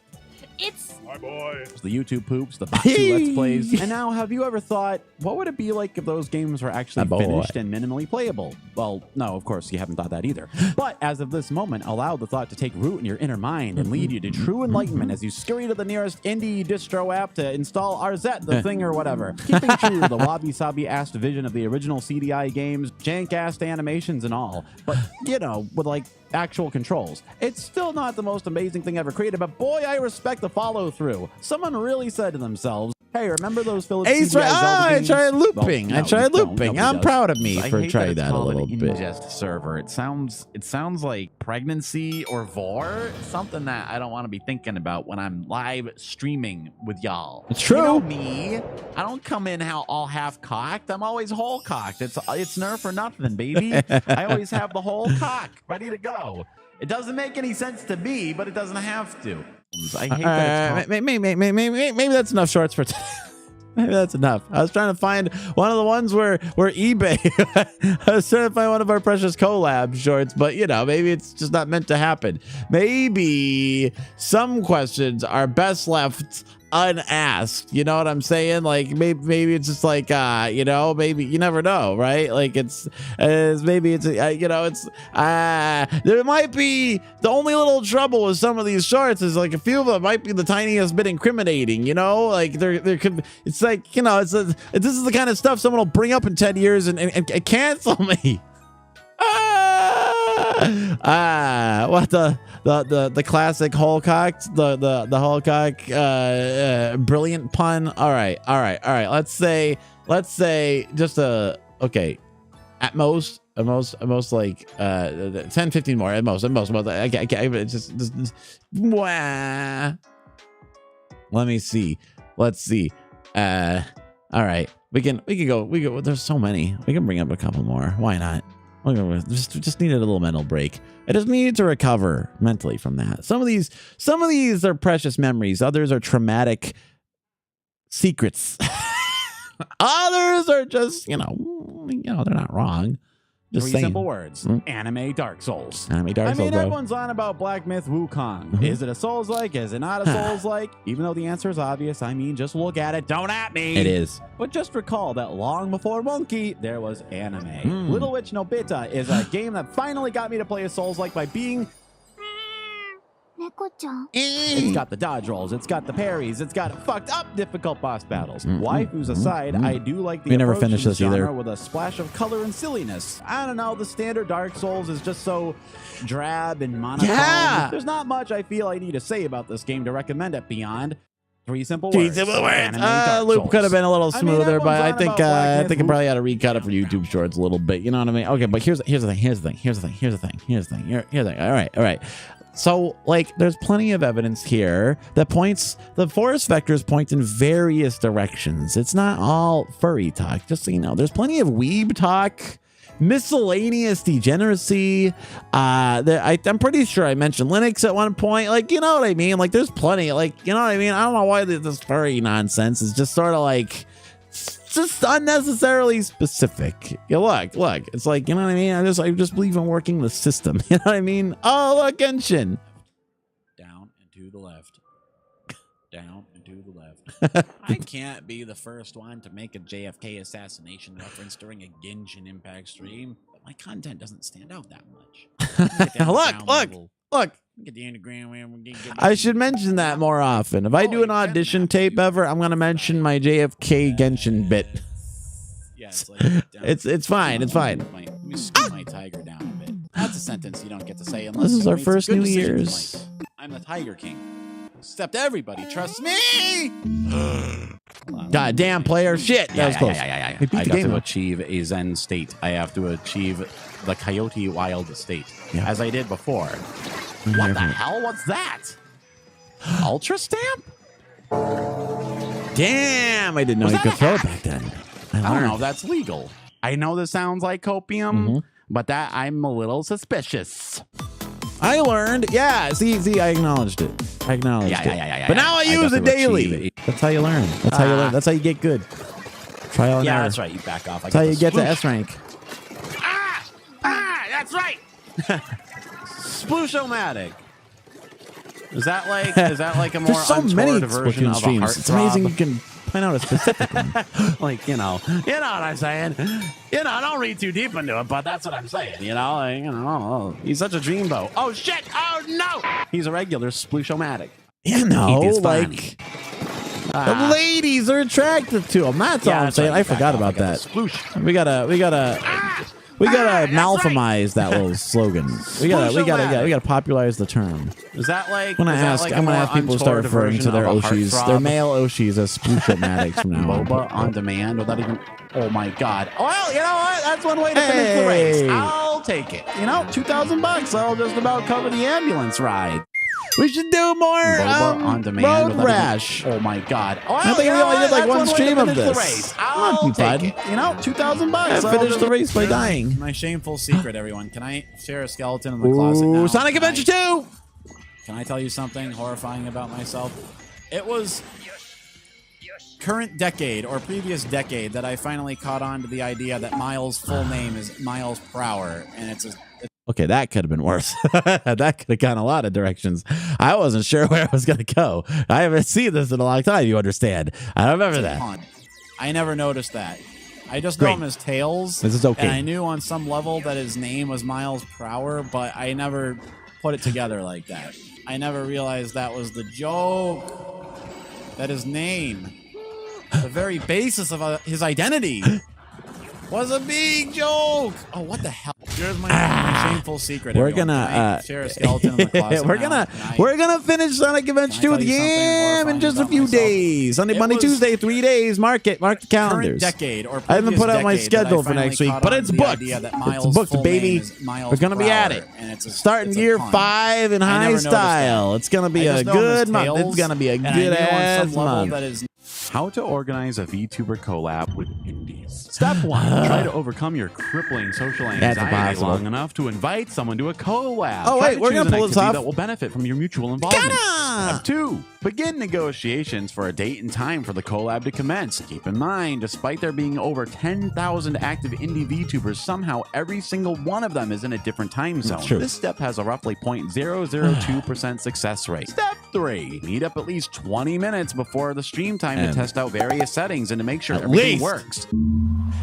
It's My boy. the YouTube poops, the Batsu Let's Plays. And now, have you ever thought, what would it be like if those games were actually Ah, boy. finished and minimally playable? Well, no, of course, you haven't thought that either. But as of this moment, allow the thought to take root in your inner mind and lead you to true enlightenment as you scurry to the nearest indie distro app to install RZ, the thing or whatever. Keeping true to the wabi-sabi-assed vision of the original CDI games, jank-assed animations and all. But, you know, with like actual controls. It's still not the most amazing thing ever created, but boy, I respect the follow-through. Someone really said to themselves, hey, remember those Philips Ace, CDI right? Zelda I games? tried looping. Well, I no, tried you don't. looping. Nobody I'm does. proud of me I for hate trying it's that a called little an bit. ingest server. It sounds like pregnancy or vor, something that I don't want to be thinking about when I'm live streaming with y'all. It's You know true. me, I don't come in all half cocked. I'm always whole cocked. It's Nerf or nothing, baby. I always have the whole cock ready to go. It doesn't make any sense to me, but it doesn't have to. I hate that it's called Maybe that's enough shorts for today. Maybe that's enough. I was trying to find one of the ones where eBay. I was trying to find one of our precious collab shorts, but you know, maybe it's just not meant to happen. Maybe some questions are best left unasked. You know what I'm saying? Like maybe it's just like you know, maybe you never know, right? Like maybe it's you know, it's there might be the only little trouble with some of these shorts is like a few of them might be the tiniest bit incriminating, you know, like there could, it's like, you know, this is the kind of stuff someone will bring up in 10 years and cancel me. What the classic Holcock, the Holcock brilliant pun. All right. Let's say just okay, at most like 10 15 more at most. Okay, just wah. Let me see. Let's see. All right, we can go. There's so many. We can bring up a couple more. Why not? Just needed a little mental break. I just needed to recover mentally from that. Some of these are precious memories. Others are traumatic secrets. Others are just, they're not wrong. Just Three saying. simple words. Anime Dark Souls. Anime Dark I Souls, mean, bro. everyone's on about Black Myth Wukong. Is it a Souls-like? Is it not a Souls-like? Even though the answer is obvious, I mean, just look at it. Don't at me. It is. But just recall that long before Monkey, there was anime. Little Witch no Beta is a game that finally got me to play a Souls-like by being... It's got the dodge rolls, it's got the parries, it's got fucked up difficult boss battles. Waifus aside, I do like the We never approach to finished this this either. genre with a splash of color and silliness. I don't know, the standard Dark Souls is just so drab and monotone. Yeah. There's not much I feel I need to say about this game to recommend it beyond three simple words. Anime Dark Loop Souls. could have been a little I mean, smoother, but I everyone's on think about Black I Myth think I probably had to recut it for YouTube Shorts a little bit. You know what I mean? Okay, but here's the thing. All right. So, like, there's plenty of evidence here that points, the forest vectors point in various directions. It's not all furry talk, just so you know. There's plenty of weeb talk, miscellaneous degeneracy. I'm pretty sure I mentioned Linux at one point. Like, you know what I mean? Like, there's plenty. Like, you know what I mean? I don't know why this furry nonsense is just sort of like... just unnecessarily specific. Yeah, look. It's like, you know what I mean? I just believe in working the system. You know what I mean? Oh, look, Genshin. Down and to the left. Down and to the left. I can't be the first one to make a JFK assassination reference during a Genshin Impact stream, but my content doesn't stand out that much. Look. Get the underground. I should mention that more often. If I do an audition tape ever, I'm gonna mention my JFK Genshin bit. Yeah, it's like It's fine. It's fine. Let me scoot my tiger down a bit. That's a sentence you don't get to say unless This is you our make first good New decisions Year's. like, I'm the Tiger King. Except everybody trusts me. Goddamn player shit. That was close. I We beat the got game to up. achieve a Zen state. I have to achieve the Coyote Wild state, as I did before. What the hell? What's that? Ultra Stamp? Damn, I didn't know you could throw it back then. I don't know if that's legal. I know this sounds like copium, but that I'm a little suspicious. I learned. Yeah, see, I acknowledged it. I acknowledged it. Yeah. But now I use it daily. That's how you learn. That's how you learn. That's how you get good. Trial and error. That's right. You back off. That's how you get to S rank. That's right. Sploosh-o-matic. Is that like a more There's so many untoward version Splatoon of a streams. It's amazing you heartthrob? can point out a specific one. Like, you know what I'm saying? You know, don't read too deep into it, but that's what I'm saying. You know, he's such a dreamboat. Oh shit! Oh no! He's a regular Sploosh-o-matic. You know, He is like the ladies are attracted to him. That's all I'm that's saying. right. I forgot about got that. the Sploosh. We gotta malformize that little slogan. We gotta popularize the term. Is that like? I'm gonna ask people to start referring to their Oshis, their male Oshis, as Sploosh-o-matics from now on. MOBA on demand without even. Oh my god. Well, you know what? That's one way to finish the race. Hey. I'll take it. You know, $2,000. I'll just about cover the ambulance ride. We should do more MOBA on demand. Road without Rash. Even, oh my god. Well, I think you we know only what? did like That's one way to stream of finish the this. race. That'd I'll be fun. take it. You know, $2,000. I I'll finished just- the race by dying. My shameful secret, everyone. Can I share a skeleton in the closet now? Ooh, Sonic Can I- Adventure 2! Can I tell you something horrifying about myself? It was current decade or previous decade that I finally caught on to the idea that Miles' full name is Miles Prower, and it's Okay, that could have been worse. That could have gone a lot of directions. I wasn't sure where I was going to go. I haven't seen this in a long time, you understand. I don't remember that. pun. I never noticed that. I just know Great. him as Tails. This is okay. And I knew on some level that his name was Miles Prower, but I never put it together like that. I never realized that was the joke. That his name, the very basis of his identity, was a big joke. Oh, what the hell? Here's my shameful secret. We're everyone. gonna Can I share a skeleton in the closet. we're now? gonna Can I- we're gonna finish Sonic Adventure 2 with tell you something Yam in horrifying just a about few myself? days. Sunday, It Monday, was Tuesday, 3 days. Mark the current calendars. decade or I haven't previous put out my decade that I schedule for finally next week, caught but on it's to the booked. idea that It's Miles' booked, full baby. name is Miles We're gonna be at Prower, it. and it's Starting it's a year pun. 5 in I high never noticed style. that. It's gonna be I a just know him as good month. Tails, It's gonna be a and I good knew on ass some level month. that his How to organize a VTuber collab with indies. Step 1. Try to overcome your crippling social That's anxiety impossible. long enough to invite someone to a collab. Oh, Try wait, to we're choose gonna an pull this activity off. that will benefit from your mutual involvement. Gotta! Step 2. Begin negotiations for a date and time for the collab to commence. Keep in mind, despite there being over 10,000 active indie VTubers, somehow every single one of them is in a different time zone. true. This step has a roughly 0.002% success rate. Step 3. Meet up at least 20 minutes before the stream time to test out various settings and to make sure everything works.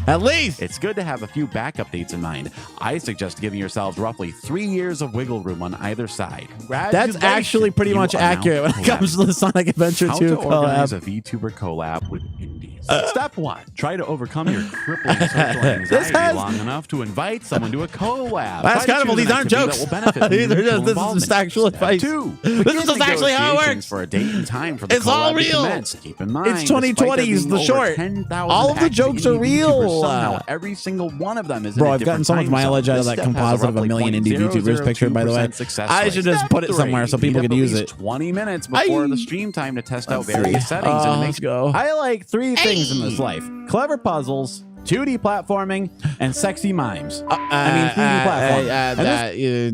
At least. It's good to have a few backup dates in mind. I suggest giving yourselves roughly 3 years of wiggle room on either side. That's actually pretty You much are now accurate when it comes to the Sonic Adventure How 2 to organize collab. a VTuber collab with indies. Step 1. Try to overcome your crippling social This anxiety has- long enough to invite someone to a collab. That's Try to kind of, choose these an aren't activity jokes. that will benefit from These your are just, mutual this is involvement. just actual advice. 2. This is just actually how it Negotiations works. For a date and time for the It's all collab to real. commence. Keep in mind, It's despite there 2020's being the over short. 10,000 All of the active jokes are indie real. VTubers, somehow every single one of them is Bro, in a I've gotten different so much time mileage zone. out of This that step has a composite of a roughly million indie VTubers picture, by the way. 0.002% success I rate. should just put it Step somewhere so 3, people meet can up at use least it. 20 minutes before the stream time to test out various settings and Let's make go. I like 3 things in this life: clever puzzles, 2D platforming, and sexy mimes. I mean, 3D platforming. And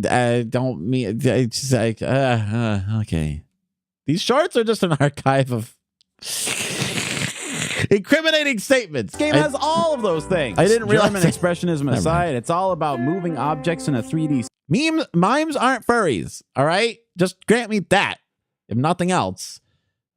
this- don't mean. It's just like, okay. These shorts are just an archive of incriminating statements. This game has all of those things. I didn't realize German it. expressionism Never aside, it's all about moving objects in a 3D Mimes aren't furries, all right? Just grant me that, if nothing else.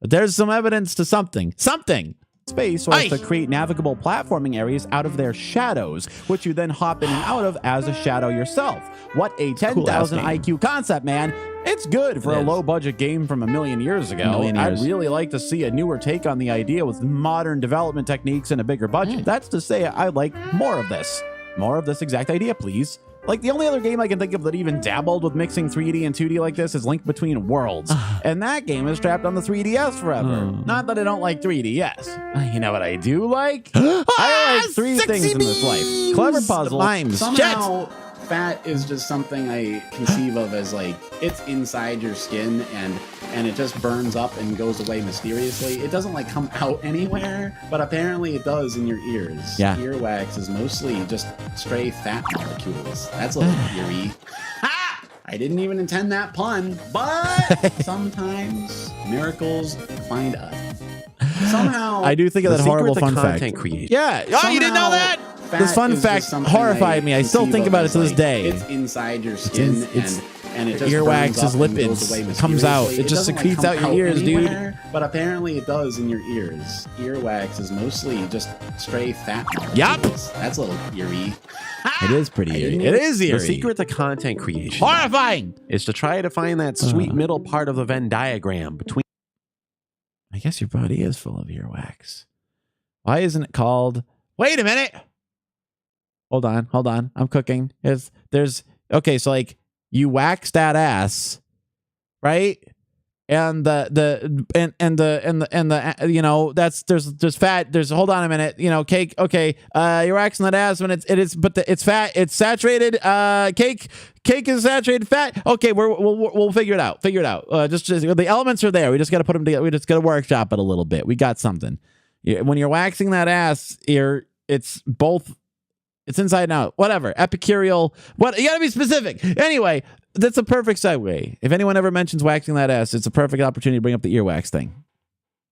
But there's some evidence to something. space so as to create navigable platforming areas out of their shadows, which you then hop in and out of as a shadow yourself. What a 10,000 game. IQ concept, man. It's good for It a is. low-budget game from a million years ago. Million years. I'd really like to see a newer take on the idea with modern development techniques and a bigger budget. That's to say, I'd like more of this. More of this exact idea, please. Like, the only other game I can think of that even dabbled with mixing 3D and 2D like this is Link Between Worlds. And that game is trapped on the 3DS forever. Not that I don't like 3DS. You know what I do like? I like 3 sexy things in this life. Clever puzzles. Mimes. Somehow, fat is just something I conceive of as like it's inside your skin and it just burns up and goes away mysteriously. It doesn't like come out anywhere, but apparently it does in your ears. Yeah. Earwax is mostly just stray fat molecules. That's a little eerie. Ha! I didn't even intend that pun, but sometimes miracles find us. Somehow, I do think of that horrible fun fact. creation. Yeah. Oh, you didn't know that? fat This fun is fact just something horrified me. I still conceive think of about it as, to this like, day. It's inside your skin it's- and it just earwax burns up is and goes lipids. away It comes out. mysteriously. It just doesn't, secretes come out your ears, dude. anywhere, But apparently it does in your ears. Earwax is mostly just stray fat molecules. Yup. That's a little eerie. It is pretty eerie. It is eerie. The secret to content creation Horrifying. is to try to find that sweet middle part of the Venn diagram between I guess your body is full of earwax. Why isn't it called? Wait a minute. Hold on. I'm cooking. There's okay. So like you wax that ass, right? And the you know that's there's fat. There's hold on a minute. You know cake. Okay. You're waxing that ass when it's fat. It's saturated. Cake is saturated fat. Okay, we'll figure it out. Just the elements are there. We just got to put them together. We just got to workshop it a little bit. We got something. When you're waxing that ass, it's both. It's inside and out. Whatever. Epicureal. What? You got to be specific. Anyway, that's a perfect segue. If anyone ever mentions waxing that ass, it's a perfect opportunity to bring up the earwax thing.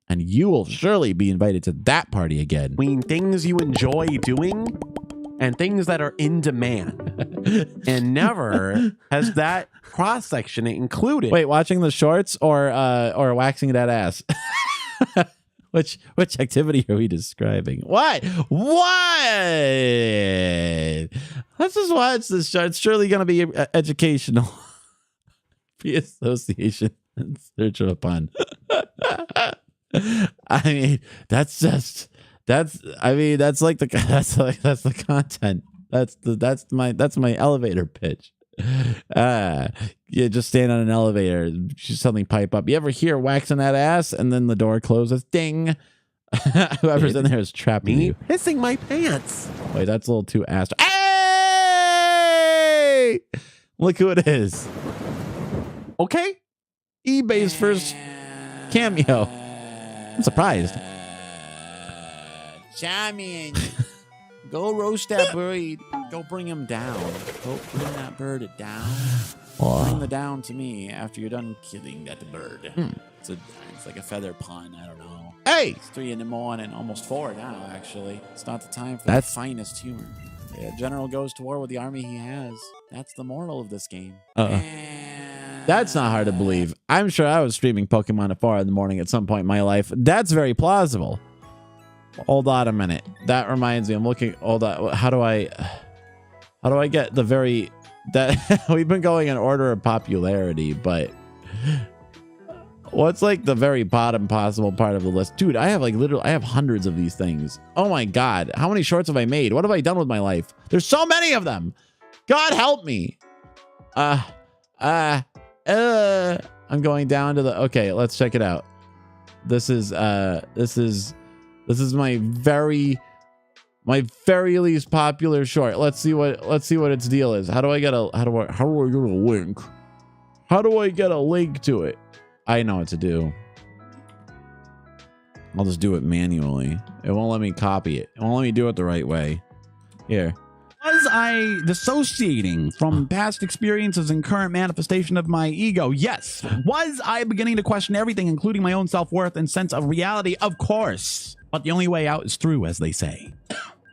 And you will surely be invited to that party again. things you enjoy doing and things that are in demand. And never has that cross section included. Wait, watching the shorts or waxing that ass? Which activity are we describing? What? Let's just watch this show. It's surely going to be educational. Be association in search of a pun. I mean, that's the content. That's my elevator pitch. Just stand on an elevator, something pipe up. You ever hear waxing that ass and then the door closes? Ding. Whoever's in there is trapping you. Pissing my pants. Wait, that's a little too ass. Hey! Look who it is. Okay. eBay's first cameo. I'm surprised. Shaman, go roast that bird. Go bring him down. Go bring that bird down. Bring the down to me after you're done killing that bird. It's like a feather pun. I don't know. Hey! It's 3 in the morning, almost 4 now, actually. It's not the time for the finest humor. The general goes to war with the army he has. That's the moral of this game. That's not hard to believe. I'm sure I was streaming Pokemon at 4 in the morning at some point in my life. That's very plausible. Hold on a minute. That reminds me. I'm looking. Hold on. How do I get the very that we've been going in order of popularity, but what's like the very bottom possible part of the list? Dude, I have like literally I have hundreds of these things. Oh my God. How many shorts have I made? What have I done with my life? There's so many of them. God help me. I'm going down to the okay, let's check it out. This is my very least popular short. Let's see what its deal is. How do I get a link? How do I get a link to it? I know what to do. I'll just do it manually. It won't let me copy it. It won't let me do it the right way. Here. Was I dissociating from past experiences and current manifestation of my ego? Yes. Was I beginning to question everything, including my own self-worth and sense of reality? Of course. But the only way out is through, as they say.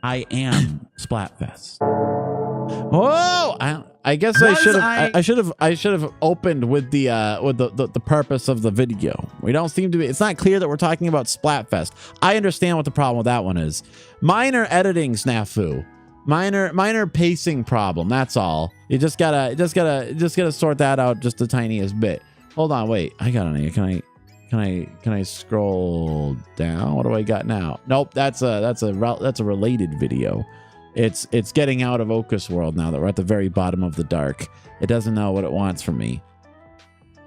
I am Splatfest. Whoa! I guess I should have opened with the purpose of the video. We don't seem to be. It's not clear that we're talking about Splatfest. I understand what the problem with that one is. Minor editing snafu. Minor pacing problem. That's all. You just gotta sort that out just the tiniest bit. Hold on, wait. I got an idea. Can I scroll down? What do I got now? Nope, that's a related video. It's getting out of Oka's world now that we're at the very bottom of the dark. It doesn't know what it wants from me.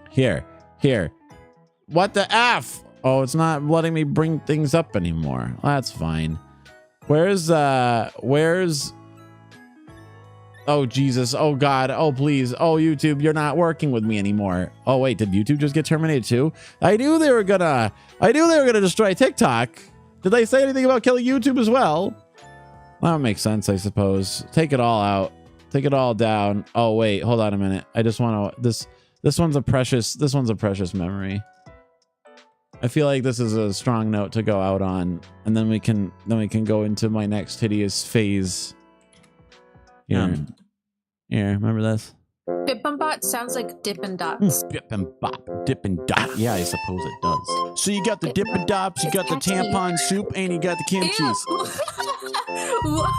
Here. What the F? Oh, it's not letting me bring things up anymore. That's fine. Where's oh Jesus, oh God, oh please, oh YouTube, you're not working with me anymore. Oh wait, did YouTube just get terminated too? I knew they were gonna destroy TikTok. Did they say anything about killing YouTube as well? Well, that makes sense, I suppose. Take it all out. Take it all down. Oh wait, hold on a minute. I just want to this one's a precious memory. I feel like this is a strong note to go out on, and then we can go into my next hideous phase. Here, remember this? Bippin' sounds like Dippin' Dots. Bippin' bop, Dippin' Dot. Yeah, I suppose it does. So you got the Dippin' Dots, you got the tampon soup, and you got the kimchi. What?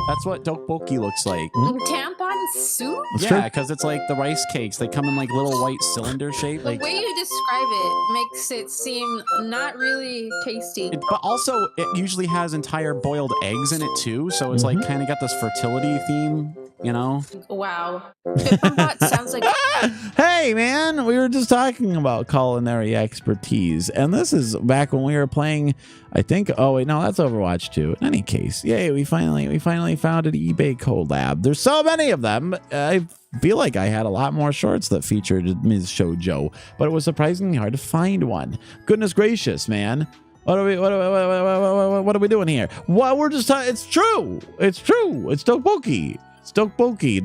That's what tteokbokki looks like. Tampon soup? Yeah, because it's like the rice cakes. They come in like little white cylinder shape. The way you describe it makes it seem not really tasty. But also, it usually has entire boiled eggs in it too. So it's like kind of got this fertility theme, you know? Wow. Bippin' sounds like... Hey, man, we were just talking about culinary expertise. And this is back when we were playing, I think, oh, wait, no, that's Overwatch 2. In any case, yay, we finally found an eBay collab. There's so many of them. I feel like I had a lot more shorts that featured Ms. Shoujo, but it was surprisingly hard to find one. Goodness gracious, man. What are we doing here? Well, we're just it's true. It's tteokbokki. It's tteokbokki,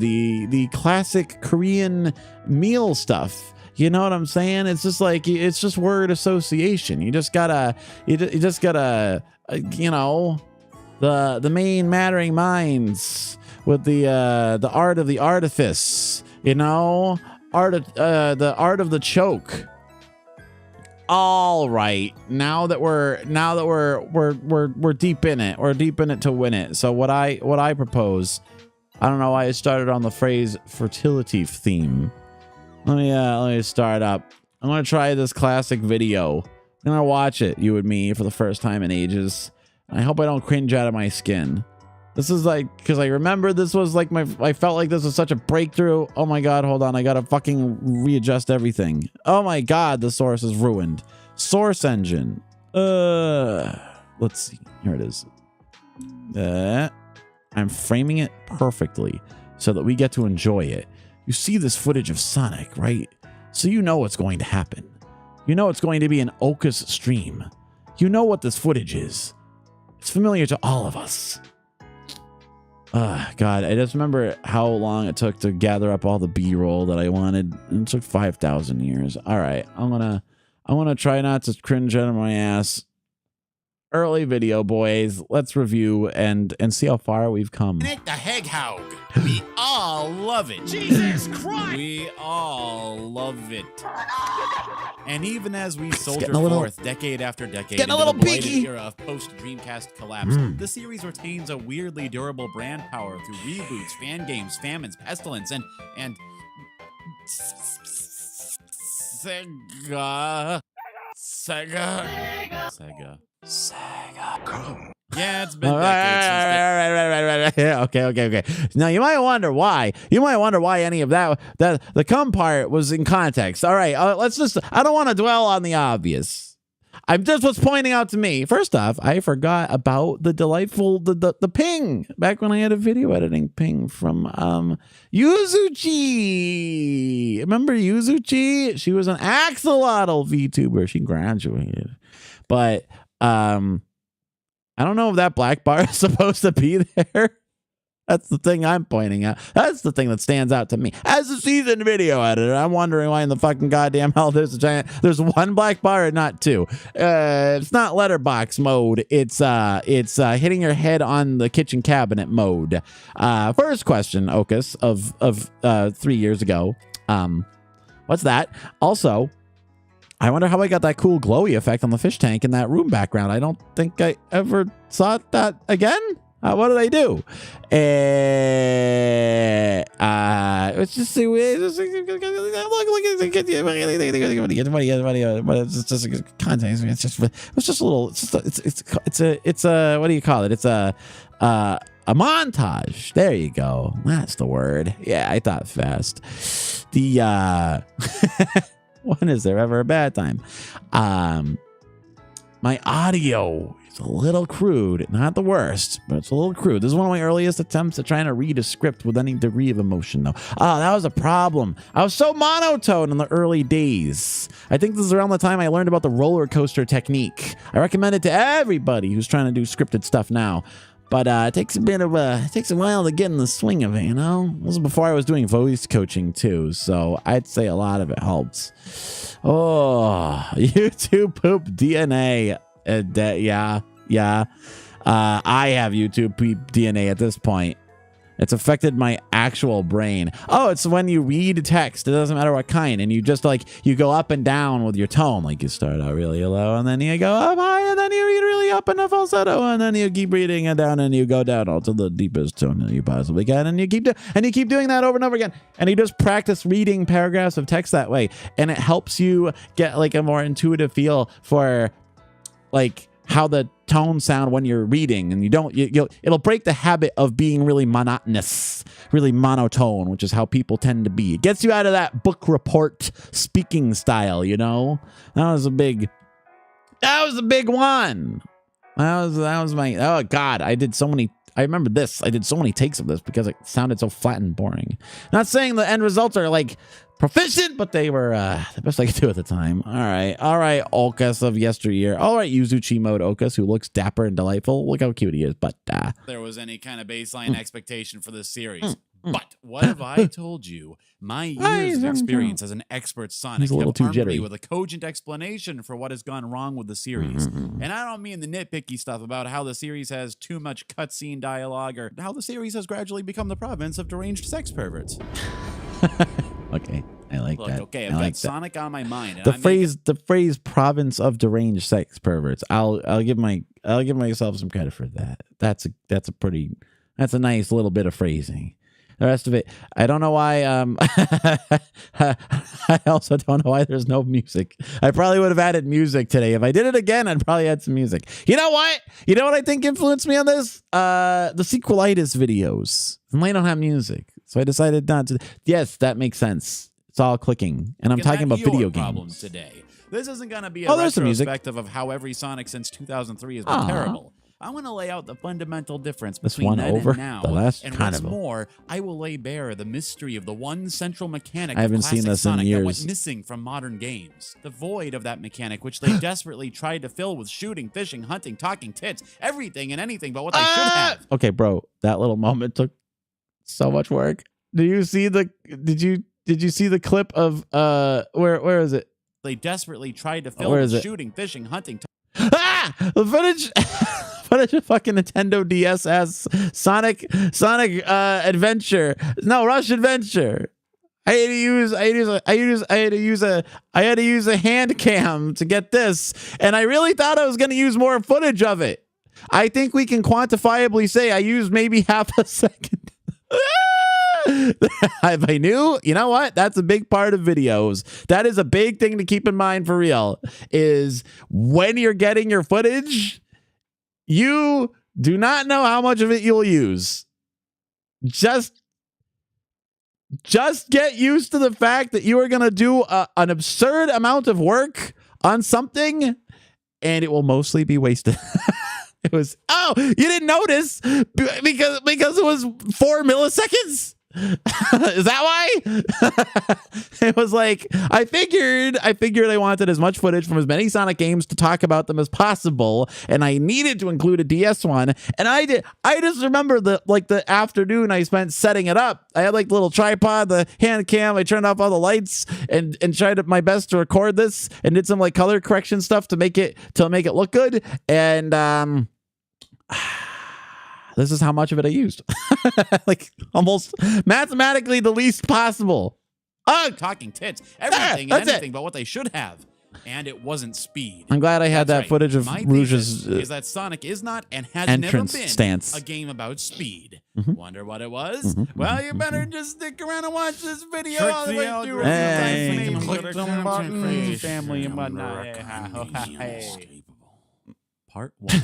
the classic Korean meal stuff. You know what I'm saying? It's just like, it's just word association. You just gotta, you know, the main mattering minds with the art of the artifice, you know, the art of the choke. All right, now that we're deep in it, we're deep in it to win it. So what I propose, I don't know why I started on the phrase fertility theme. Let me start up. I'm gonna try this classic video. I'm gonna watch it, you and me, for the first time in ages. I hope I don't cringe out of my skin. This is like, because I remember this was like I felt like this was such a breakthrough. Oh my God, hold on. I gotta fucking readjust everything. Oh my God, the source is ruined. Source engine. Let's see. Here it is. I'm framing it perfectly so that we get to enjoy it. You see this footage of Sonic, right? So you know what's going to happen. You know it's going to be an OkAs stream. You know what this footage is. It's familiar to all of us. God, I just remember how long it took to gather up all the B-roll that I wanted. And it took 5,000 years. All right, I'm gonna try not to cringe out of my ass. Early video, boys. Let's review and see how far we've come. Nick the Hedgehog. We all love it. Jesus Christ! We all love it. And even as we soldier getting a little- forth decade after decade getting a into little the blighted peaky. era of post-Dreamcast collapse, the series retains a weirdly durable brand power through reboots, fan games, famines, pestilence, and Sega. Yeah, it's been All decades since right. Okay. Now you might wonder why. Any of that the come part was in context. All right, let's just. I don't want to dwell on the obvious. I'm just what's pointing out to me. First off, I forgot about the delightful the ping back when I had a video editing ping from Yuzuchi. Remember Yuzuchi? She was an axolotl VTuber. She graduated, but I don't know if that black bar is supposed to be there. That's the thing I'm pointing out. That's the thing that stands out to me. As a seasoned video editor, I'm wondering why in the fucking goddamn hell there's one black bar and not two. It's not letterbox mode. It's hitting your head on the kitchen cabinet mode. First question, Okas, of 3 years ago. What's that? Also, I wonder how I got that cool glowy effect on the fish tank in that room background. I don't think I ever saw that again. What did I do? Let's just see. It's just content. It's just a little. It's a. What do you call it? It's a montage. There you go. That's the word. Yeah, I thought fast. When is there ever a bad time? My audio is a little crude. Not the worst, but it's a little crude. This is one of my earliest attempts at trying to read a script with any degree of emotion, though. Oh, that was a problem. I was so monotone in the early days. I think this is around the time I learned about the roller coaster technique. I recommend it to everybody who's trying to do scripted stuff now. But it takes a while to get in the swing of it, you know? This was before I was doing voice coaching, too, so I'd say a lot of it helps. Oh, YouTube poop DNA. Yeah. I have YouTube poop DNA at this point. It's affected my actual brain. Oh, it's when you read text. It doesn't matter what kind. And you just you go up and down with your tone. Like you start out really low and then you go up high and then you read really up in a falsetto and then you keep reading it down and you go down all to the deepest tone that you possibly can. And you keep doing that over and over again. And you just practice reading paragraphs of text that way. And it helps you get a more intuitive feel for how the tones sound when you're reading, and it'll break the habit of being really monotonous, really monotone, which is how people tend to be. It gets you out of that book report speaking style, you know? That was a big one. That was my, oh God, I remember this. I did so many takes of this because it sounded so flat and boring. Not saying the end results are proficient, but they were the best I could do at the time. All right, Okas of yesteryear. All right, Yuzuchi mode Okas, who looks dapper and delightful. Look how cute he is. But there was any kind of baseline expectation for this series. But what have I told you? My years of experience as an expert Sonic have armed me with a cogent explanation for what has gone wrong with the series. And I don't mean the nitpicky stuff about how the series has too much cutscene dialogue or how the series has gradually become the province of deranged sex perverts. Okay, I like that. Okay, I've got Sonic on my mind. The phrase "province of deranged sex perverts." I'll give myself some credit for that. That's a nice little bit of phrasing. The rest of it, I don't know why. I also don't know why there's no music. I probably would have added music today. If I did it again, I'd probably add some music. You know what? You know what I think influenced me on this? The sequelitis videos. And they don't have music. So I decided not to. Yes, that makes sense. It's all clicking. And I'm talking about video games. Today. This isn't going to be a retrospective of how every Sonic since 2003 has been terrible. I want to lay out the fundamental difference This between one then over and now. the last and carnival. what's more, I will lay bare the mystery of the one central mechanic I haven't of classic seen this in Sonic that went years. missing from modern games. The void of that mechanic, which they desperately tried to fill with shooting, fishing, hunting, talking tits, everything and anything but what they should have. Okay, bro, that little moment took so much work. Did you see the clip of where is it? They desperately tried to fill Where with is it? shooting, fishing, hunting. The footage footage of fucking Nintendo DS as Sonic Adventure. No, Rush Adventure. I had to use a hand cam to get this, and I really thought I was going to use more footage of it. I think we can quantifiably say I used maybe half a second. If I knew, you know what? That's a big part of videos. That is a big thing to keep in mind for real, is when you're getting your footage, you do not know how much of it you'll use. Just get used to the fact that you are going to do an absurd amount of work on something, and it will mostly be wasted. It was, oh, you didn't notice because it was 4 milliseconds. Is that why? It was like, I figured I wanted as much footage from as many Sonic games to talk about them as possible, and I needed to include a DS one, and I did. I just remember the afternoon I spent setting it up. I had like the little tripod, the hand cam. I turned off all the lights and tried my best to record this, and did some like color correction stuff to make it look good. And this is how much of it I used. Like almost mathematically the least possible. Oh, talking tits, everything and that's anything but what they should have. And it wasn't speed. I'm glad I had That's that right. footage of My Rouge's thesis is that Sonic is not and has entrance never been stance. a game about speed. Mhm. Wonder what it was? Mhm, Well, mhm, you better mhm. just stick around and watch this video Trick all the the way through. Hey. Click them buttons, family and whatnot. Part 1.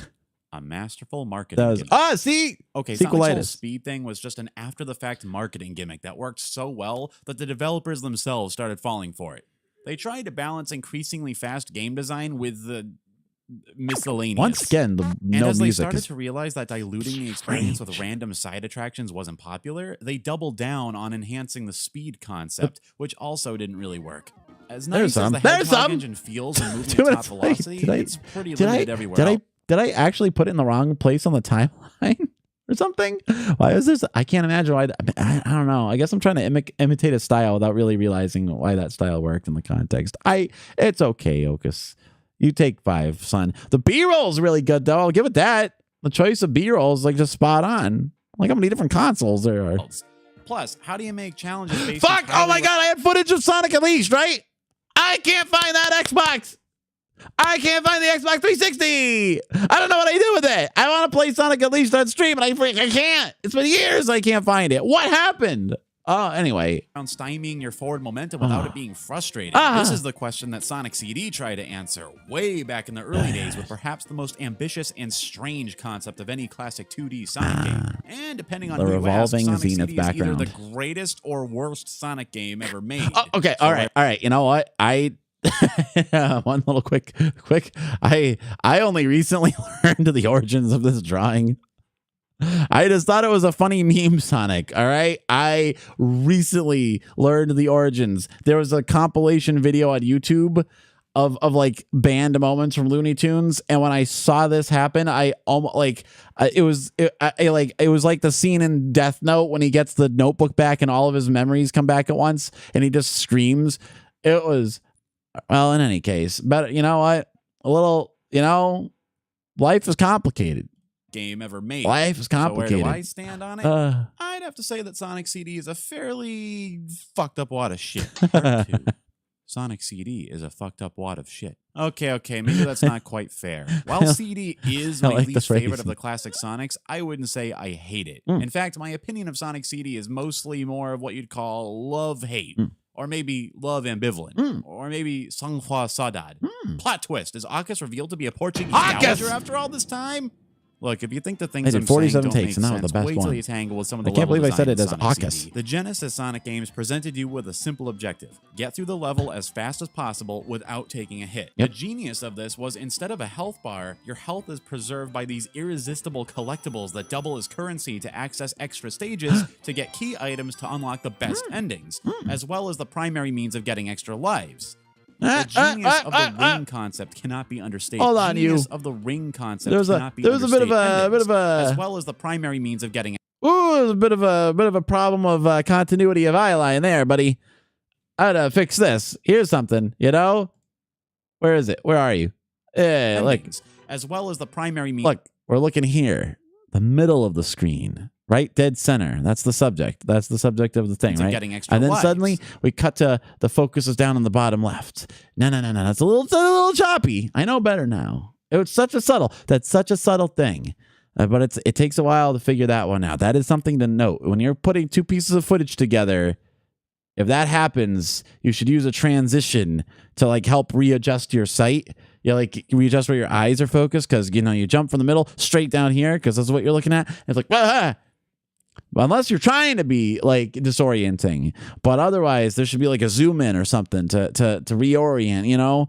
A masterful marketing That was gimmick. see. Okay, Sonic's whole Sequelitis. speed thing was just an after-the-fact marketing gimmick that worked so well that the developers themselves started falling for it. They tried to balance increasingly fast game design with the miscellaneous. Once again, And no as they music started is to realize that diluting the experience with random side attractions wasn't popular, they doubled down on enhancing the speed concept, which also didn't really work. As nice as some. the There's Hedgehog some. engine feels and moving Dude, at top it's like, velocity, did I- it's pretty limited everywhere else. Did I actually put it in the wrong place on the timeline or something? Why is this? I can't imagine why. I don't know. I guess I'm trying to imitate a style without really realizing why that style worked in the context. It's okay, Okas. You take 5, son. The B-roll is really good, though. I'll give it that. The choice of B-roll is like just spot on. Like how many different consoles there are. Plus, how do you make challenges based Fuck! Oh my entirely god! I had footage of Sonic Unleashed, right? I can't find that Xbox. I can't find the Xbox 360. I don't know what I do with it. I want to play Sonic Unleashed on stream, and I can't. It's been years I can't find it. What happened? Oh, anyway. around stymieing your forward momentum without it being frustrating? This is the question that Sonic CD tried to answer way back in the early days with perhaps the most ambitious and strange concept of any classic 2D Sonic game. And depending on The who you ask, revolving Sonic Zenith CD is either background. the greatest or worst Sonic game ever made. Oh, okay. All right. You know what? One little quick. I only recently learned the origins of this drawing. I just thought it was a funny meme, Sonic. All right. I recently learned the origins. There was a compilation video on YouTube of like banned moments from Looney Tunes, and when I saw this happen, I almost like it was like the scene in Death Note when he gets the notebook back and all of his memories come back at once, and he just screams. It was, well, in any case, but you know what? A little, life is complicated. Game ever made. Life is complicated. So where do I stand on it? I'd have to say that Sonic CD is a fairly fucked up wad of shit. Part 2. Sonic CD is a fucked up wad of shit. Okay, maybe that's not quite fair. While CD is my like the least favorite phrase. of the classic Sonics, I wouldn't say I hate it. In fact, my opinion of Sonic CD is mostly more of what you'd call love-hate. Or maybe love ambivalent. Or maybe sang-froid saudade. Plot twist. Is Okas revealed to be a Portuguese dowager after all this time? Look, if you think the I things did I'm saying 47 don't takes, make and that was sense, the best wait till one. you tangle with some of the I can't level believe I said design it in as Sonic OkAs. CD. The Genesis Sonic games presented you with a simple objective: get through the level as fast as possible without taking a hit. Yep. The genius of this was, instead of a health bar, your health is preserved by these irresistible collectibles that double as currency to access extra stages to get key items to unlock the best endings, as well as the primary means of getting extra lives. The genius of the ring concept cannot be understated. Hold on, genius you. of the ring concept There's a cannot be bit of understated. a As well as the primary means of getting. ooh, there's a bit of a problem of continuity of eyeline there, buddy. I'd fix this. Here's something, you know. Where is it? Where are you? Yeah, look, endings, as well as the primary means. look. We're looking here, the middle of the screen, right, dead center. That's the subject. That's the subject of the thing, of right? getting extra And then lives. suddenly we cut to the focus is down on the bottom left. No. That's a little choppy. I know better now. That's such a subtle thing. But it takes a while to figure that one out. That is something to note. When you're putting two pieces of footage together, if that happens, you should use a transition to like help readjust your sight. You like readjust where your eyes are focused, because you jump from the middle straight down here because that's what you're looking at. It's like, But unless you're trying to be like disorienting, but otherwise there should be like a zoom in or something to reorient.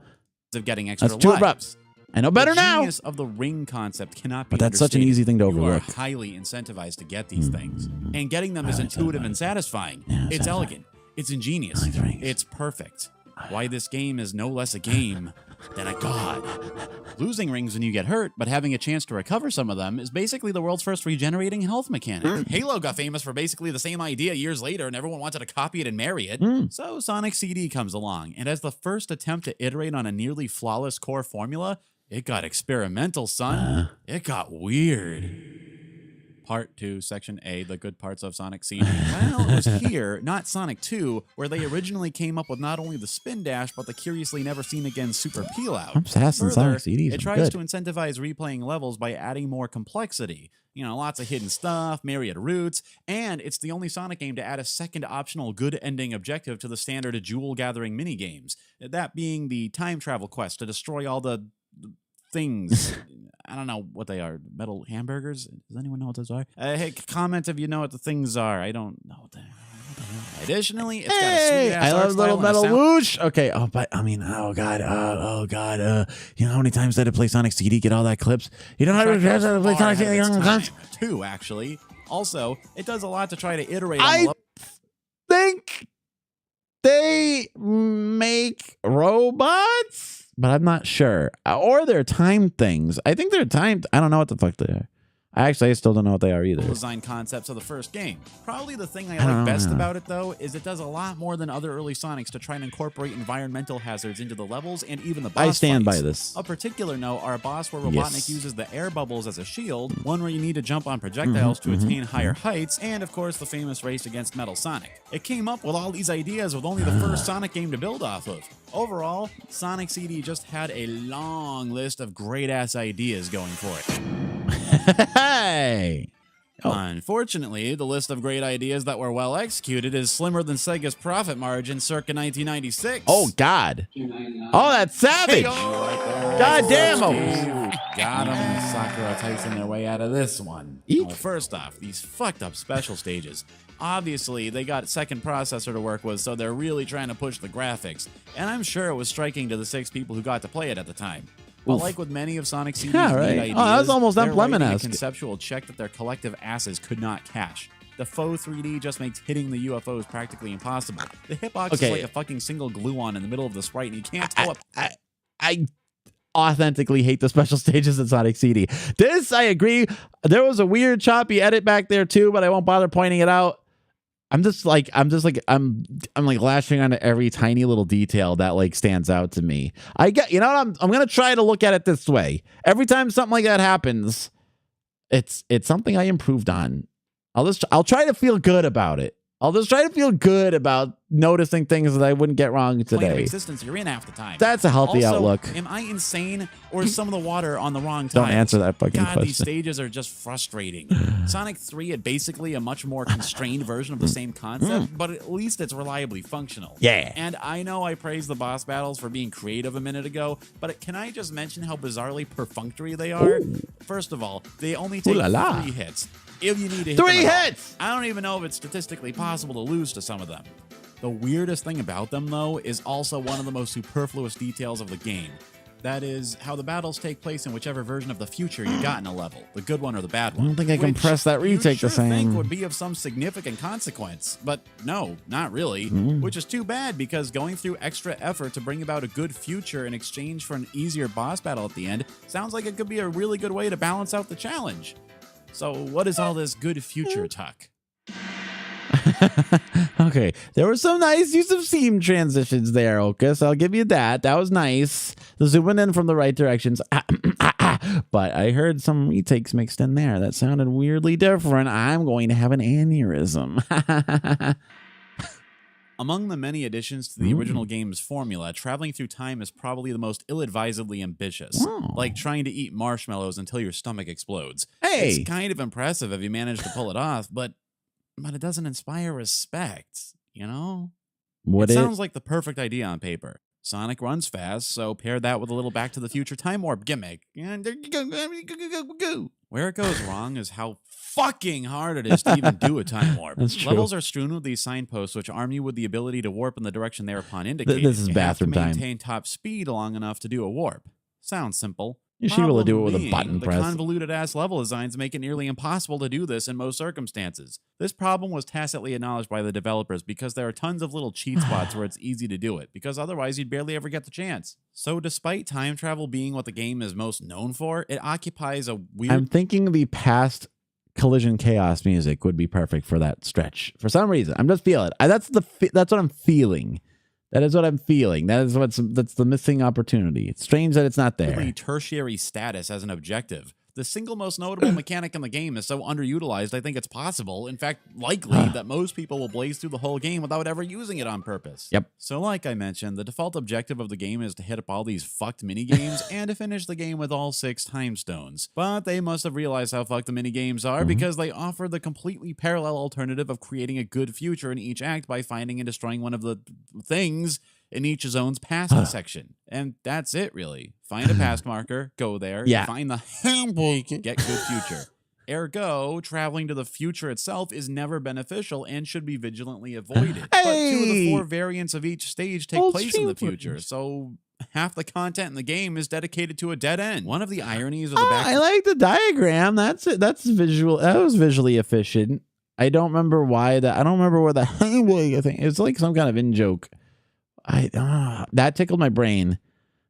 Of getting extra That's too lives. abrupt. I know better the now. genius of the ring concept cannot be But that's such an understated. easy thing to You overlook. are highly incentivized to get these things, and getting them is intuitive and satisfying. It's elegant. It's ingenious. It's perfect. Why this game is no less a game than a god. Losing rings when you get hurt, but having a chance to recover some of them is basically the world's first regenerating health mechanic. Halo got famous for basically the same idea years later, and everyone wanted to copy it and marry it. So Sonic CD comes along, and as the first attempt to iterate on a nearly flawless core formula, it got experimental, son. It got weird. Part 2, Section A, the good parts of Sonic CD. Well, it was here, not Sonic 2, where they originally came up with not only the spin dash, but the curiously never seen again super peel out. I'm fast in Sonic CDs. It tries to incentivize replaying levels by adding more complexity. Lots of hidden stuff, myriad routes, and it's the only Sonic game to add a second optional good ending objective to the standard jewel gathering minigames. That being the time travel quest to destroy all the things. I don't know what they are. Metal hamburgers? Does anyone know what those are? Hey, comment if you know what the things are. I don't know what the hell. Additionally, it's got a sweet ass I art love little style and a metal sound- whoosh. Okay. Oh, but I mean, oh god. You know how many times I had to play Sonic CD, get all that clips? You know how many times I had to play Sonic CD, get all that clips? Too, actually. Also, it does a lot to try to iterate on the I level. think they make robots, but I'm not sure. Or they're time things. I think they're timed. I don't know what the fuck they are. I still don't know what they are either. Design concepts of the first game. Probably the thing I like best about it, though, is it does a lot more than other early Sonics to try and incorporate environmental hazards into the levels and even the boss I stand fights. by this. A particular note are a boss where Robotnik Yes. uses the air bubbles as a shield, one where you need to jump on projectiles to attain higher heights, and of course the famous race against Metal Sonic. It came up with all these ideas with only the first Sonic game to build off of. Overall, Sonic CD just had a long list of great-ass ideas going for it. Hey. Unfortunately, the list of great ideas that were well executed is slimmer than Sega's profit margin circa 1996. Oh God. Oh, that's savage. God damn them. Got him. Sakura Tyson their way out of this one. Eek. Well, first off, these fucked up special stages. Obviously, they got second processor to work with, so they're really trying to push the graphics. And I'm sure it was striking to the 6 people who got to play it at the time. But like with many of Sonic CD's Yeah, right. neat ideas, Oh, that's almost they're Lemon writing a esque. conceptual check that their collective asses could not cash. The faux 3D just makes hitting the UFOs practically impossible. The hitbox is like a fucking single glue-on in the middle of the sprite, and you can't tell it. I authentically hate the special stages in Sonic CD. This, I agree. There was a weird choppy edit back there too, but I won't bother pointing it out. I'm like lashing onto every tiny little detail that like stands out to me. I get, you know what? I'm gonna try to look at it this way. Every time something like that happens, it's something I improved on. I'll try to feel good about it. I'll just try to feel good about noticing things that I wouldn't get wrong plane of today. existence you're in half the time. That's a healthy Also, outlook. Am I insane, or is some of the water on the wrong tiles? Don't answer that fucking God, question. these stages are just frustrating. Sonic 3 had basically a much more constrained version of the same concept, but at least it's reliably functional. Yeah. And I know I praised the boss battles for being creative a minute ago, but can I just mention how bizarrely perfunctory they are? First of all, they only take 3 hits. If you need to hit 3 them at all. hits! I don't even know if it's statistically possible to lose to some of them. The weirdest thing about them, though, is also one of the most superfluous details of the game. That is how the battles take place in whichever version of the future you got in a level, the good one or the bad one. I don't think I can which press that retake you the sure think same. would be of some significant consequence, but no, not really. Which is too bad, because going through extra effort to bring about a good future in exchange for an easier boss battle at the end sounds like it could be a really good way to balance out the challenge. So what is all this good future talk? Okay, there was some nice use of seam transitions there, Oka, so I'll give you that. That was nice. The zooming in from the right directions. But I heard some retakes mixed in there. That sounded weirdly different. I'm going to have an aneurysm. Among the many additions to the original game's formula, traveling through time is probably the most ill-advisedly ambitious. Like trying to eat marshmallows until your stomach explodes. Hey! It's kind of impressive if you manage to pull it off, but it doesn't inspire respect, you know? Would it it? sounds like the perfect idea on paper. Sonic runs fast, so pair that with a little Back to the Future time warp gimmick. And there you go. Where it goes wrong is how fucking hard it is to even do a time warp. That's true. Levels are strewn with these signposts, which arm you with the ability to warp in the direction thereupon indicated. This is You bathroom have to time. maintain top speed long enough to do a warp. Sounds simple. You should be able to do it with Problem a button being, press. The convoluted-ass level designs make it nearly impossible to do this in most circumstances. This problem was tacitly acknowledged by the developers because there are tons of little cheat spots where it's easy to do it, because otherwise you'd barely ever get the chance. So despite time travel being what the game is most known for, it occupies a weird... I'm thinking the past Collision Chaos music would be perfect for that stretch. For some reason, I'm just feeling it. That's what I'm feeling. That is what I'm feeling. That's the missing opportunity. It's strange that it's not there. Tertiary status as an objective. The single most notable mechanic in the game is so underutilized, I think it's possible, in fact, likely, that most people will blaze through the whole game without ever using it on purpose. Yep. So like I mentioned, the default objective of the game is to hit up all these fucked minigames and to finish the game with all 6 time stones. But they must have realized how fucked the minigames are because they offer the completely parallel alternative of creating a good future in each act by finding and destroying one of the things in each zone's past section. And that's it, really. Find a past marker, go there, find the hamburger, get good future. Ergo, traveling to the future itself is never beneficial and should be vigilantly avoided. But 2 of the 4 variants of each stage take place in the future, so half the content in the game is dedicated to a dead end. One of the ironies of the I like the diagram. That's it. That's visual. That was visually efficient. I don't remember why that. I don't remember where the hamburger thing. It's like some kind of in joke. That tickled my brain.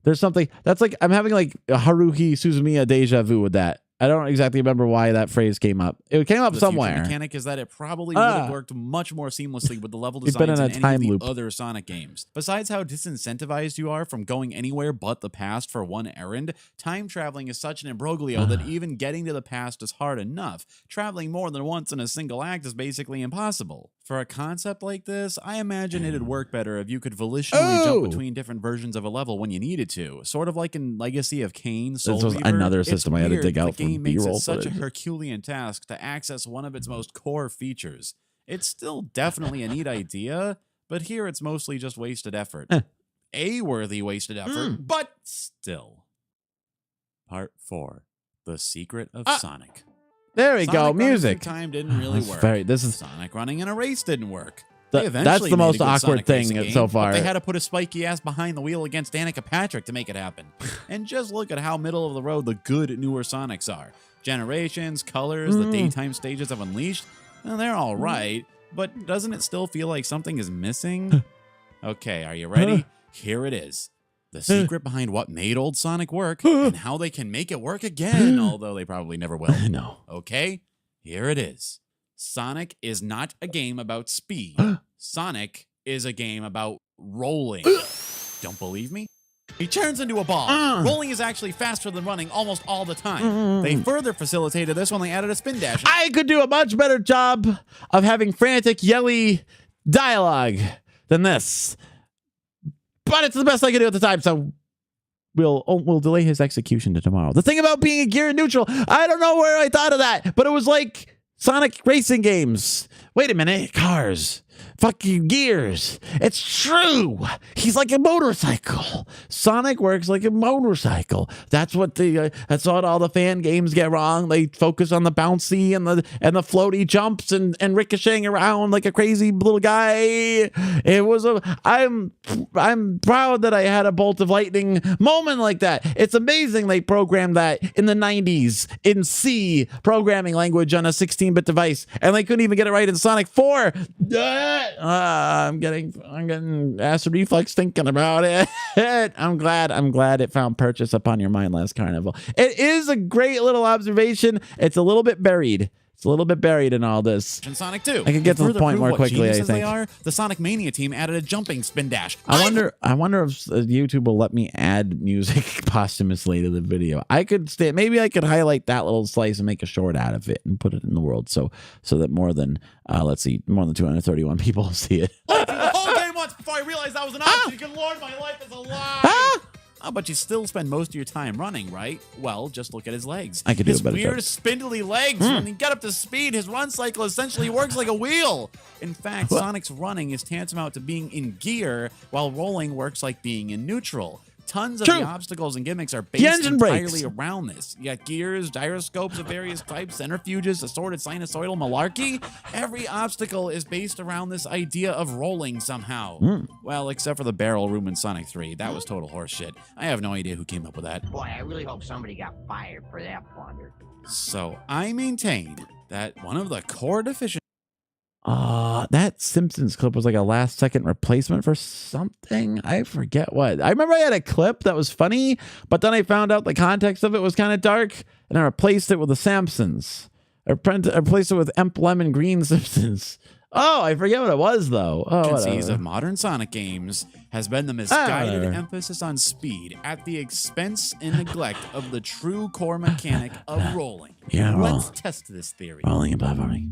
There's something that's like I'm having like a Haruhi Suzumiya deja vu with that. I don't exactly remember why that phrase came up. It came up somewhere. The mechanic is that it probably would have worked much more seamlessly with the level You've been designs in a in any time of the loop. other Sonic games. Besides how disincentivized you are from going anywhere but the past for one errand, time traveling is such an imbroglio that even getting to the past is hard enough. Traveling more than once in a single act is basically impossible. For a concept like this, I imagine it'd work better if you could volitionally jump between different versions of a level when you needed to. Sort of like in Legacy of Kain, Soul This was Reaver. another system I had to dig out The from game makes B-roll it such a footage. Herculean task to access one of its most core features. It's still definitely a neat idea, but here it's mostly just wasted effort. A worthy wasted effort, but still. Part 4. The Secret of Sonic. There we go. Sonic running Music. through time didn't really That's work. this is Sonic running in a race didn't work. That's They eventually the made most a good awkward Sonic thing racing game, so far. But they had to put a spiky ass behind the wheel against Danica Patrick to make it happen. And just look at how middle of the road the good newer Sonics are. Generations, colors, the daytime stages of Unleashed, well, they're all right, but doesn't it still feel like something is missing? Okay, are you ready? Here it is. The secret behind what made old Sonic work and how they can make it work again, although they probably never will. No. Okay, here it is. Sonic is not a game about speed. Sonic is a game about rolling. Don't believe me? He turns into a ball. Rolling is actually faster than running almost all the time. They further facilitated this when they added a spin dash. I could do a much better job of having frantic, yelly dialogue. than this. But it's the best I could do at the time, so we'll delay his execution to tomorrow. The thing about being a gear in neutral, I don't know where I thought of that, but it was like Sonic racing games. Wait a minute, cars. Fucking gears. It's true. He's like a motorcycle. Sonic works like a motorcycle. That's what that's what all the fan games get wrong. They focus on the bouncy and the floaty jumps and ricocheting around like a crazy little guy. It was I'm proud that I had a bolt of lightning moment like that. It's amazing they programmed that in the 90s in C programming language on a 16-bit device, and they couldn't even get it right in Sonic 4. I'm getting acid reflux thinking about it. I'm glad it found purchase upon your mind last carnival. It is a great little observation. It's a little bit buried. It's a little bit buried in all this. In Sonic 2. I can get to the point more quickly, I think. They are, the Sonic Mania team added a jumping spin dash. I wonder if YouTube will let me add music posthumously to the video. I could maybe I could highlight that little slice and make a short out of it and put it in the world so that more than 231 people will see it. The whole game once before I realized that was an option. Good Lord, my life is a lie. But you still spend most of your time running, right? Well, just look at his legs. I could do his a better weird, job. spindly legs. When you get up to speed, his run cycle essentially works like a wheel. In fact, Sonic's running is tantamount to being in gear, while rolling works like being in neutral. Tons of the obstacles and gimmicks are based entirely around this. You got gears, gyroscopes of various types, centrifuges, assorted sinusoidal malarkey. Every obstacle is based around this idea of rolling somehow. Well, except for the barrel room in Sonic 3. That was total horseshit. I have no idea who came up with that. Boy, I really hope somebody got fired for that blunder. So I maintain that one of the core deficiencies. That Simpsons clip was like a last second replacement for something. I forget what. I remember I had a clip that was funny, but then I found out the context of it was kind of dark, and I replaced it with the Simpsons. I replaced it with Emp Lemon Green Simpsons. Oh, I forget what it was though. Conceived of modern Sonic games has been the misguided emphasis on speed at the expense and neglect of the true core mechanic of rolling. Yeah, let's test this theory. Rolling and platforming.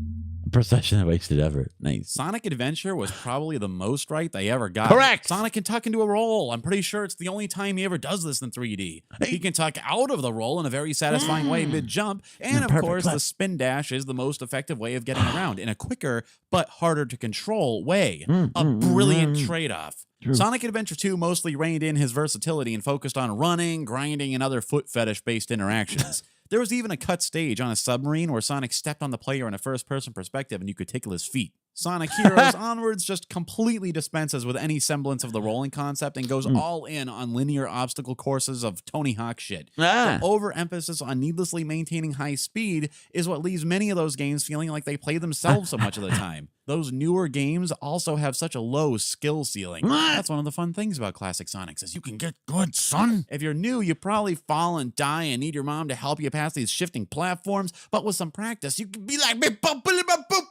Procession of wasted effort. Nice. Sonic Adventure was probably the most right they ever got. Correct. Sonic can tuck into a roll. I'm pretty sure it's the only time he ever does this in 3D. He can tuck out of the roll in a very satisfying way mid-jump. And of course, the spin dash is the most effective way of getting around in a quicker but harder to control way. A brilliant trade-off. Sonic Adventure 2 mostly reined in his versatility and focused on running, grinding, and other foot fetish-based interactions. There was even a cut stage on a submarine where Sonic stepped on the player in a first-person perspective and you could tickle his feet. Sonic Heroes onwards just completely dispenses with any semblance of the rolling concept and goes all in on linear obstacle courses of Tony Hawk shit. The overemphasis on needlessly maintaining high speed is what leaves many of those games feeling like they play themselves so much of the time. Those newer games also have such a low skill ceiling. That's one of the fun things about classic Sonics is you can get good, son. If you're new, you probably fall and die and need your mom to help you pass these shifting platforms, but with some practice, you can be like,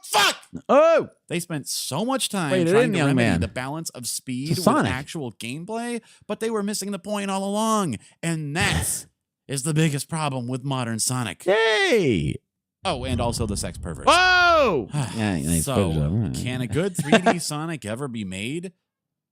fuck! Oh! They spent so much time trying to remedy the balance of speed with actual gameplay, but they were missing the point all along. And that is the biggest problem with modern Sonic. Hey! Oh, and also the sex perverts. Whoa! So, can a good 3D Sonic ever be made?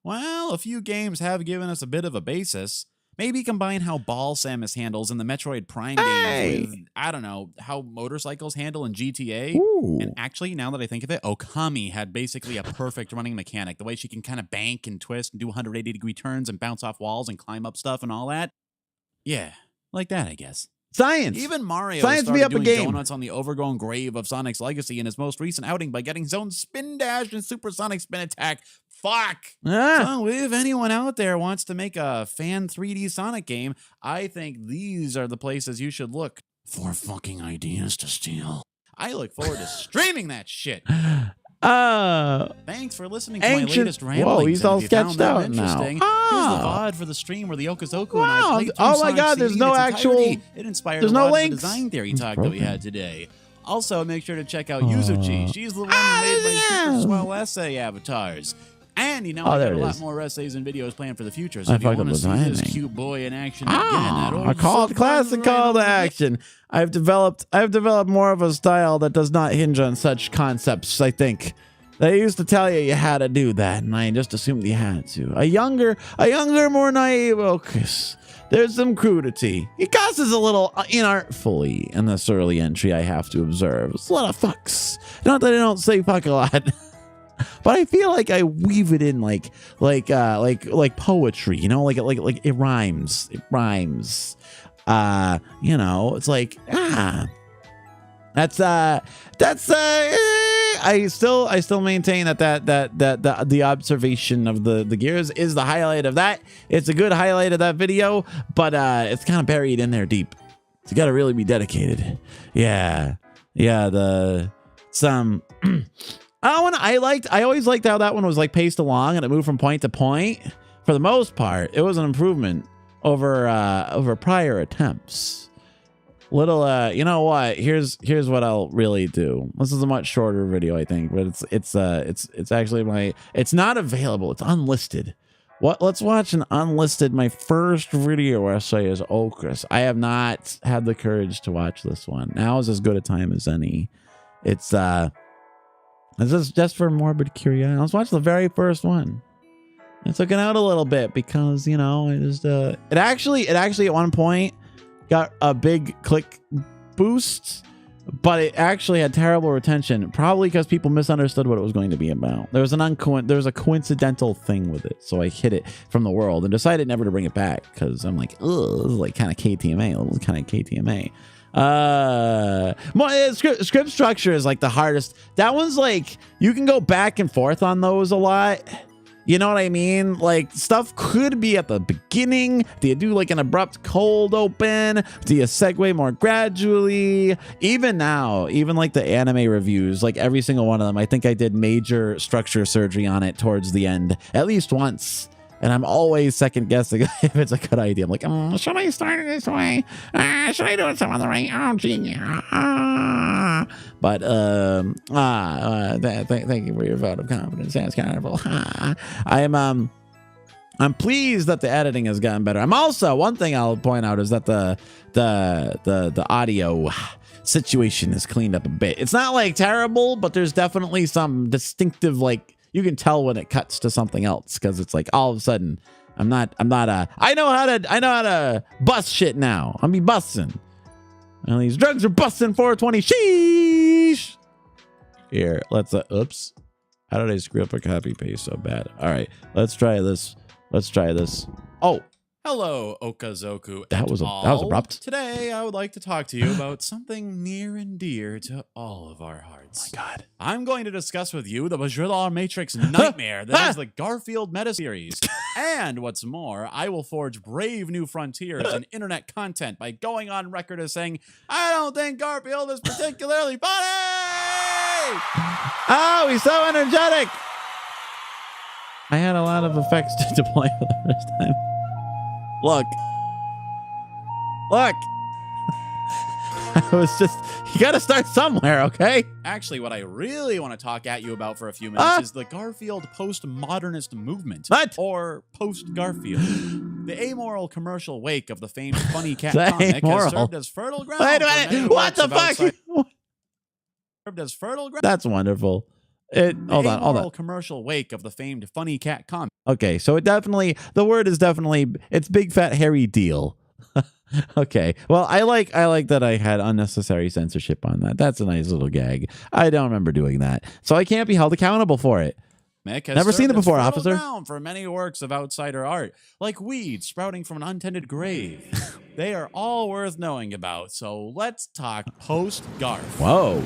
Well, a few games have given us a bit of a basis. Maybe combine how Ball Samus handles in the Metroid Prime games with, I don't know, how motorcycles handle in GTA. And actually, now that I think of it, Okami had basically a perfect running mechanic. The way she can kind of bank and twist and do 180-degree turns and bounce off walls and climb up stuff and all that. Yeah, like that, I guess. Science. Even Mario started doing donuts on the overgrown grave of Sonic's legacy in his most recent outing by getting his own spin dash and supersonic spin attack. Fuck. So if anyone out there wants to make a fan 3D Sonic game, I think these are the places you should look for fucking ideas to steal. I look forward to streaming that shit. Thanks for listening to my latest ramblings. Whoa, he's all sketched out now. Here's the VOD for the stream where the Okazoku and I played through oh my god, there's no actual. It inspired a lot of the design theory talk that we had today. Also, make sure to check out Yuzuchi. She's the one who made my super swell essay avatars. And you know, I got a lot more essays and videos planned for the future. So if you want to see this cute boy in action again, I called classic call to action. I've developed more of a style that does not hinge on such concepts, I think. They used to tell you had to do that, and I just assumed you had to. A younger, more naive Okas. There's some crudity. He causes a little inartfully in this early entry, I have to observe. It's a lot of fucks. Not that I don't say fuck a lot, but I feel like I weave it in like poetry, you know, like it rhymes. It rhymes. You know, it's like I still maintain that the observation of the gears is the highlight of that. It's a good highlight of that video, but it's kind of buried in there deep. So you got to really be dedicated. Yeah. I always liked how that one was like paced along and it moved from point to point. For the most part, it was an improvement over prior attempts. Little you know what, here's what I'll really do. This is a much shorter video, I think, but it's actually it's not available, it's unlisted. Let's watch an unlisted. My first video essay is Okas. I have not had the courage to watch this one. Now is as good a time as any. It's just for morbid curiosity. Let's watch the very first one. It's looking out a little bit because, you know, it actually at one point got a big click boost, but it actually had terrible retention, probably because people misunderstood what it was going to be about. There was a coincidental thing with it, so I hid it from the world and decided never to bring it back because I'm like, ugh, this is like kind of KTMA. Script structure is like the hardest. That one's like, you can go back and forth on those a lot. You know what I mean? Like, stuff could be at the beginning. Do you do like an abrupt cold open? Do you segue more gradually? Even now, even like the anime reviews, like every single one of them, I think I did major structure surgery on it towards the end, at least once. And I'm always second guessing if it's a good idea. I'm like, should I start it this way? Should I do it some other way? Oh, gee. But thank you for your vote of confidence. That's kind of I'm pleased that the editing has gotten better. I'm also, one thing I'll point out is that the audio situation is cleaned up a bit. It's not like terrible, but there's definitely some distinctive, like, you can tell when it cuts to something else because it's like all of a sudden I know how to bust shit now. I'll be busting. And these drugs are busting 420. Sheesh. Here, let's oops. How did I screw up a copy paste so bad? All right, let's try this. Oh, hello, Okazoku. That was abrupt. Today, I would like to talk to you about something near and dear to all of our hearts. Oh my God. I'm going to discuss with you the Bajrlar Matrix nightmare that is the Garfield meta-series. And what's more, I will forge brave new frontiers in internet content by going on record as saying, I don't think Garfield is particularly funny! Oh, he's so energetic! I had a lot of effects to deploy for the first time. Look. I was just, you gotta start somewhere, okay? Actually, what I really want to talk at you about for a few minutes is the Garfield postmodernist movement. What? Or post-Garfield. The amoral commercial wake of the famed Funny Cat comic has served as fertile ground. Wait a minute, what the fuck? Served as fertile ground. That's wonderful. Hold on. Commercial wake of the famed Funny Cat comic. Okay, so the word is definitely, it's big fat hairy deal. Okay, well, I like that I had unnecessary censorship on that. That's a nice little gag. I don't remember doing that, so I can't be held accountable for it. Mick has never seen it before, officer. For many works of outsider art, like weeds sprouting from an untended grave. They are all worth knowing about. So let's talk post-Garf. Whoa.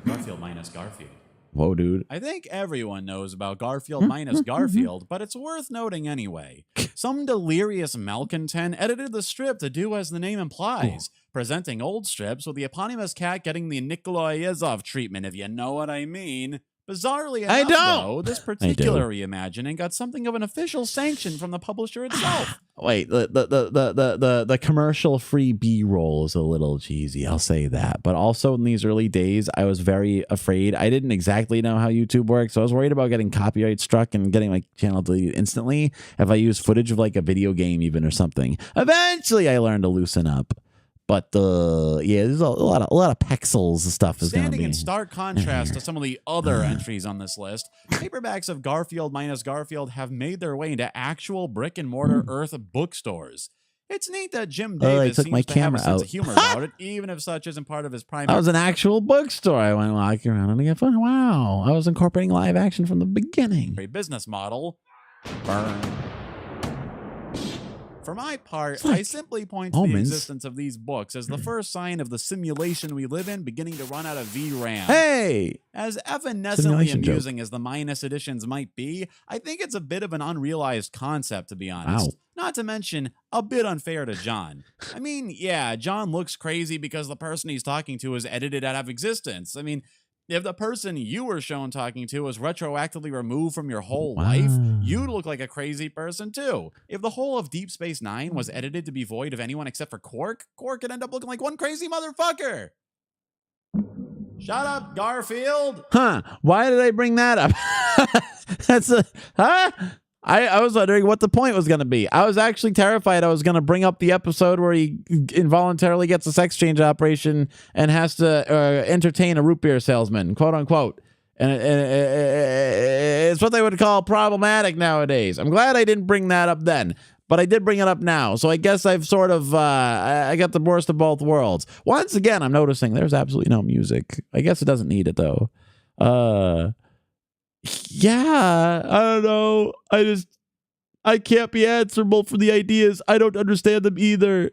Garfield minus Garfield. Whoa, dude. I think everyone knows about Garfield minus Garfield, but it's worth noting anyway. Some delirious malcontent edited the strip to do as the name implies, presenting old strips with the eponymous cat getting the Nikolai Yezov treatment, if you know what I mean. Bizarrely enough, though, this particular reimagining got something of an official sanction from the publisher itself. Wait, the commercial free B-roll is a little cheesy, I'll say that. But also in these early days, I was very afraid. I didn't exactly know how YouTube works, so I was worried about getting copyright struck and getting my channel deleted instantly if I used footage of like a video game even or something. Eventually, I learned to loosen up. But yeah, there's a lot of pixels and stuff is going to Standing be in stark contrast to some of the other entries on this list, paperbacks of Garfield minus Garfield have made their way into actual brick and mortar Earth bookstores. It's neat that Jim Davis took my seems to have camera a sense out. of humor about it, even if such isn't part of his primary. That was an actual bookstore. I went walking around and I get fun. Wow, I was incorporating live action from the beginning. Business model. Burn. For my part, like I simply point to the omens. existence of these books as the first sign of the simulation we live in beginning to run out of VRAM. Hey! As evanescently Simulation joke. amusing as the minus editions might be, I think it's a bit of an unrealized concept, to be honest. Wow. Not to mention, a bit unfair to John. I mean, yeah, John looks crazy because the person he's talking to is edited out of existence. I mean, if the person you were shown talking to was retroactively removed from your whole life, you'd look like a crazy person too. If the whole of Deep Space Nine was edited to be void of anyone except for Quark, Quark could end up looking like one crazy motherfucker. Shut up, Garfield. Huh? Why did I bring that up? That's a huh? I was wondering what the point was going to be. I was actually terrified I was going to bring up the episode where he involuntarily gets a sex change operation and has to entertain a root beer salesman, quote unquote. And it's what they would call problematic nowadays. I'm glad I didn't bring that up then, but I did bring it up now. So I guess I've sort of, I got the worst of both worlds. Once again, I'm noticing there's absolutely no music. I guess it doesn't need it though. Yeah, I don't know. I can't be answerable for the ideas. I don't understand them either.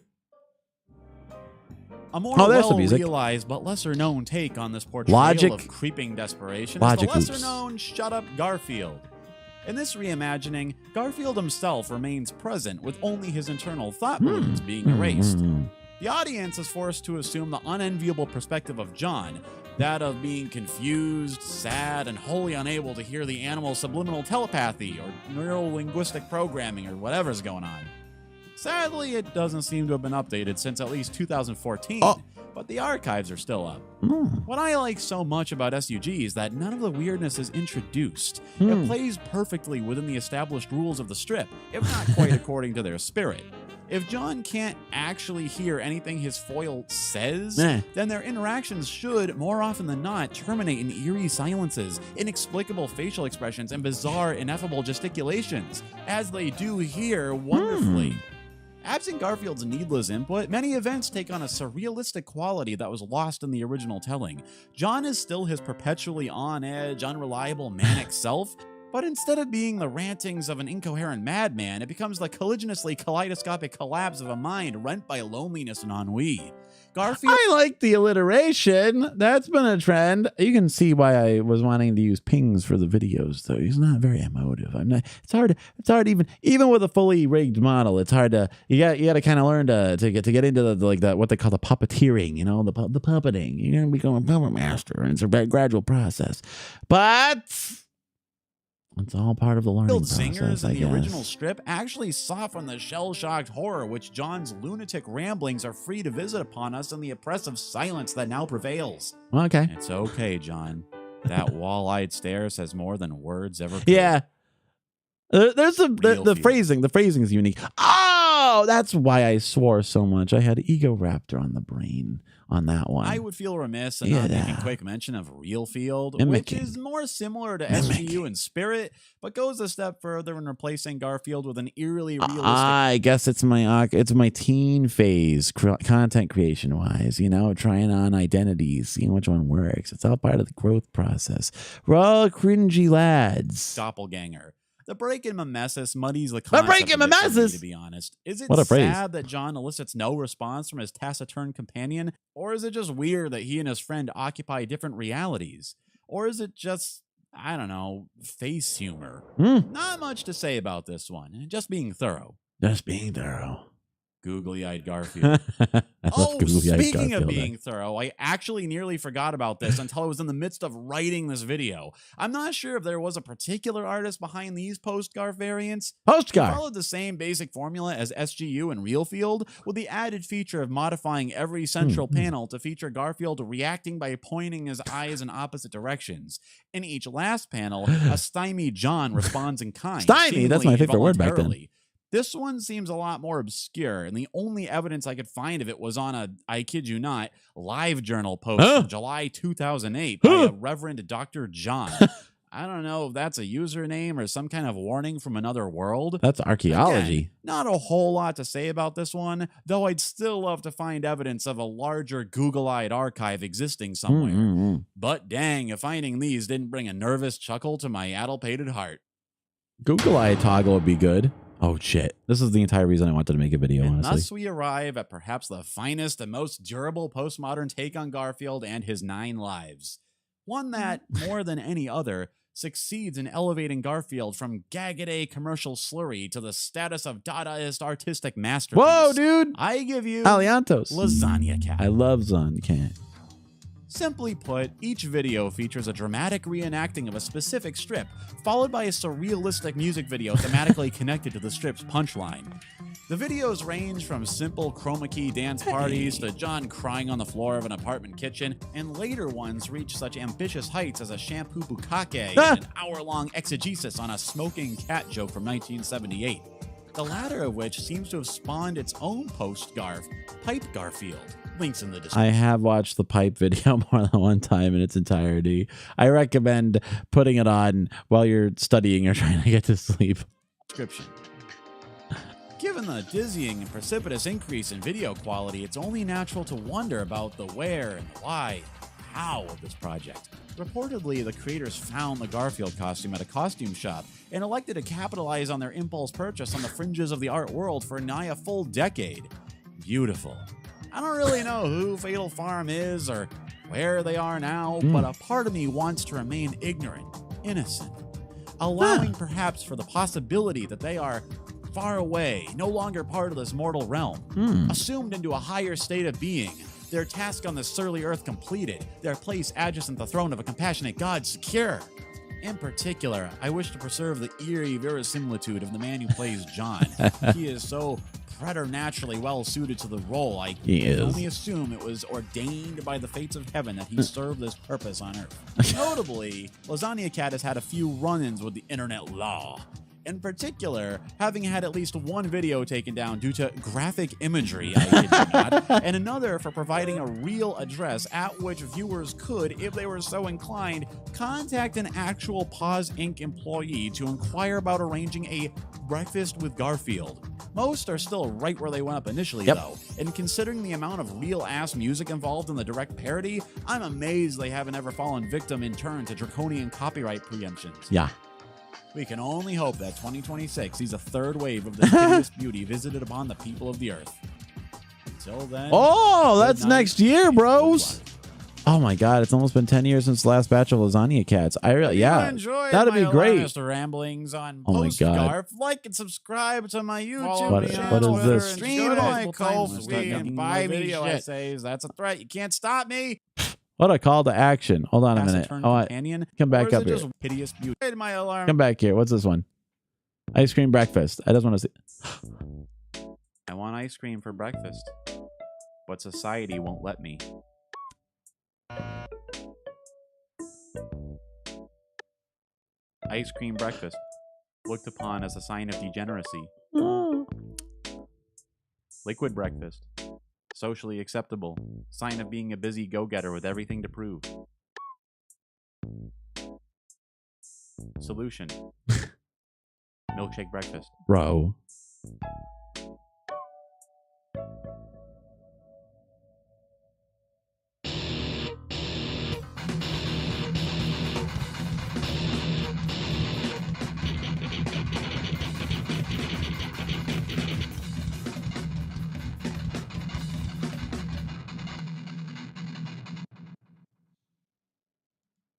A more there's the music. well-realized but lesser-known take on this portrayal Logic. of creeping desperation Logic is the oops. lesser-known Shut Up Garfield. In this reimagining, Garfield himself remains present with only his internal thought balloons being erased. The audience is forced to assume the unenviable perspective of John, that of being confused, sad, and wholly unable to hear the animal's subliminal telepathy or neuro-linguistic programming or whatever's going on. Sadly, it doesn't seem to have been updated since at least 2014, but the archives are still up. What I like so much about SUG is that none of the weirdness is introduced. It plays perfectly within the established rules of the strip, if not quite according to their spirit. If John can't actually hear anything his foil says, then their interactions should, more often than not, terminate in eerie silences, inexplicable facial expressions, and bizarre, ineffable gesticulations, as they do here wonderfully. Absent Garfield's needless input, many events take on a surrealistic quality that was lost in the original telling. John is still his perpetually on-edge, unreliable, manic self, but instead of being the rantings of an incoherent madman, it becomes the colliginously kaleidoscopic collapse of a mind rent by loneliness and ennui. Garfield. I like the alliteration. That's been a trend. You can see why I was wanting to use pings for the videos, though. He's not very emotive. I'm not. It's hard even with a fully rigged model. It's hard to you got to kind of learn to get into the what they call the puppeteering. You know, the puppeting. You're gonna become a puppet master, and it's a very gradual process. But it's all part of the learning process, Singers in I the guess. original strip actually soften the shell-shocked horror which John's lunatic ramblings are free to visit upon us in the oppressive silence that now prevails. Okay. It's okay, John. That wall-eyed stare says more than words ever could. Yeah. There's the phrasing. The phrasing is unique. Oh, that's why I swore so much. I had Ego Raptor on the brain on that one. I would feel remiss in not making quick mention of Real Field, Mimicking. which is more similar to SGU in spirit, but goes a step further in replacing Garfield with an eerily realistic. I guess it's my teen phase, content creation wise. You know, trying on identities, seeing which one works. It's all part of the growth process. We're all cringy lads. Doppelganger. The break in mimesis muddies the concept. break in a bit for me, mimesis? to be honest. Is it What a phrase. sad that John elicits no response from his taciturn companion? Or is it just weird that he and his friend occupy different realities? Or is it just, I don't know, face humor? Not much to say about this one. Just being thorough. Just being thorough. Googly-eyed Garfield. Speaking of being thorough, I actually nearly forgot about this until I was in the midst of writing this video. I'm not sure if there was a particular artist behind these post-Garf variants. Post-Garf followed the same basic formula as SGU and Real Field, with the added feature of modifying every central panel to feature Garfield reacting by pointing his eyes in opposite directions. In each last panel, a stymied John responds in kind. Stymie, that's my favorite word back then. This one seems a lot more obscure, and the only evidence I could find of it was on a, I kid you not, live journal post from July 2008 by a Reverend Dr. John. I don't know if that's a username or some kind of warning from another world. That's archaeology. Again, not a whole lot to say about this one, though I'd still love to find evidence of a larger Google-eyed archive existing somewhere. But dang, if finding these didn't bring a nervous chuckle to my addle-pated heart. Google Eye toggle would be good. Oh, shit. This is the entire reason I wanted to make a video, And honestly. thus we arrive at perhaps the finest and most durable postmodern take on Garfield and his 9 lives. One that, more than any other, succeeds in elevating Garfield from gag-a-day commercial slurry to the status of Dadaist artistic masterpiece. Whoa, dude! I give you Aliantos. Lasagna Cat. I love Cat. Simply put, each video features a dramatic reenacting of a specific strip, followed by a surrealistic music video thematically connected to the strip's punchline. The videos range from simple chroma key dance parties to John crying on the floor of an apartment kitchen, and later ones reach such ambitious heights as a shampoo bukkake and an hour-long exegesis on a smoking cat joke from 1978. The latter of which seems to have spawned its own post-Garf, Pipe Garfield. Links in the description. I have watched the pipe video more than one time in its entirety. I recommend putting it on while you're studying or trying to get to sleep. Description. Given the dizzying and precipitous increase in video quality, it's only natural to wonder about the where and the why, how of this project. Reportedly, the creators found the Garfield costume at a costume shop and elected to capitalize on their impulse purchase on the fringes of the art world for nigh a full decade. Beautiful. I don't really know who Fatal Farm is or where they are now, but a part of me wants to remain ignorant, innocent, allowing perhaps for the possibility that they are far away, no longer part of this mortal realm, assumed into a higher state of being, their task on this surly earth completed, their place adjacent the throne of a compassionate God secure. In particular, I wish to preserve the eerie verisimilitude of the man who plays John. He is so preternaturally well suited to the role. I can only assume it was ordained by the fates of heaven that he served this purpose on Earth. Notably, Lasagna Cat has had a few run-ins with the internet law. In particular, having had at least one video taken down due to graphic imagery, I kid you not, and another for providing a real address at which viewers could, if they were so inclined, contact an actual Pause Inc. employee to inquire about arranging a breakfast with Garfield. Most are still right where they went up initially, though, and considering the amount of real-ass music involved in the direct parody, I'm amazed they haven't ever fallen victim in turn to draconian copyright preemptions. Yeah. We can only hope that 2026 sees a third wave of this hideous beauty visited upon the people of the earth. Until then... Oh, that's next year, bros! Oh my god, it's almost been 10 years since the last batch of Lasagna Cats. I really, that'd be great. Mr. Ramblings on Oh my god. Like and subscribe to my YouTube What is this? Stream my calls, buy me video essays. That's a threat. You can't stop me. What a call to action. Hold on a minute. Companion, come back up here. Hideous beauty. My alarm. Come back here. What's this one? Ice cream breakfast. I just want to see. I want ice cream for breakfast, but society won't let me. Ice cream breakfast, looked upon as a sign of degeneracy. Liquid breakfast, socially acceptable, sign of being a busy go-getter with everything to prove. Solution, milkshake breakfast. Bro.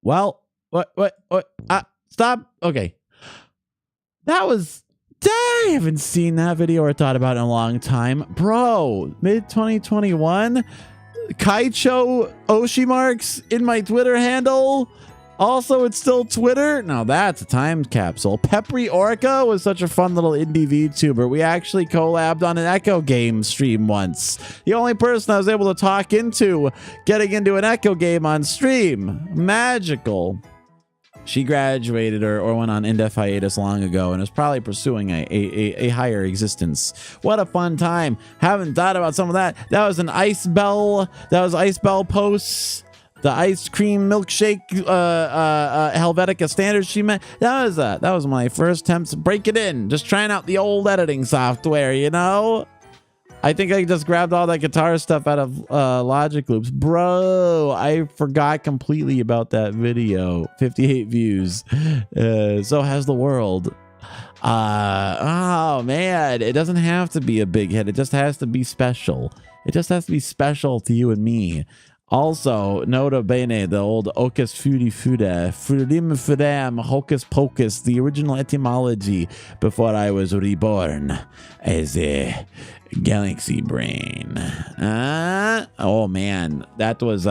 Well, what? Stop. Okay. That was, I haven't seen that video or thought about it in a long time. Bro, mid-2021, Kaicho Oshi marks in my Twitter handle. Also, it's still Twitter. Now that's a time capsule. Peppery Orca was such a fun little indie VTuber. We actually collabed on an Echo game stream once. The only person I was able to talk into getting into an Echo game on stream. Magical. She graduated or went on in-depth hiatus long ago and is probably pursuing a higher existence. What a fun time. Haven't thought about some of that. That was an Ice Bell. That was Ice Bell posts. The ice cream milkshake Helvetica standards she meant. That was my first attempt to break it in. Just trying out the old editing software, you know? I think I just grabbed all that guitar stuff out of Logic Loops. Bro, I forgot completely about that video. 58 views. So has the world. Oh, man. It doesn't have to be a big hit. It just has to be special. It just has to be special to you and me. Also, nota bene, the old OkAs Vtuber, Fudam, Hocus Pocus, the original etymology before I was reborn as a galaxy brain. Oh man, that was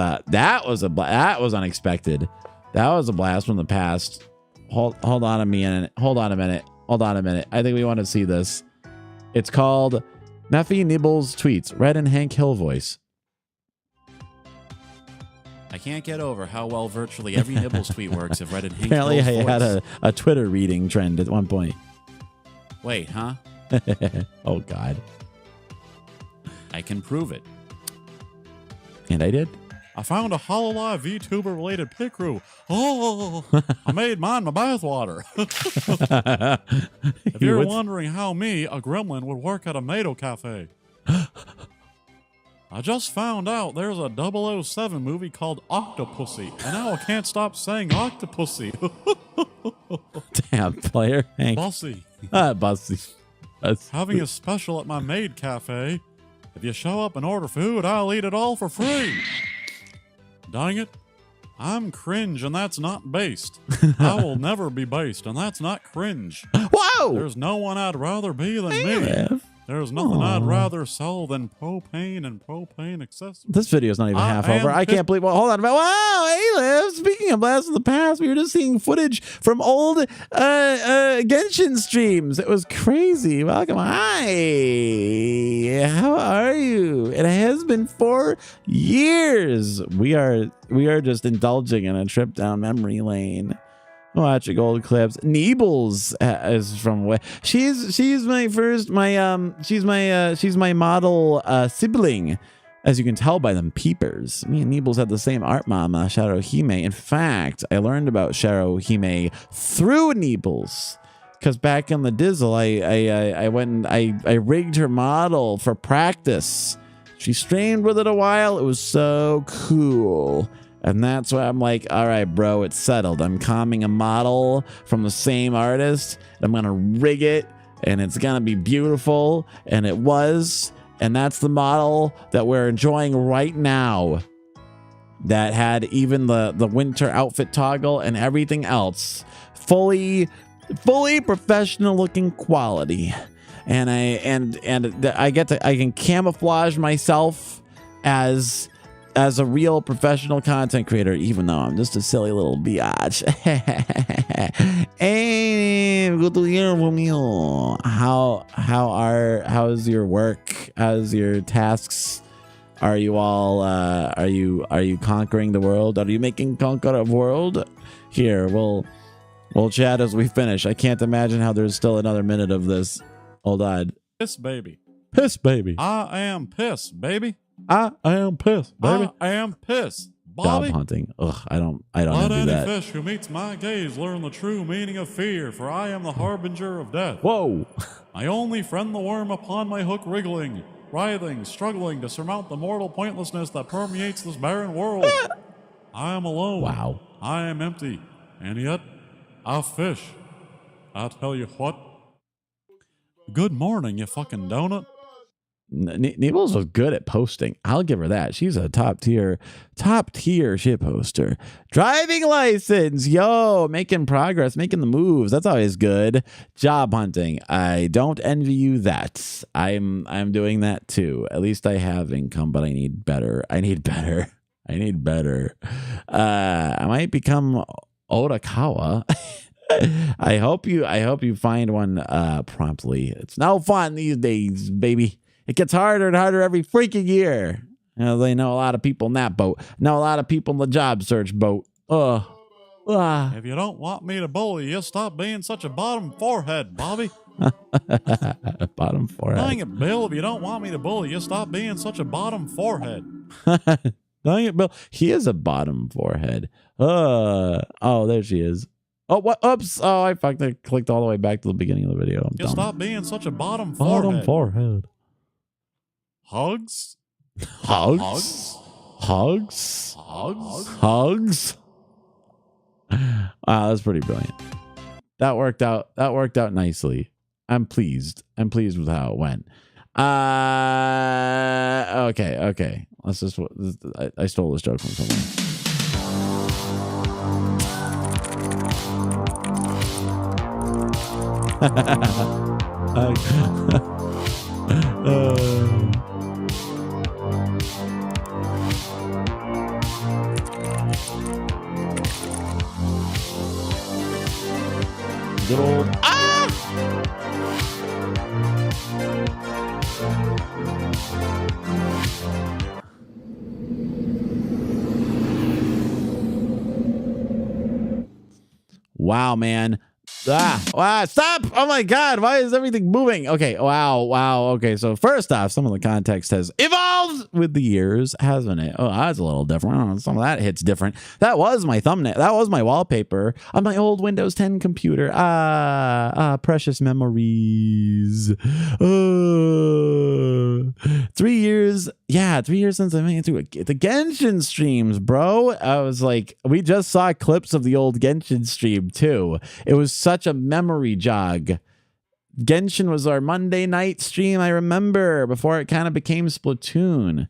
unexpected. That was a blast from the past. Hold on a minute. I think we want to see this. It's called Meffy Nibbles Tweets, Red and Hank Hill voice. I can't get over how well virtually every Nibbles tweet works if Red and Hank Apparently, I Hill's had voice. a Twitter reading trend at one point. Wait, huh? Oh God. I can prove it. And I did. I found a Hololive VTuber related pic crew. Oh, I made mine my bathwater. If you're wondering how me, a gremlin, would work at a Mado cafe, I just found out there's a 007 movie called Octopussy, and now I can't stop saying Octopussy. Damn, player. Hank. Bossy. Bossy. Having a special at my maid cafe. If you show up and order food, I'll eat it all for free. Dang it. I'm cringe, and that's not based. I will never be based, and that's not cringe. Whoa! There's no one I'd rather be than me. There's nothing I'd rather sell than propane and propane accessories. This video is not even half over. I can't believe. Well, hold on. Wow, hey, Liv. Speaking of Blast of the Past, we were just seeing footage from old Genshin streams. It was crazy. Welcome. Hi. How are you? It has been 4 years. We are just indulging in a trip down memory lane. Watching old clips. Neebles is from she's my model sibling, as you can tell by them peepers. Me and Neebles had the same art mama, Shadohime. In fact, I learned about Shadohime through Neebles, because back in the Dizzle, I went and I rigged her model for practice. She streamed with it a while. It was so cool. And that's why I'm like, all right, bro, it's settled. I'm calming a model from the same artist. I'm going to rig it, and it's going to be beautiful. And it was. And that's the model that we're enjoying right now. That had even the winter outfit toggle and everything else. Fully professional looking quality. And I can camouflage myself as a real professional content creator, even though I'm just a silly little biatch. Hey, good to hear from you. How's your work? How's your tasks? Are you all are you conquering the world? Are you making conquer a world? Here, we'll chat as we finish. I can't imagine how there's still another minute of this. Hold on. Piss baby. Piss baby. I am pissed, baby. I am pissed, baby. I am pissed, Bobby. Job hunting. Ugh, I don't Let do any that. fish who meets my gaze learn the true meaning of fear, for I am the harbinger of death. Whoa. I only friend the worm upon my hook wriggling, writhing, struggling to surmount the mortal pointlessness that permeates this barren world. I am alone. Wow. I am empty, and yet I fish. I tell you what. Good morning, you fucking donut. Neebles was good at posting. I'll give her that. She's a top tier shit poster. Driving license, yo, making progress, making the moves. That's always good. Job hunting. I don't envy you that. I'm doing that too. At least I have income, but I need better. I need better. I might become Otakawa. I hope you find one promptly. It's no fun these days, baby. It gets harder and harder every freaking year. You know, they know a lot of people in that boat. Know a lot of people in the job search boat. If you don't want me to bully you, stop being such a bottom forehead, Bobby. Bottom forehead. Dang it, Bill. If you don't want me to bully you, stop being such a bottom forehead. Dang it, Bill. He is a bottom forehead. Oh, there she is. Oh, what? Oops. Oh, I fucked. I clicked all the way back to the beginning of the video. I'm You dumb. stop being such a bottom forehead. Bottom forehead. Hugs? Hugs? Hugs? Hugs? Hugs? Wow, that's pretty brilliant. That worked out. That worked out nicely. I'm pleased. I'm pleased with how it went. Okay. Let's just. I stole this joke from someone. Good old wow, man. Wow, stop. Oh my God. Why is everything moving? Okay. Wow. Okay. So first off, some of the context has evolved with the years, hasn't it? Oh, that's a little different. Some of that hits different. That was my thumbnail. That was my wallpaper on my old Windows 10 computer. Precious memories. 3 years. Yeah, 3 years since I made it through the Genshin streams, bro. I was like, we just saw clips of the old Genshin stream too. It was such a memory jog. Genshin was our Monday night stream, I remember, before it kind of became Splatoon.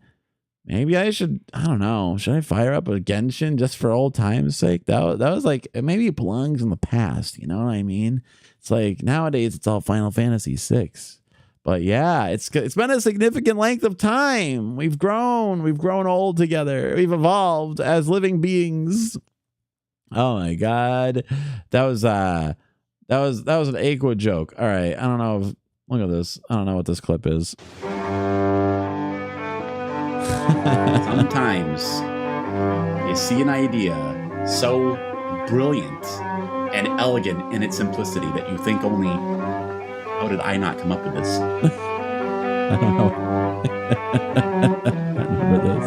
Maybe I should, I don't know, should I fire up a Genshin just for old time's sake? That was like, maybe it belongs in the past, you know what I mean? It's like, nowadays it's all Final Fantasy VI. But yeah, it's been a significant length of time. We've grown old together. We've evolved as living beings. Oh my God. That was an Aqua joke. All right. I don't know. Look at this. I don't know what this clip is. Sometimes you see an idea so brilliant and elegant in its simplicity that you think only, how did I not come up with this? I don't know. I remember this.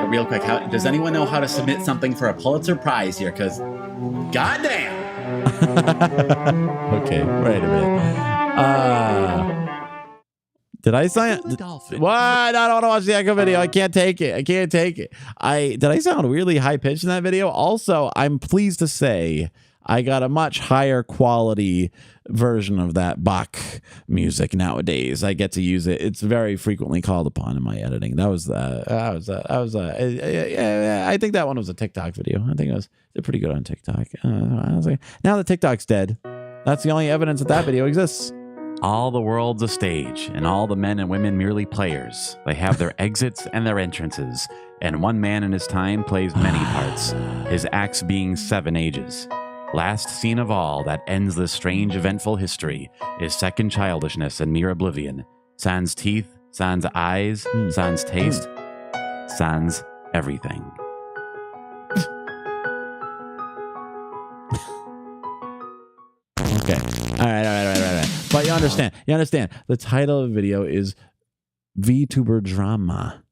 Real quick, does anyone know how to submit something for a Pulitzer Prize here? Because, goddamn. Okay, wait a minute. Did I sign? What? I don't want to watch the Echo video. I can't take it. Did I sound weirdly high pitched in that video? Also, I'm pleased to say I got a much higher quality version of that Bach music nowadays. I get to use it. It's very frequently called upon in my editing. I think that one was a TikTok video. I think they're pretty good on TikTok. Now that TikTok's dead, that's the only evidence that video exists. All the world's a stage, and all the men and women merely players. They have their exits and their entrances, and one man in his time plays many parts, his acts being 7 ages. Last scene of all that ends this strange, eventful history is second childishness and mere oblivion. Sans teeth, sans eyes, sans taste, sans everything. Okay. All right. But you understand. The title of the video is VTuber Drama.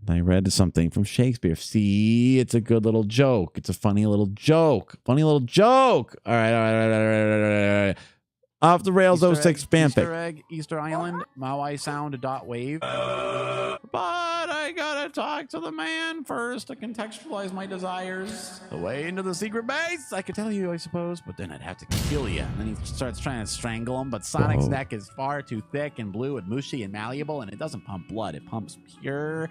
I read something from Shakespeare. See, it's a good little joke. It's a funny little joke. All right. Off the rails 06 fanfic. Easter Island, Maui Sound .wave. But I gotta talk to the man first to contextualize my desires. The way into the secret base, I could tell you, I suppose, but then I'd have to kill you. And then he starts trying to strangle him, but Sonic's neck is far too thick and blue and mushy and malleable, and it doesn't pump blood. It pumps pure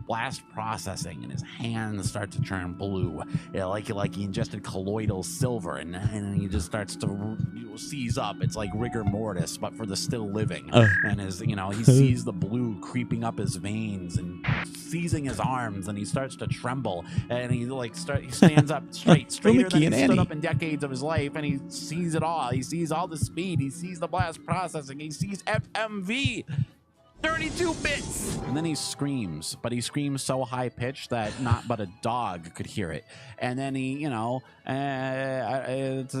blast processing, and his hands start to turn blue, like he ingested colloidal silver, and he just starts to seize up. It's like rigor mortis, but for the still living. And he sees the blue creeping up his veins and seizing his arms, and he starts to tremble, and he stands up straighter than he stood up in decades of his life, and he sees it all. He sees all the speed. He sees the blast processing. He sees FMV. 32 bits. And then he screams, but he screams so high pitched that not but a dog could hear it. And then he, you know, it's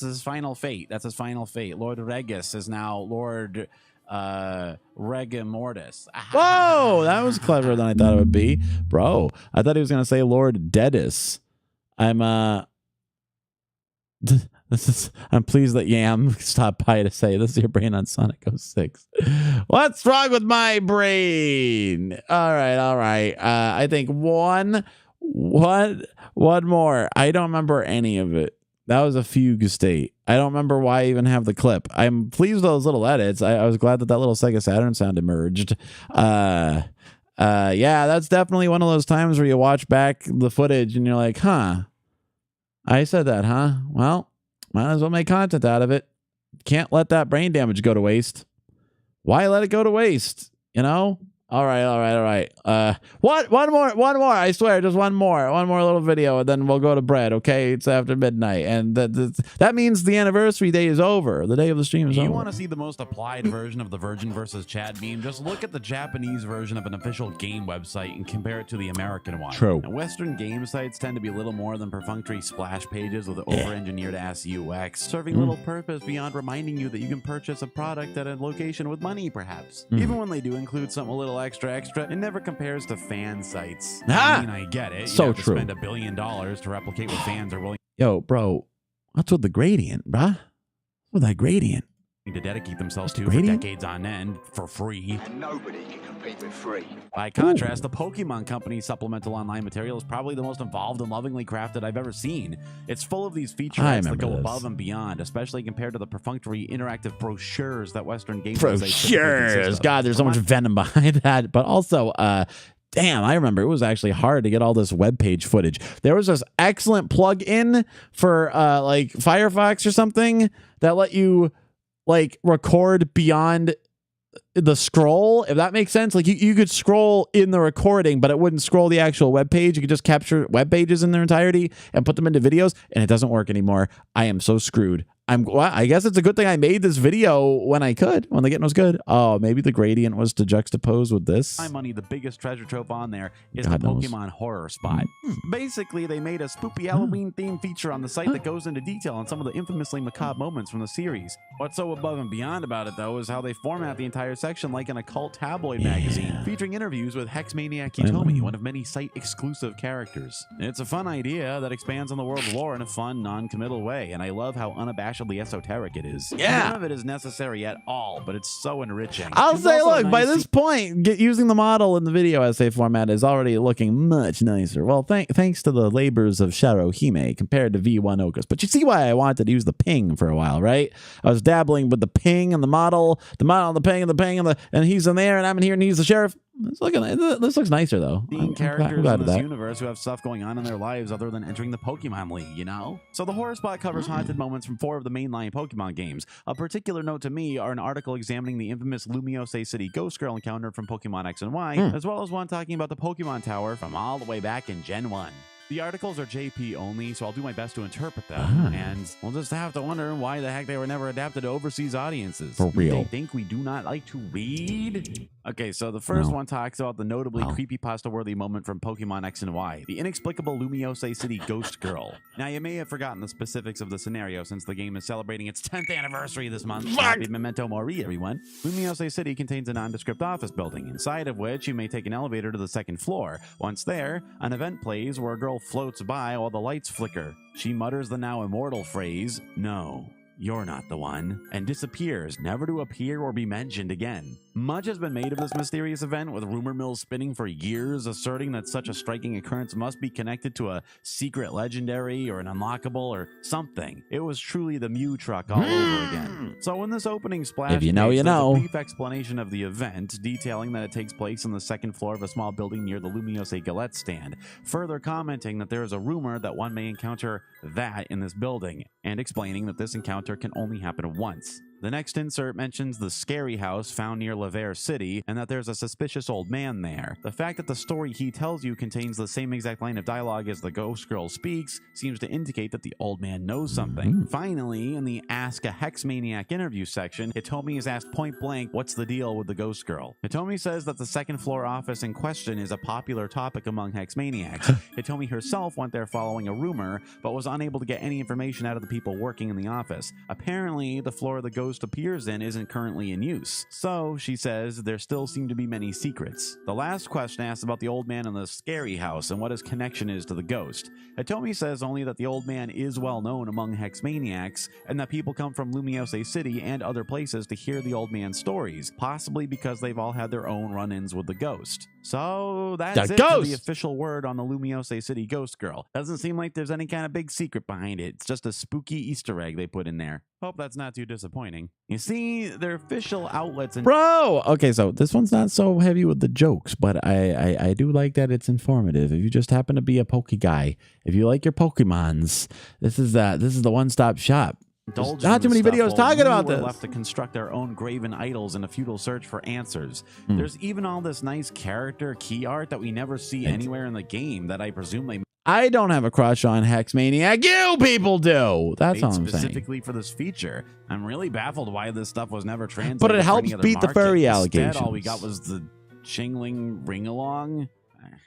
his final fate. That's his final fate. Lord Regis is now Lord Regamortis. Whoa, that was cleverer than I thought it would be. Bro, I thought he was going to say Lord Deadis. I'm pleased that Yam stopped by to say, this is your brain on Sonic 06. What's wrong with my brain? All right. I think one more. I don't remember any of it. That was a fugue state. I don't remember why I even have the clip. I'm pleased with those little edits. I was glad that little Sega Saturn sound emerged. Yeah, that's definitely one of those times where you watch back the footage and you're like, huh, I said that, huh? Well, might as well make content out of it. Can't let that brain damage go to waste. Why let it go to waste? You know? All right. One more. I swear, just one more little video, and then we'll go to bed. Okay, it's after midnight, and that means the anniversary day is over. The day of the stream is over. You want to see the most applied version of the Virgin versus Chad meme? Just look at the Japanese version of an official game website and compare it to the American one. True. And Western game sites tend to be little more than perfunctory splash pages with over-engineered ass UX, serving little purpose beyond reminding you that you can purchase a product at a location with money, perhaps. Even when they do include something a little extra, it never compares to fan sites. I mean, I get it. So have to true. spend $1 billion to replicate what fans are willing Yo, bro, what's with the gradient, bruh? What's with that gradient? to dedicate themselves to for gradient? decades on end for free. And nobody can compete with free. By contrast, the Pokemon Company's supplemental online material is probably the most involved and lovingly crafted I've ever seen. It's full of these features that go above and beyond, especially compared to the perfunctory interactive brochures that Western game Brochures. God, there's so much venom behind that. But also, damn, I remember it was actually hard to get all this web page footage. There was this excellent plug-in for like Firefox or something that let you like record beyond the scroll, if that makes sense. Like you could scroll in the recording, but it wouldn't scroll the actual web page. You could just capture web pages in their entirety and put them into videos, and it doesn't work anymore. I am so screwed. I guess it's a good thing I made this video when the getting was good. Oh, maybe the gradient was to juxtapose with this. My money, the biggest treasure trove on there is the Pokemon Horror Spot. Basically, they made a spoopy Halloween themed feature on the site that goes into detail on some of the infamously macabre moments from the series. What's so above and beyond about it, though, is how they format the entire section like an occult tabloid magazine, featuring interviews with Hex Maniac Hitomi, one of many site-exclusive characters. It's a fun idea that expands on the world's lore in a fun, non-committal way, and I love how unabashedly esoteric it is. Yeah. None of it is necessary at all, but it's so enriching. I'll It's say, also look, by nice this point, using the model in the video essay format is already looking much nicer. Well, thanks to the labors of Sharohime compared to V1 Okas. But you see why I wanted to use the ping for a while, right? I was dabbling with the ping and the model, the ping, and he's in there, and I'm in here, and he's the sheriff. This looks nicer, though. Seeing characters in this universe who have stuff going on in their lives other than entering the Pokemon League, you know? So the Horror Spot covers haunted moments from 4 of the mainline Pokemon games. A particular note to me are an article examining the infamous Lumiose City Ghost Girl encounter from Pokemon X and Y, as well as one talking about the Pokemon Tower from all the way back in Gen 1. The articles are JP only, so I'll do my best to interpret them, and we'll just have to wonder why the heck they were never adapted to overseas audiences. For real. They think we do not like to read? Okay, so the first one talks about the notably creepypasta-worthy moment from Pokemon X and Y, the inexplicable Lumiose City Ghost Girl. Now, you may have forgotten the specifics of the scenario since the game is celebrating its 10th anniversary this month. Happy Memento Mori, everyone. Lumiose City contains a nondescript office building, inside of which you may take an elevator to the 2nd floor. Once there, an event plays where a girl floats by while the lights flicker. She mutters the now immortal phrase, "No, you're not the one," and disappears, never to appear or be mentioned again. Much has been made of this mysterious event, with rumor mills spinning for years, asserting that such a striking occurrence must be connected to a secret legendary or an unlockable or something. It was truly the Mew truck all over again. So in this opening splash, If you know, you know. there's a brief explanation of the event, detailing that it takes place on the 2nd floor of a small building near the Lumiose Galette stand, further commenting that there is a rumor that one may encounter that in this building, and explaining that this encounter can only happen once. The next insert mentions the scary house found near Laver City and that there's a suspicious old man there. The fact that the story he tells you contains the same exact line of dialogue as the ghost girl speaks seems to indicate that the old man knows something. Finally, in the Ask a Hex Maniac interview section, Hitomi is asked point blank, what's the deal with the ghost girl? Hitomi says that the second floor office in question is a popular topic among hex maniacs. Hitomi herself went there following a rumor, but was unable to get any information out of the people working in the office. Apparently, the floor the ghost appears in isn't currently in use. So, she says, there still seem to be many secrets. The last question asks about the old man in the scary house and what his connection is to the ghost. Hitomi says only that the old man is well known among hex maniacs and that people come from Lumiose City and other places to hear the old man's stories, possibly because they've all had their own run-ins with the ghost. So that's it for the official word on the Lumiose City ghost girl. Doesn't seem like there's any kind of big secret behind it. It's just a spooky Easter egg they put in there. Hope that's not too disappointing. You see, their official outlets and Okay, so this one's not so heavy with the jokes, but I do like that it's informative. If you just happen to be a Poke guy, if you like your Pokemons, this is the one-stop shop. There's not too many videos talking about this. Left to construct our own graven idols in a futile search for answers. There's even all this nice character key art that we never see anywhere in the game that I presume they I don't have a crush on Hex Maniac. You people do. That's all I'm saying. Specifically for this feature. I'm really baffled why this stuff was never translated. But it helps beat the furry allegations. Instead, all we got was the Chingling ring-along.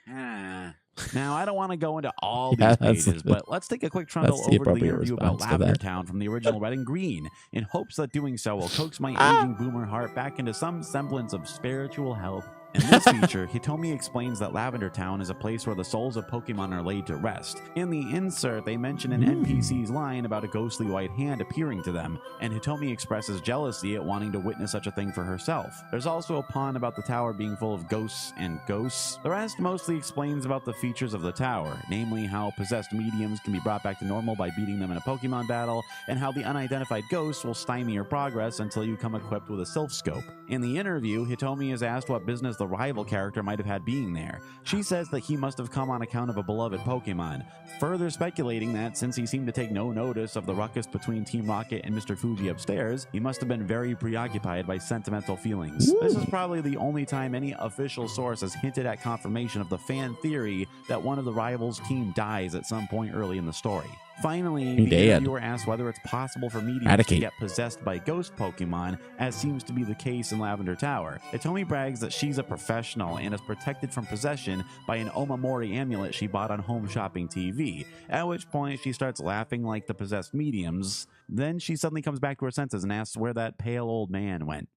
Now, I don't want to go into all these pages, but let's take a quick trundle over to the interview about Lavender Town from the original Red and Green, in hopes that doing so will coax my aging boomer heart back into some semblance of spiritual health. In this feature, Hitomi explains that Lavender Town is a place where the souls of Pokemon are laid to rest. In the insert, they mention an NPC's line about a ghostly white hand appearing to them, and Hitomi expresses jealousy at wanting to witness such a thing for herself. There's also a pun about the tower being full of ghosts and ghosts. The rest mostly explains about the features of the tower, namely how possessed mediums can be brought back to normal by beating them in a Pokemon battle, and how the unidentified ghosts will stymie your progress until you come equipped with a Sylph Scope. In the interview, Hitomi is asked what business the rival character might have had being there. She says that he must have come on account of a beloved Pokemon, further speculating that since he seemed to take no notice of the ruckus between Team Rocket and Mr. Fuji upstairs, he must have been very preoccupied by sentimental feelings. This is probably the only time any official source has hinted at confirmation of the fan theory that one of the rivals' team dies at some point early in the story. Finally, the interviewer asks whether it's possible for mediums to get possessed by ghost Pokemon, as seems to be the case in Lavender Tower. Hitomi brags that she's a professional and is protected from possession by an Omamori amulet she bought on Home Shopping TV, at which point she starts laughing like the possessed mediums. Then she suddenly comes back to her senses and asks where that pale old man went.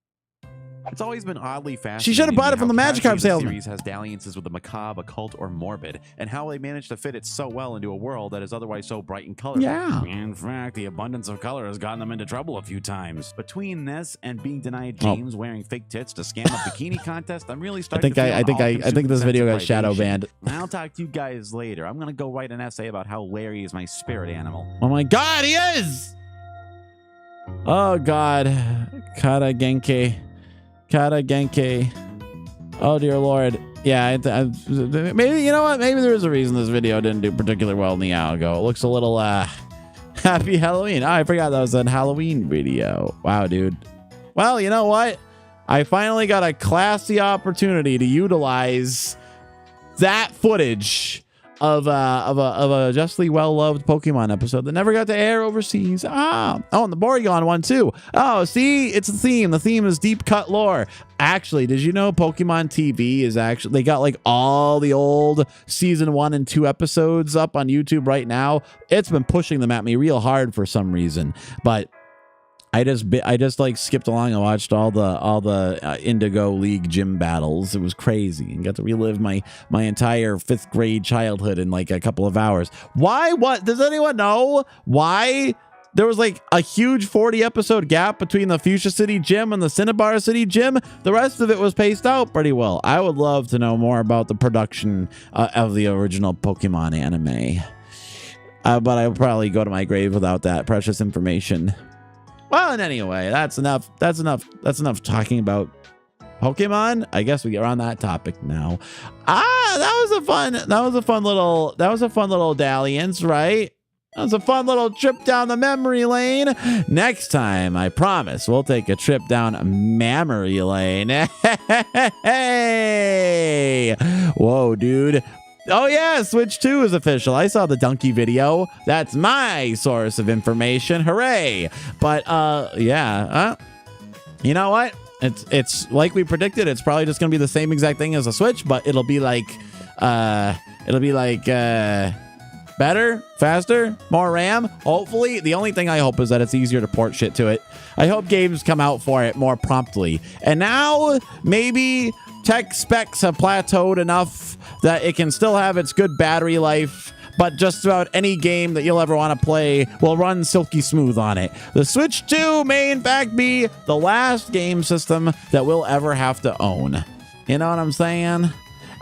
It's always been oddly fascinating. She should have bought it from the Magikarp salesman. The series has dalliances with the macabre, occult, or morbid, and how they manage to fit it so well into a world that is otherwise so bright and colorful. Yeah. In fact, the abundance of color has gotten them into trouble a few times. Between this and being denied James wearing fake tits to scam a bikini contest, I'm really starting to feel I think this video got shadow banned. I'll talk to you guys later. I'm gonna go write an essay about how Larry is my spirit animal. Oh my God, he is! Oh God, Kara Genki. Oh dear Lord. Yeah, maybe, you know what? Maybe there is a reason this video didn't do particularly well in the algo. It looks a little, happy Halloween. Oh, I forgot that was a Halloween video. Wow, dude. Well, you know what? I finally got a classy opportunity to utilize that footage of a justly well-loved Pokemon episode that never got to air overseas. Oh, and the Porygon one too. Oh, see, it's the theme. The theme is deep cut lore. Actually, did you know Pokemon TV is actually, they got like all the old season 1 and 2 episodes up on YouTube right now. It's been pushing them at me real hard for some reason, but I just like skipped along and watched all the Indigo League gym battles. It was crazy and got to relive my entire 5th grade childhood in like a couple of hours. Why? What? Does anyone know why there was like a huge 40 episode gap between the Fuchsia City gym and the Cinnabar City gym? The rest of it was paced out pretty well. I would love to know more about the production of the original Pokemon anime. But I'll probably go to my grave without that precious information. Well, and anyway, that's enough talking about Pokemon. I guess we are on that topic now. That was a fun little dalliance, right? was a fun little trip down the memory lane. Next time, I promise, we'll take a trip down memory lane. Hey! Whoa, dude. Oh yeah, Switch 2 is official. I saw the donkey video. That's my source of information. Hooray! But yeah, you know what? It's like we predicted. It's probably just gonna be the same exact thing as a Switch, but it'll be like better, faster, more RAM. Hopefully, the only thing I hope is that it's easier to port shit to it. I hope games come out for it more promptly. And now maybe tech specs have plateaued enough that it can still have its good battery life, but just about any game that you'll ever want to play will run silky smooth on it. The Switch 2 may in fact be the last game system that we'll ever have to own. You know what I'm saying?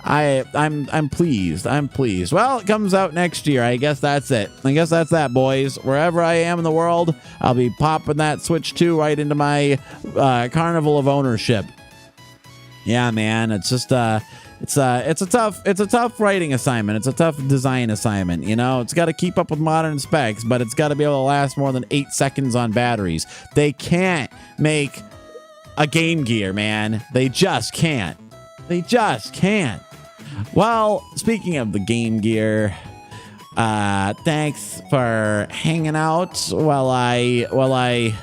I'm pleased. I'm pleased. Well, it comes out next year. I guess that's it. I guess that's that, boys. Wherever I am in the world, I'll be popping that Switch 2 right into my carnival of ownership. Yeah, man. It's just it's a tough writing assignment. It's a tough design assignment. You know, it's got to keep up with modern specs, but it's got to be able to last more than 8 seconds on batteries. They can't make a Game Gear, man. They just can't. They just can't. Well, speaking of the Game Gear, thanks for hanging out while I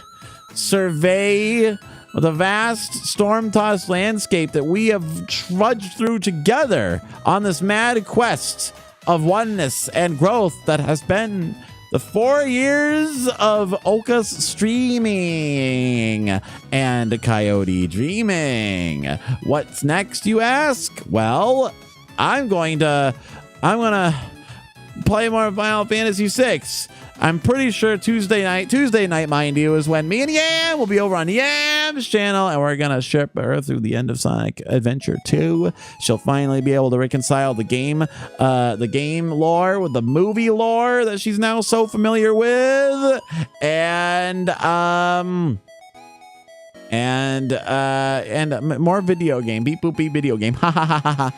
survey the vast storm-tossed landscape that we have trudged through together on this mad quest of oneness and growth that has been the 4 years of OkAs streaming and Coyote dreaming. What's next, you ask? Well, I'm gonna play more Final Fantasy VI. I'm pretty sure Tuesday night, mind you, is when me and Yam will be over on Yam's channel, and we're gonna ship her through the end of Sonic Adventure 2. She'll finally be able to reconcile the game lore with the movie lore that she's now so familiar with, and more video game, beep boop beep video game, ha ha ha ha ha.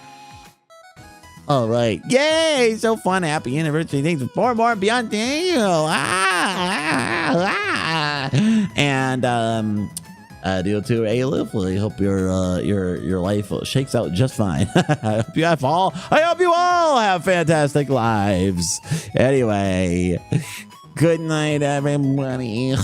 All right. Yay! So fun. Happy anniversary. Thanks for 4 more beyond Daniel. And deal to Alif. I hope your life shakes out just fine. I hope you all have fantastic lives. Anyway, good night, everybody.